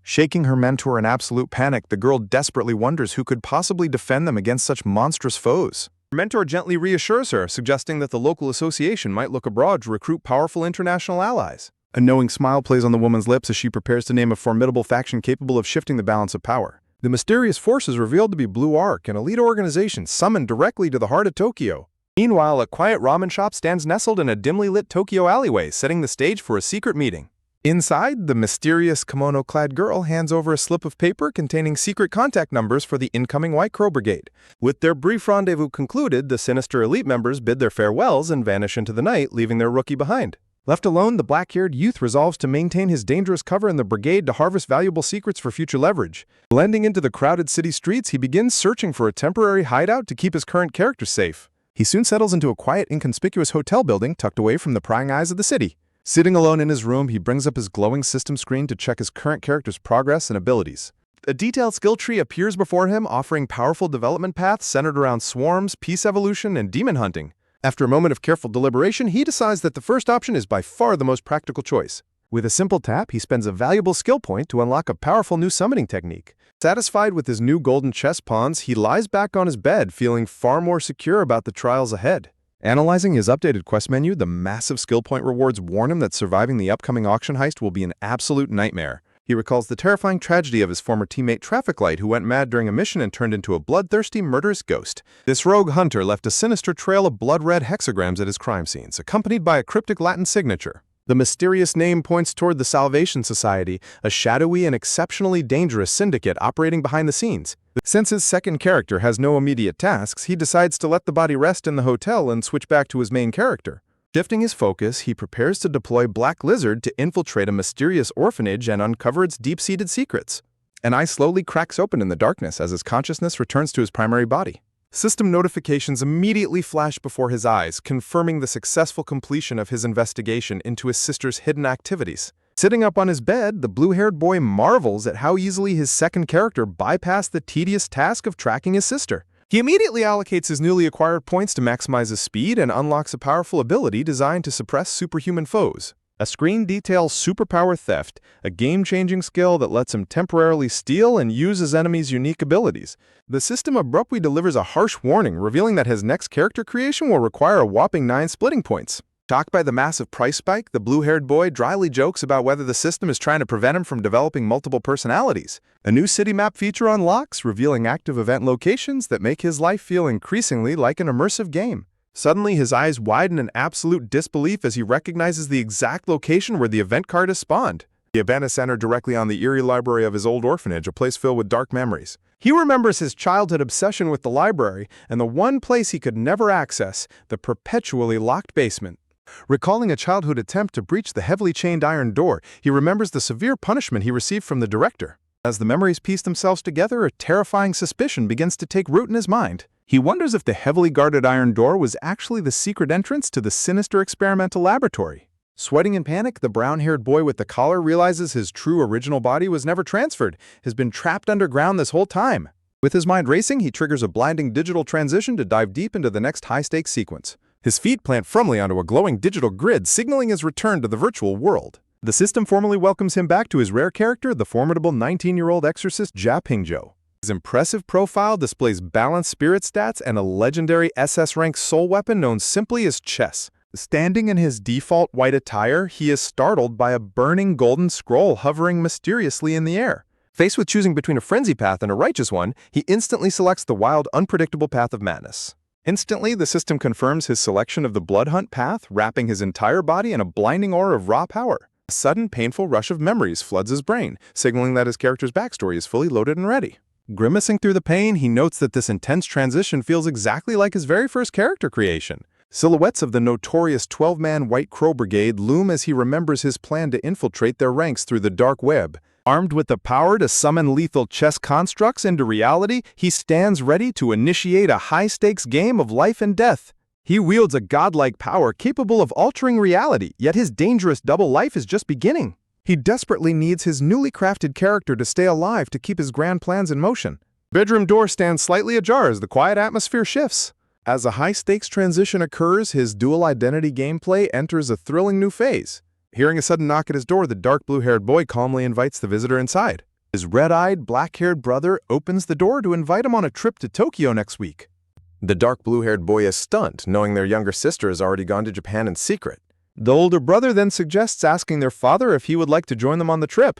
Shaking her mentor in absolute panic, the girl desperately wonders who could possibly defend them against such monstrous foes. Her mentor gently reassures her, suggesting that the local association might look abroad to recruit powerful international allies. A knowing smile plays on the woman's lips as she prepares to name a formidable faction capable of shifting the balance of power. The mysterious force is revealed to be Blue Ark, an elite organization summoned directly to the heart of Tokyo. Meanwhile, a quiet ramen shop stands nestled in a dimly lit Tokyo alleyway, setting the stage for a secret meeting. Inside, the mysterious kimono-clad girl hands over a slip of paper containing secret contact numbers for the incoming White Crow Brigade. With their brief rendezvous concluded, the sinister elite members bid their farewells and vanish into the night, leaving their rookie behind. Left alone, the black-haired youth resolves to maintain his dangerous cover in the brigade to harvest valuable secrets for future leverage. Blending into the crowded city streets, he begins searching for a temporary hideout to keep his current character safe. He soon settles into a quiet, inconspicuous hotel building tucked away from the prying eyes of the city. Sitting alone in his room, he brings up his glowing system screen to check his current character's progress and abilities. A detailed skill tree appears before him, offering powerful development paths centered around swarms, peace evolution, and demon hunting. After a moment of careful deliberation, he decides that the first option is by far the most practical choice. With a simple tap, he spends a valuable skill point to unlock a powerful new summoning technique. Satisfied with his new golden chess pawns, he lies back on his bed, feeling far more secure about the trials ahead. Analyzing his updated quest menu, the massive skill point rewards warn him that surviving the upcoming auction heist will be an absolute nightmare. He recalls the terrifying tragedy of his former teammate Traffic Light, who went mad during a mission and turned into a bloodthirsty, murderous ghost. This rogue hunter left a sinister trail of blood-red hexagrams at his crime scenes, accompanied by a cryptic Latin signature. The mysterious name points toward the Salvation Society, a shadowy and exceptionally dangerous syndicate operating behind the scenes. Since his second character has no immediate tasks, he decides to let the body rest in the hotel and switch back to his main character. Shifting his focus, he prepares to deploy Black Lizard to infiltrate a mysterious orphanage and uncover its deep-seated secrets. An eye slowly cracks open in the darkness as his consciousness returns to his primary body. System notifications immediately flash before his eyes, confirming the successful completion of his investigation into his sister's hidden activities. Sitting up on his bed, the blue-haired boy marvels at how easily his second character bypassed the tedious task of tracking his sister. He immediately allocates his newly acquired points to maximize his speed and unlocks a powerful ability designed to suppress superhuman foes. A screen details superpower theft, a game-changing skill that lets him temporarily steal and use his enemy's unique abilities. The system abruptly delivers a harsh warning, revealing that his next character creation will require a whopping 9 splitting points. Shocked by the massive price spike, the blue-haired boy dryly jokes about whether the system is trying to prevent him from developing multiple personalities. A new city map feature unlocks, revealing active event locations that make his life feel increasingly like an immersive game. Suddenly, his eyes widen in absolute disbelief as he recognizes the exact location where the event card is spawned. The event is centered directly on the eerie library of his old orphanage, a place filled with dark memories. He remembers his childhood obsession with the library and the one place he could never access, the perpetually locked basement. Recalling a childhood attempt to breach the heavily chained iron door, he remembers the severe punishment he received from the director. As the memories piece themselves together, a terrifying suspicion begins to take root in his mind. He wonders if the heavily guarded iron door was actually the secret entrance to the sinister experimental laboratory. Sweating in panic, the brown-haired boy with the collar realizes his true original body was never transferred, has been trapped underground this whole time. With his mind racing, he triggers a blinding digital transition to dive deep into the next high-stakes sequence. His feet plant firmly onto a glowing digital grid, signaling his return to the virtual world. The system formally welcomes him back to his rare character, the formidable 19-year-old exorcist Ja Pingzhou. His impressive profile displays balanced spirit stats and a legendary SS-rank soul weapon known simply as chess. Standing in his default white attire, he is startled by a burning golden scroll hovering mysteriously in the air. Faced with choosing between a frenzy path and a righteous one, he instantly selects the wild, unpredictable path of madness. Instantly, the system confirms his selection of the blood hunt path, wrapping his entire body in a blinding aura of raw power. A sudden, painful rush of memories floods his brain, signaling that his character's backstory is fully loaded and ready. Grimacing through the pain, he notes that this intense transition feels exactly like his very first character creation. Silhouettes of the notorious 12-man White Crow Brigade loom as he remembers his plan to infiltrate their ranks through the dark web. Armed with the power to summon lethal chess constructs into reality, he stands ready to initiate a high-stakes game of life and death. He wields a godlike power capable of altering reality, yet his dangerous double life is just beginning. He desperately needs his newly crafted character to stay alive to keep his grand plans in motion. The bedroom door stands slightly ajar as the quiet atmosphere shifts. As a high-stakes transition occurs, his dual identity gameplay enters a thrilling new phase. Hearing a sudden knock at his door, the dark blue-haired boy calmly invites the visitor inside. His red-eyed, black-haired brother opens the door to invite him on a trip to Tokyo next week. The dark blue-haired boy is stunned, knowing their younger sister has already gone to Japan in secret. The older brother then suggests asking their father if he would like to join them on the trip.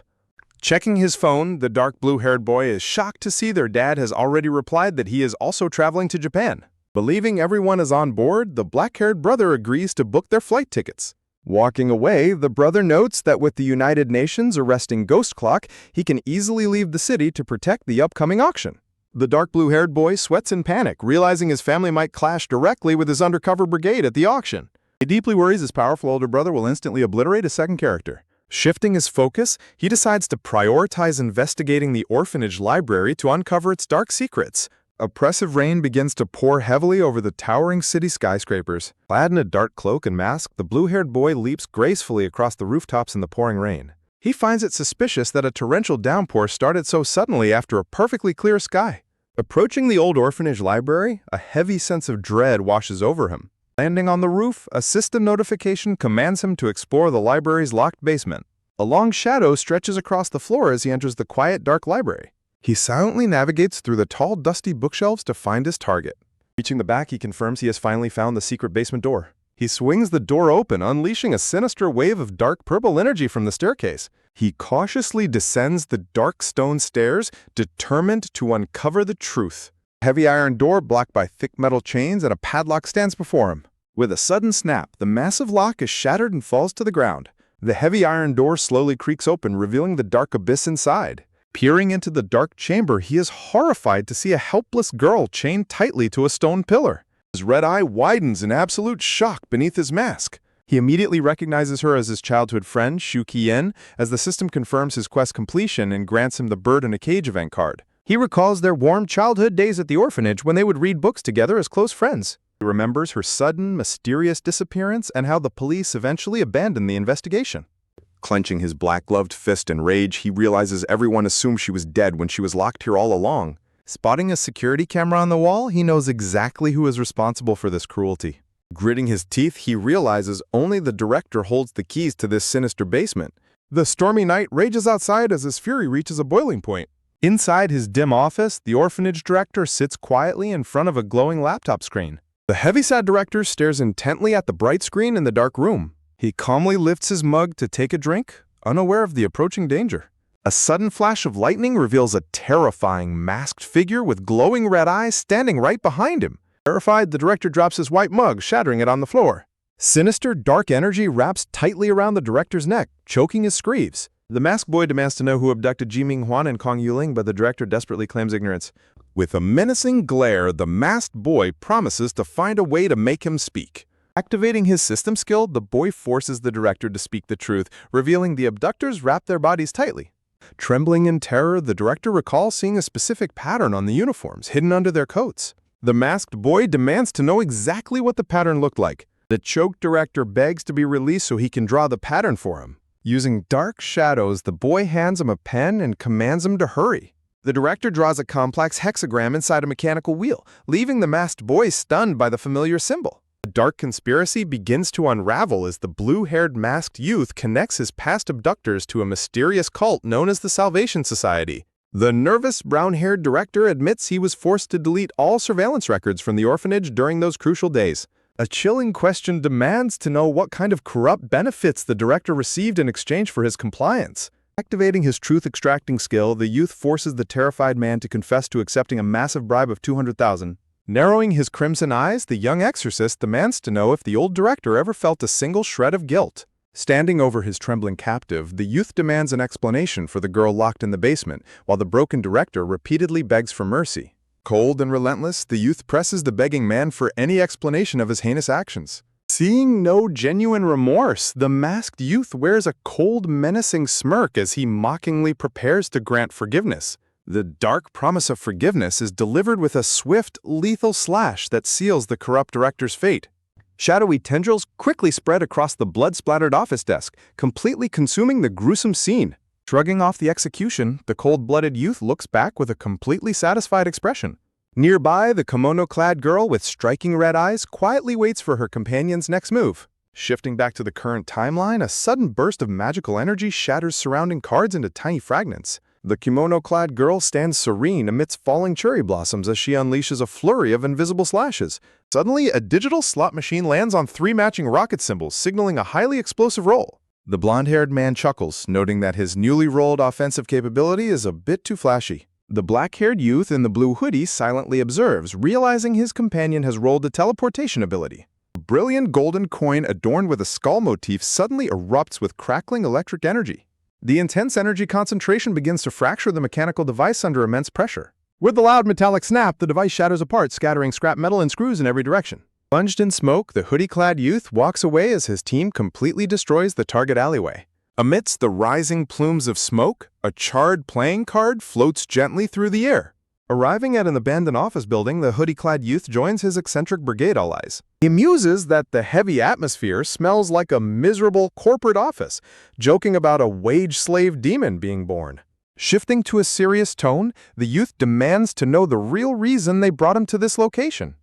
Checking his phone, the dark blue-haired boy is shocked to see their dad has already replied that he is also traveling to Japan. Believing everyone is on board, the black-haired brother agrees to book their flight tickets. Walking away, the brother notes that with the United Nations arresting Ghost Clock, he can easily leave the city to protect the upcoming auction. The dark blue-haired boy sweats in panic, realizing his family might clash directly with his undercover brigade at the auction. He deeply worries his powerful older brother will instantly obliterate his second character. Shifting his focus, he decides to prioritize investigating the orphanage library to uncover its dark secrets. Oppressive rain begins to pour heavily over the towering city skyscrapers. Clad in a dark cloak and mask, the blue-haired boy leaps gracefully across the rooftops in the pouring rain. He finds it suspicious that a torrential downpour started so suddenly after a perfectly clear sky. Approaching the old orphanage library, a heavy sense of dread washes over him. Landing on the roof, a system notification commands him to explore the library's locked basement. A long shadow stretches across the floor as he enters the quiet, dark library. He silently navigates through the tall, dusty bookshelves to find his target. Reaching the back, he confirms he has finally found the secret basement door. He swings the door open, unleashing a sinister wave of dark purple energy from the staircase. He cautiously descends the dark stone stairs, determined to uncover the truth. A heavy iron door blocked by thick metal chains and a padlock stands before him. With a sudden snap, the massive lock is shattered and falls to the ground. The heavy iron door slowly creaks open, revealing the dark abyss inside. Peering into the dark chamber, he is horrified to see a helpless girl chained tightly to a stone pillar. His red eye widens in absolute shock beneath his mask. He immediately recognizes her as his childhood friend, Shu Qian, as the system confirms his quest completion and grants him the bird in a cage event card. He recalls their warm childhood days at the orphanage when they would read books together as close friends. He remembers her sudden, mysterious disappearance and how the police eventually abandoned the investigation. Clenching his black-gloved fist in rage, he realizes everyone assumed she was dead when she was locked here all along. Spotting a security camera on the wall, he knows exactly who is responsible for this cruelty. Gritting his teeth, he realizes only the director holds the keys to this sinister basement. The stormy night rages outside as his fury reaches a boiling point. Inside his dim office, the orphanage director sits quietly in front of a glowing laptop screen. The heavyset director stares intently at the bright screen in the dark room. He calmly lifts his mug to take a drink, unaware of the approaching danger. A sudden flash of lightning reveals a terrifying masked figure with glowing red eyes standing right behind him. Terrified, the director drops his white mug, shattering it on the floor. Sinister, dark energy wraps tightly around the director's neck, choking his screams. The masked boy demands to know who abducted Jiming Huan and Kong Yuling, but the director desperately claims ignorance. With a menacing glare, the masked boy promises to find a way to make him speak. Activating his system skill, the boy forces the director to speak the truth, revealing the abductors wrapped their bodies tightly. Trembling in terror, the director recalls seeing a specific pattern on the uniforms hidden under their coats. The masked boy demands to know exactly what the pattern looked like. The choked director begs to be released so he can draw the pattern for him. Using dark shadows, the boy hands him a pen and commands him to hurry. The director draws a complex hexagram inside a mechanical wheel, leaving the masked boy stunned by the familiar symbol. The dark conspiracy begins to unravel as the blue-haired masked youth connects his past abductors to a mysterious cult known as the Salvation Society. The nervous, brown-haired director admits he was forced to delete all surveillance records from the orphanage during those crucial days. A chilling question demands to know what kind of corrupt benefits the director received in exchange for his compliance. Activating his truth-extracting skill, the youth forces the terrified man to confess to accepting a massive bribe of 200,000. Narrowing his crimson eyes, the young exorcist demands to know if the old director ever felt a single shred of guilt. Standing over his trembling captive, the youth demands an explanation for the girl locked in the basement, while the broken director repeatedly begs for mercy. Cold and relentless, the youth presses the begging man for any explanation of his heinous actions. Seeing no genuine remorse, the masked youth wears a cold, menacing smirk as he mockingly prepares to grant forgiveness. The dark promise of forgiveness is delivered with a swift, lethal slash that seals the corrupt director's fate. Shadowy tendrils quickly spread across the blood-splattered office desk, completely consuming the gruesome scene. Shrugging off the execution, the cold-blooded youth looks back with a completely satisfied expression. Nearby, the kimono-clad girl with striking red eyes quietly waits for her companion's next move. Shifting back to the current timeline, a sudden burst of magical energy shatters surrounding cards into tiny fragments. The kimono-clad girl stands serene amidst falling cherry blossoms as she unleashes a flurry of invisible slashes. Suddenly, a digital slot machine lands on 3 matching rocket symbols, signaling a highly explosive roll. The blonde-haired man chuckles, noting that his newly rolled offensive capability is a bit too flashy. The black-haired youth in the blue hoodie silently observes, realizing his companion has rolled a teleportation ability. A brilliant golden coin adorned with a skull motif suddenly erupts with crackling electric energy. The intense energy concentration begins to fracture the mechanical device under immense pressure. With a loud metallic snap, the device shatters apart, scattering scrap metal and screws in every direction. Plunged in smoke, the hoodie-clad youth walks away as his team completely destroys the target alleyway. Amidst the rising plumes of smoke, a charred playing card floats gently through the air. Arriving at an abandoned office building, the hoodie-clad youth joins his eccentric brigade allies. He muses that the heavy atmosphere smells like a miserable corporate office, joking about a wage-slave demon being born. Shifting to a serious tone, the youth demands to know the real reason they brought him to this location.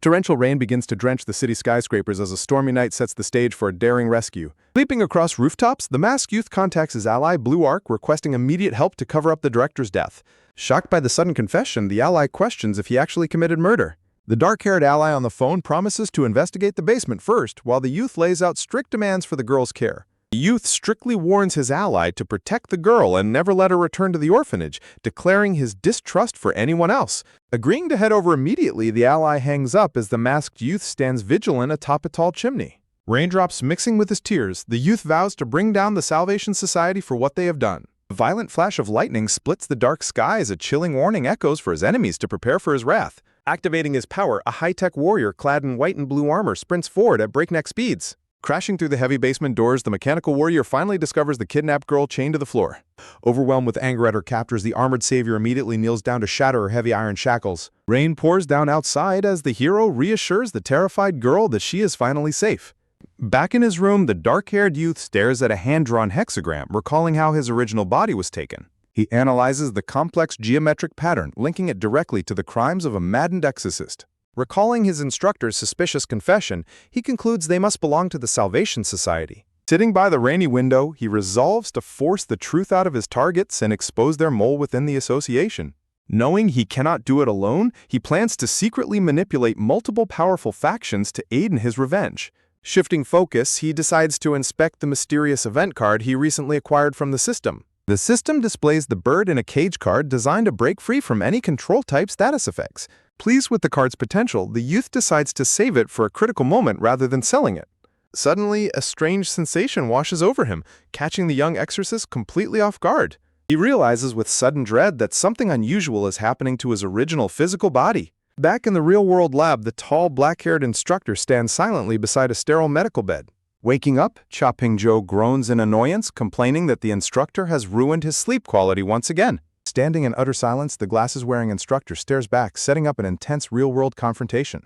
Torrential rain begins to drench the city skyscrapers as a stormy night sets the stage for a daring rescue. Leaping across rooftops, the masked youth contacts his ally, Blue Arc, requesting immediate help to cover up the director's death. Shocked by the sudden confession, the ally questions if he actually committed murder. The dark-haired ally on the phone promises to investigate the basement first, while the youth lays out strict demands for the girl's care. The youth strictly warns his ally to protect the girl and never let her return to the orphanage, declaring his distrust for anyone else. Agreeing to head over immediately, the ally hangs up as the masked youth stands vigilant atop a tall chimney. Raindrops mixing with his tears, the youth vows to bring down the Salvation Society for what they have done. A violent flash of lightning splits the dark sky as a chilling warning echoes for his enemies to prepare for his wrath. Activating his power, a high-tech warrior clad in white and blue armor sprints forward at breakneck speeds. Crashing through the heavy basement doors, the mechanical warrior finally discovers the kidnapped girl chained to the floor. Overwhelmed with anger at her captors, the armored savior immediately kneels down to shatter her heavy iron shackles. Rain pours down outside as the hero reassures the terrified girl that she is finally safe. Back in his room, the dark-haired youth stares at a hand-drawn hexagram, recalling how his original body was taken. He analyzes the complex geometric pattern, linking it directly to the crimes of a maddened exorcist. Recalling his instructor's suspicious confession, he concludes they must belong to the Salvation Society. Sitting by the rainy window, he resolves to force the truth out of his targets and expose their mole within the association. Knowing he cannot do it alone, he plans to secretly manipulate multiple powerful factions to aid in his revenge. Shifting focus, he decides to inspect the mysterious event card he recently acquired from the system. The system displays the bird in a cage card designed to break free from any control-type status effects. Pleased with the card's potential, the youth decides to save it for a critical moment rather than selling it. Suddenly, a strange sensation washes over him, catching the young exorcist completely off guard. He realizes with sudden dread that something unusual is happening to his original physical body. Back in the real-world lab, the tall, black-haired instructor stands silently beside a sterile medical bed. Waking up, Cha Ping-jo groans in annoyance, complaining that the instructor has ruined his sleep quality once again. Standing in utter silence, the glasses-wearing instructor stares back, setting up an intense real-world confrontation.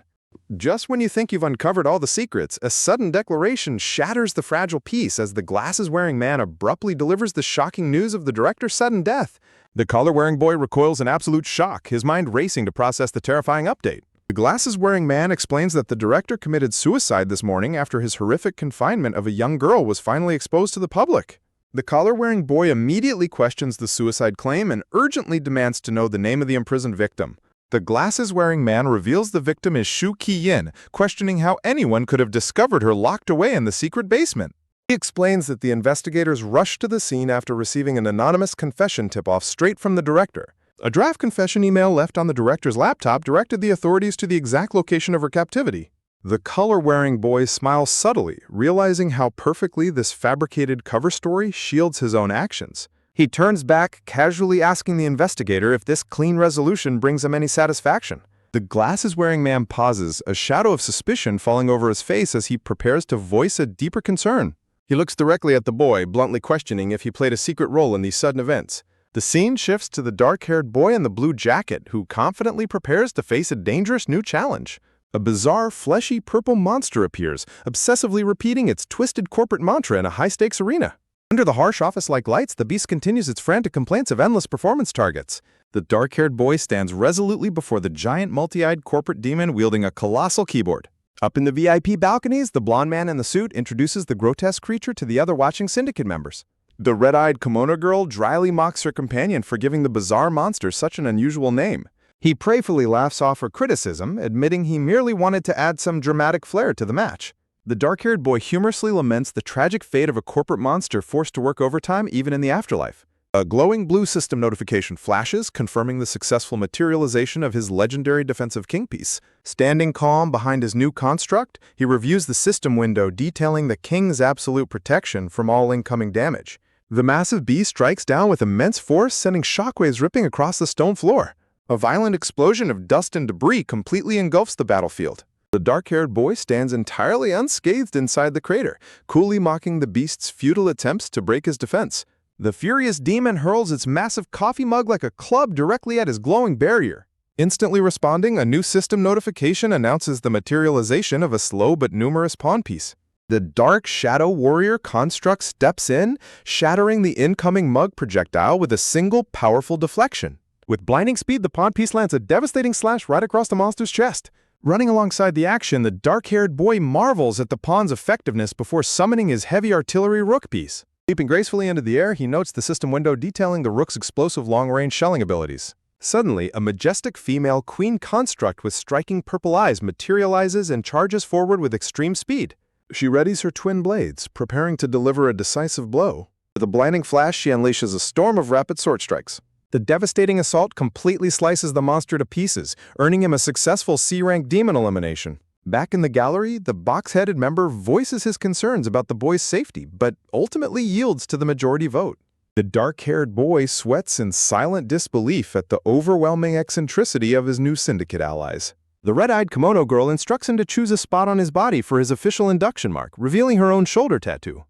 Just when you think you've uncovered all the secrets, a sudden declaration shatters the fragile peace as the glasses-wearing man abruptly delivers the shocking news of the director's sudden death. The collar-wearing boy recoils in absolute shock, his mind racing to process the terrifying update. The glasses-wearing man explains that the director committed suicide this morning after his horrific confinement of a young girl was finally exposed to the public. The collar-wearing boy immediately questions the suicide claim and urgently demands to know the name of the imprisoned victim. The glasses-wearing man reveals the victim is Shu Ki-yin, questioning how anyone could have discovered her locked away in the secret basement. He explains that the investigators rushed to the scene after receiving an anonymous confession tip-off straight from the director. A draft confession email left on the director's laptop directed the authorities to the exact location of her captivity. The collar-wearing boy smiles subtly, realizing how perfectly this fabricated cover story shields his own actions. He turns back, casually asking the investigator if this clean resolution brings him any satisfaction. The glasses-wearing man pauses, a shadow of suspicion falling over his face as he prepares to voice a deeper concern. He looks directly at the boy, bluntly questioning if he played a secret role in these sudden events. The scene shifts to the dark-haired boy in the blue jacket, who confidently prepares to face a dangerous new challenge. A bizarre, fleshy purple monster appears, obsessively repeating its twisted corporate mantra in a high-stakes arena. Under the harsh office-like lights, the beast continues its frantic complaints of endless performance targets. The dark-haired boy stands resolutely before the giant multi-eyed corporate demon wielding a colossal keyboard. Up in the VIP balconies, the blonde man in the suit introduces the grotesque creature to the other watching syndicate members. The red-eyed kimono girl dryly mocks her companion for giving the bizarre monster such an unusual name. He prayfully laughs off her criticism, admitting he merely wanted to add some dramatic flair to the match. The dark-haired boy humorously laments the tragic fate of a corporate monster forced to work overtime even in the afterlife. A glowing blue system notification flashes, confirming the successful materialization of his legendary defensive kingpiece. Standing calm behind his new construct, he reviews the system window detailing the king's absolute protection from all incoming damage. The massive beast strikes down with immense force, sending shockwaves ripping across the stone floor. A violent explosion of dust and debris completely engulfs the battlefield. The dark-haired boy stands entirely unscathed inside the crater, coolly mocking the beast's futile attempts to break his defense. The furious demon hurls its massive coffee mug like a club directly at his glowing barrier. Instantly responding, a new system notification announces the materialization of a slow but numerous pawn piece. The Dark Shadow Warrior construct steps in, shattering the incoming mug projectile with a single powerful deflection. With blinding speed, the pawn piece lands a devastating slash right across the monster's chest. Running alongside the action, the dark-haired boy marvels at the pawn's effectiveness before summoning his heavy artillery rook piece. Leaping gracefully into the air, he notes the system window detailing the rook's explosive long-range shelling abilities. Suddenly, a majestic female queen construct with striking purple eyes materializes and charges forward with extreme speed. She readies her twin blades, preparing to deliver a decisive blow. With a blinding flash, she unleashes a storm of rapid sword strikes. The devastating assault completely slices the monster to pieces, earning him a successful C-rank demon elimination. Back in the gallery, the box-headed member voices his concerns about the boy's safety, but ultimately yields to the majority vote. The dark-haired boy sweats in silent disbelief at the overwhelming eccentricity of his new syndicate allies. The red-eyed kimono girl instructs him to choose a spot on his body for his official induction mark, revealing her own shoulder tattoo.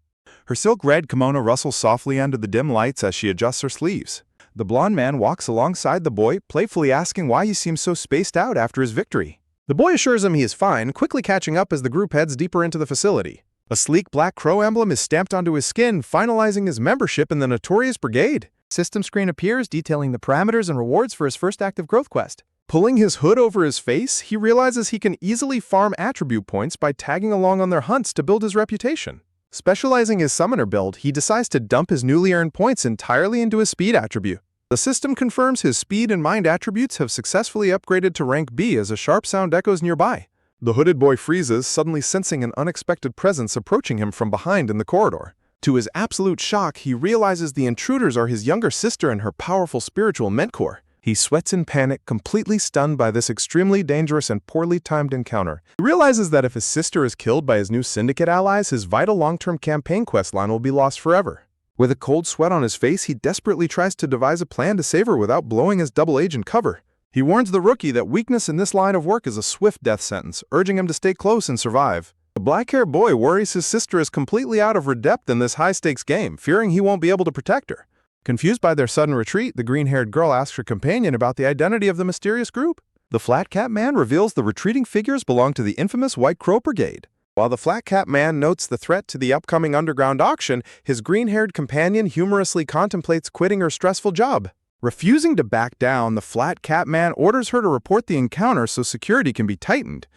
Her silk-red kimono rustles softly under the dim lights as she adjusts her sleeves. The blond man walks alongside the boy, playfully asking why he seems so spaced out after his victory. The boy assures him he is fine, quickly catching up as the group heads deeper into the facility. A sleek black crow emblem is stamped onto his skin, finalizing his membership in the notorious brigade. System screen appears, detailing the parameters and rewards for his first active growth quest. Pulling his hood over his face, he realizes he can easily farm attribute points by tagging along on their hunts to build his reputation. Specializing his summoner build, he decides to dump his newly earned points entirely into his speed attribute. The system confirms his speed and mind attributes have successfully upgraded to rank B as a sharp sound echoes nearby. The hooded boy freezes, suddenly sensing an unexpected presence approaching him from behind in the corridor. To his absolute shock, he realizes the intruders are his younger sister and her powerful spiritual mentor. He sweats in panic, completely stunned by this extremely dangerous and poorly timed encounter. He realizes that if his sister is killed by his new syndicate allies, his vital long-term campaign quest line will be lost forever. With a cold sweat on his face, he desperately tries to devise a plan to save her without blowing his double agent cover. He warns the rookie that weakness in this line of work is a swift death sentence, urging him to stay close and survive. The black-haired boy worries his sister is completely out of her depth in this high-stakes game, fearing he won't be able to protect her. Confused by their sudden retreat, the green-haired girl asks her companion about the identity of the mysterious group. The Flat Cap Man reveals the retreating figures belong to the infamous White Crow Brigade. While the Flat Cap Man notes the threat to the upcoming underground auction, his green-haired companion humorously contemplates quitting her stressful job. Refusing to back down, the Flat Cap Man orders her to report the encounter so security can be tightened.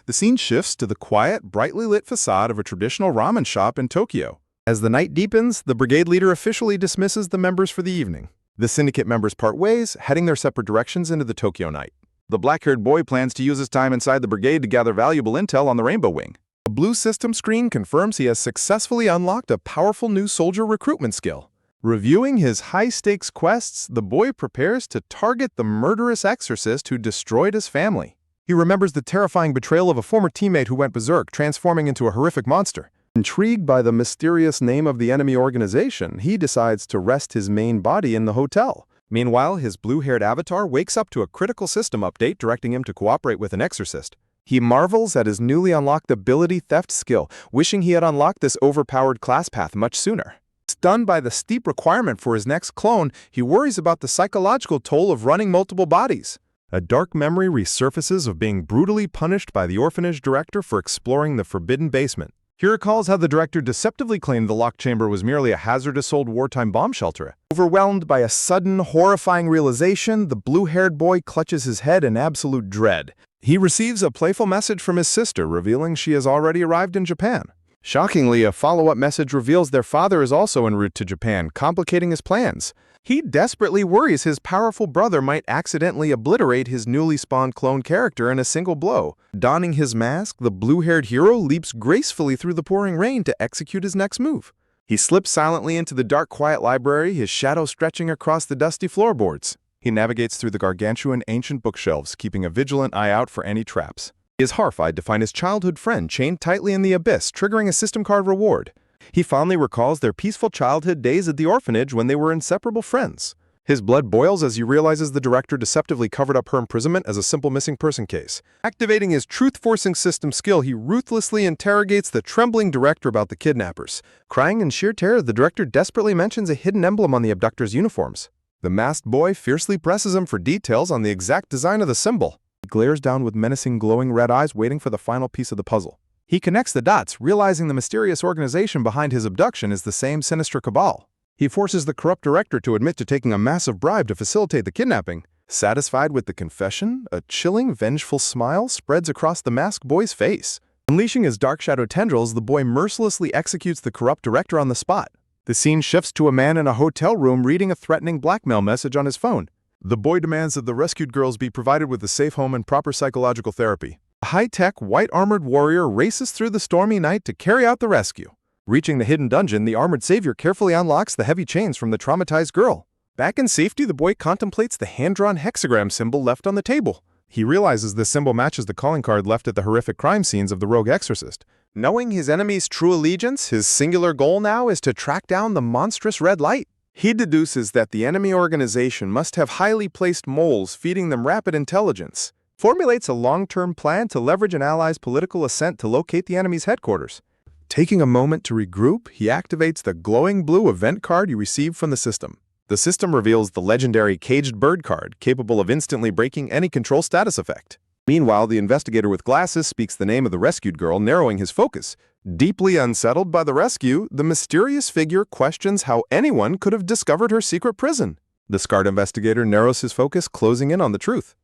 The scene shifts to the quiet, brightly lit facade of a traditional ramen shop in Tokyo. As the night deepens, the brigade leader officially dismisses the members for the evening. The syndicate members part ways, heading their separate directions into the Tokyo night. The black-haired boy plans to use his time inside the brigade to gather valuable intel on the Rainbow Wing. A blue system screen confirms he has successfully unlocked a powerful new soldier recruitment skill. Reviewing his high-stakes quests, the boy prepares to target the murderous exorcist who destroyed his family. He remembers the terrifying betrayal of a former teammate who went berserk, transforming into a horrific monster. Intrigued by the mysterious name of the enemy organization, he decides to rest his main body in the hotel. Meanwhile, his blue-haired avatar wakes up to a critical system update directing him to cooperate with an exorcist. He marvels at his newly unlocked ability theft skill, wishing he had unlocked this overpowered class path much sooner. Stunned by the steep requirement for his next clone, he worries about the psychological toll of running multiple bodies. A dark memory resurfaces of being brutally punished by the orphanage director for exploring the forbidden basement. He recalls how the director deceptively claimed the locked chamber was merely a hazardous old wartime bomb shelter. Overwhelmed by a sudden, horrifying realization, the blue-haired boy clutches his head in absolute dread. He receives a playful message from his sister, revealing she has already arrived in Japan. Shockingly, a follow-up message reveals their father is also en route to Japan, complicating his plans. He desperately worries his powerful brother might accidentally obliterate his newly spawned clone character in a single blow. Donning his mask, the blue-haired hero leaps gracefully through the pouring rain to execute his next move. He slips silently into the dark, quiet library, his shadow stretching across the dusty floorboards. He navigates through the gargantuan ancient bookshelves, keeping a vigilant eye out for any traps. He is horrified to find his childhood friend chained tightly in the abyss, triggering a system card reward. He fondly recalls their peaceful childhood days at the orphanage when they were inseparable friends. His blood boils as he realizes the director deceptively covered up her imprisonment as a simple missing person case. Activating his truth-forcing system skill, he ruthlessly interrogates the trembling director about the kidnappers. Crying in sheer terror, the director desperately mentions a hidden emblem on the abductors' uniforms. The masked boy fiercely presses him for details on the exact design of the symbol. He glares down with menacing glowing red eyes, waiting for the final piece of the puzzle. He connects the dots, realizing the mysterious organization behind his abduction is the same sinister cabal. He forces the corrupt director to admit to taking a massive bribe to facilitate the kidnapping. Satisfied with the confession, a chilling, vengeful smile spreads across the masked boy's face. Unleashing his dark shadow tendrils, the boy mercilessly executes the corrupt director on the spot. The scene shifts to a man in a hotel room reading a threatening blackmail message on his phone. The boy demands that the rescued girls be provided with a safe home and proper psychological therapy. A high-tech, white-armored warrior races through the stormy night to carry out the rescue. Reaching the hidden dungeon, the armored savior carefully unlocks the heavy chains from the traumatized girl. Back in safety, the boy contemplates the hand-drawn hexagram symbol left on the table. He realizes this symbol matches the calling card left at the horrific crime scenes of the rogue exorcist. Knowing his enemy's true allegiance, his singular goal now is to track down the monstrous red light. He deduces that the enemy organization must have highly placed moles feeding them rapid intelligence. Formulates a long-term plan to leverage an ally's political assent to locate the enemy's headquarters. Taking a moment to regroup, he activates the glowing blue event card he received from the system. The system reveals the legendary Caged Bird card, capable of instantly breaking any control status effect. Meanwhile, the investigator with glasses speaks the name of the rescued girl, narrowing his focus. Deeply unsettled by the rescue, the mysterious figure questions how anyone could have discovered her secret prison. The scarred investigator narrows his focus, closing in on the truth.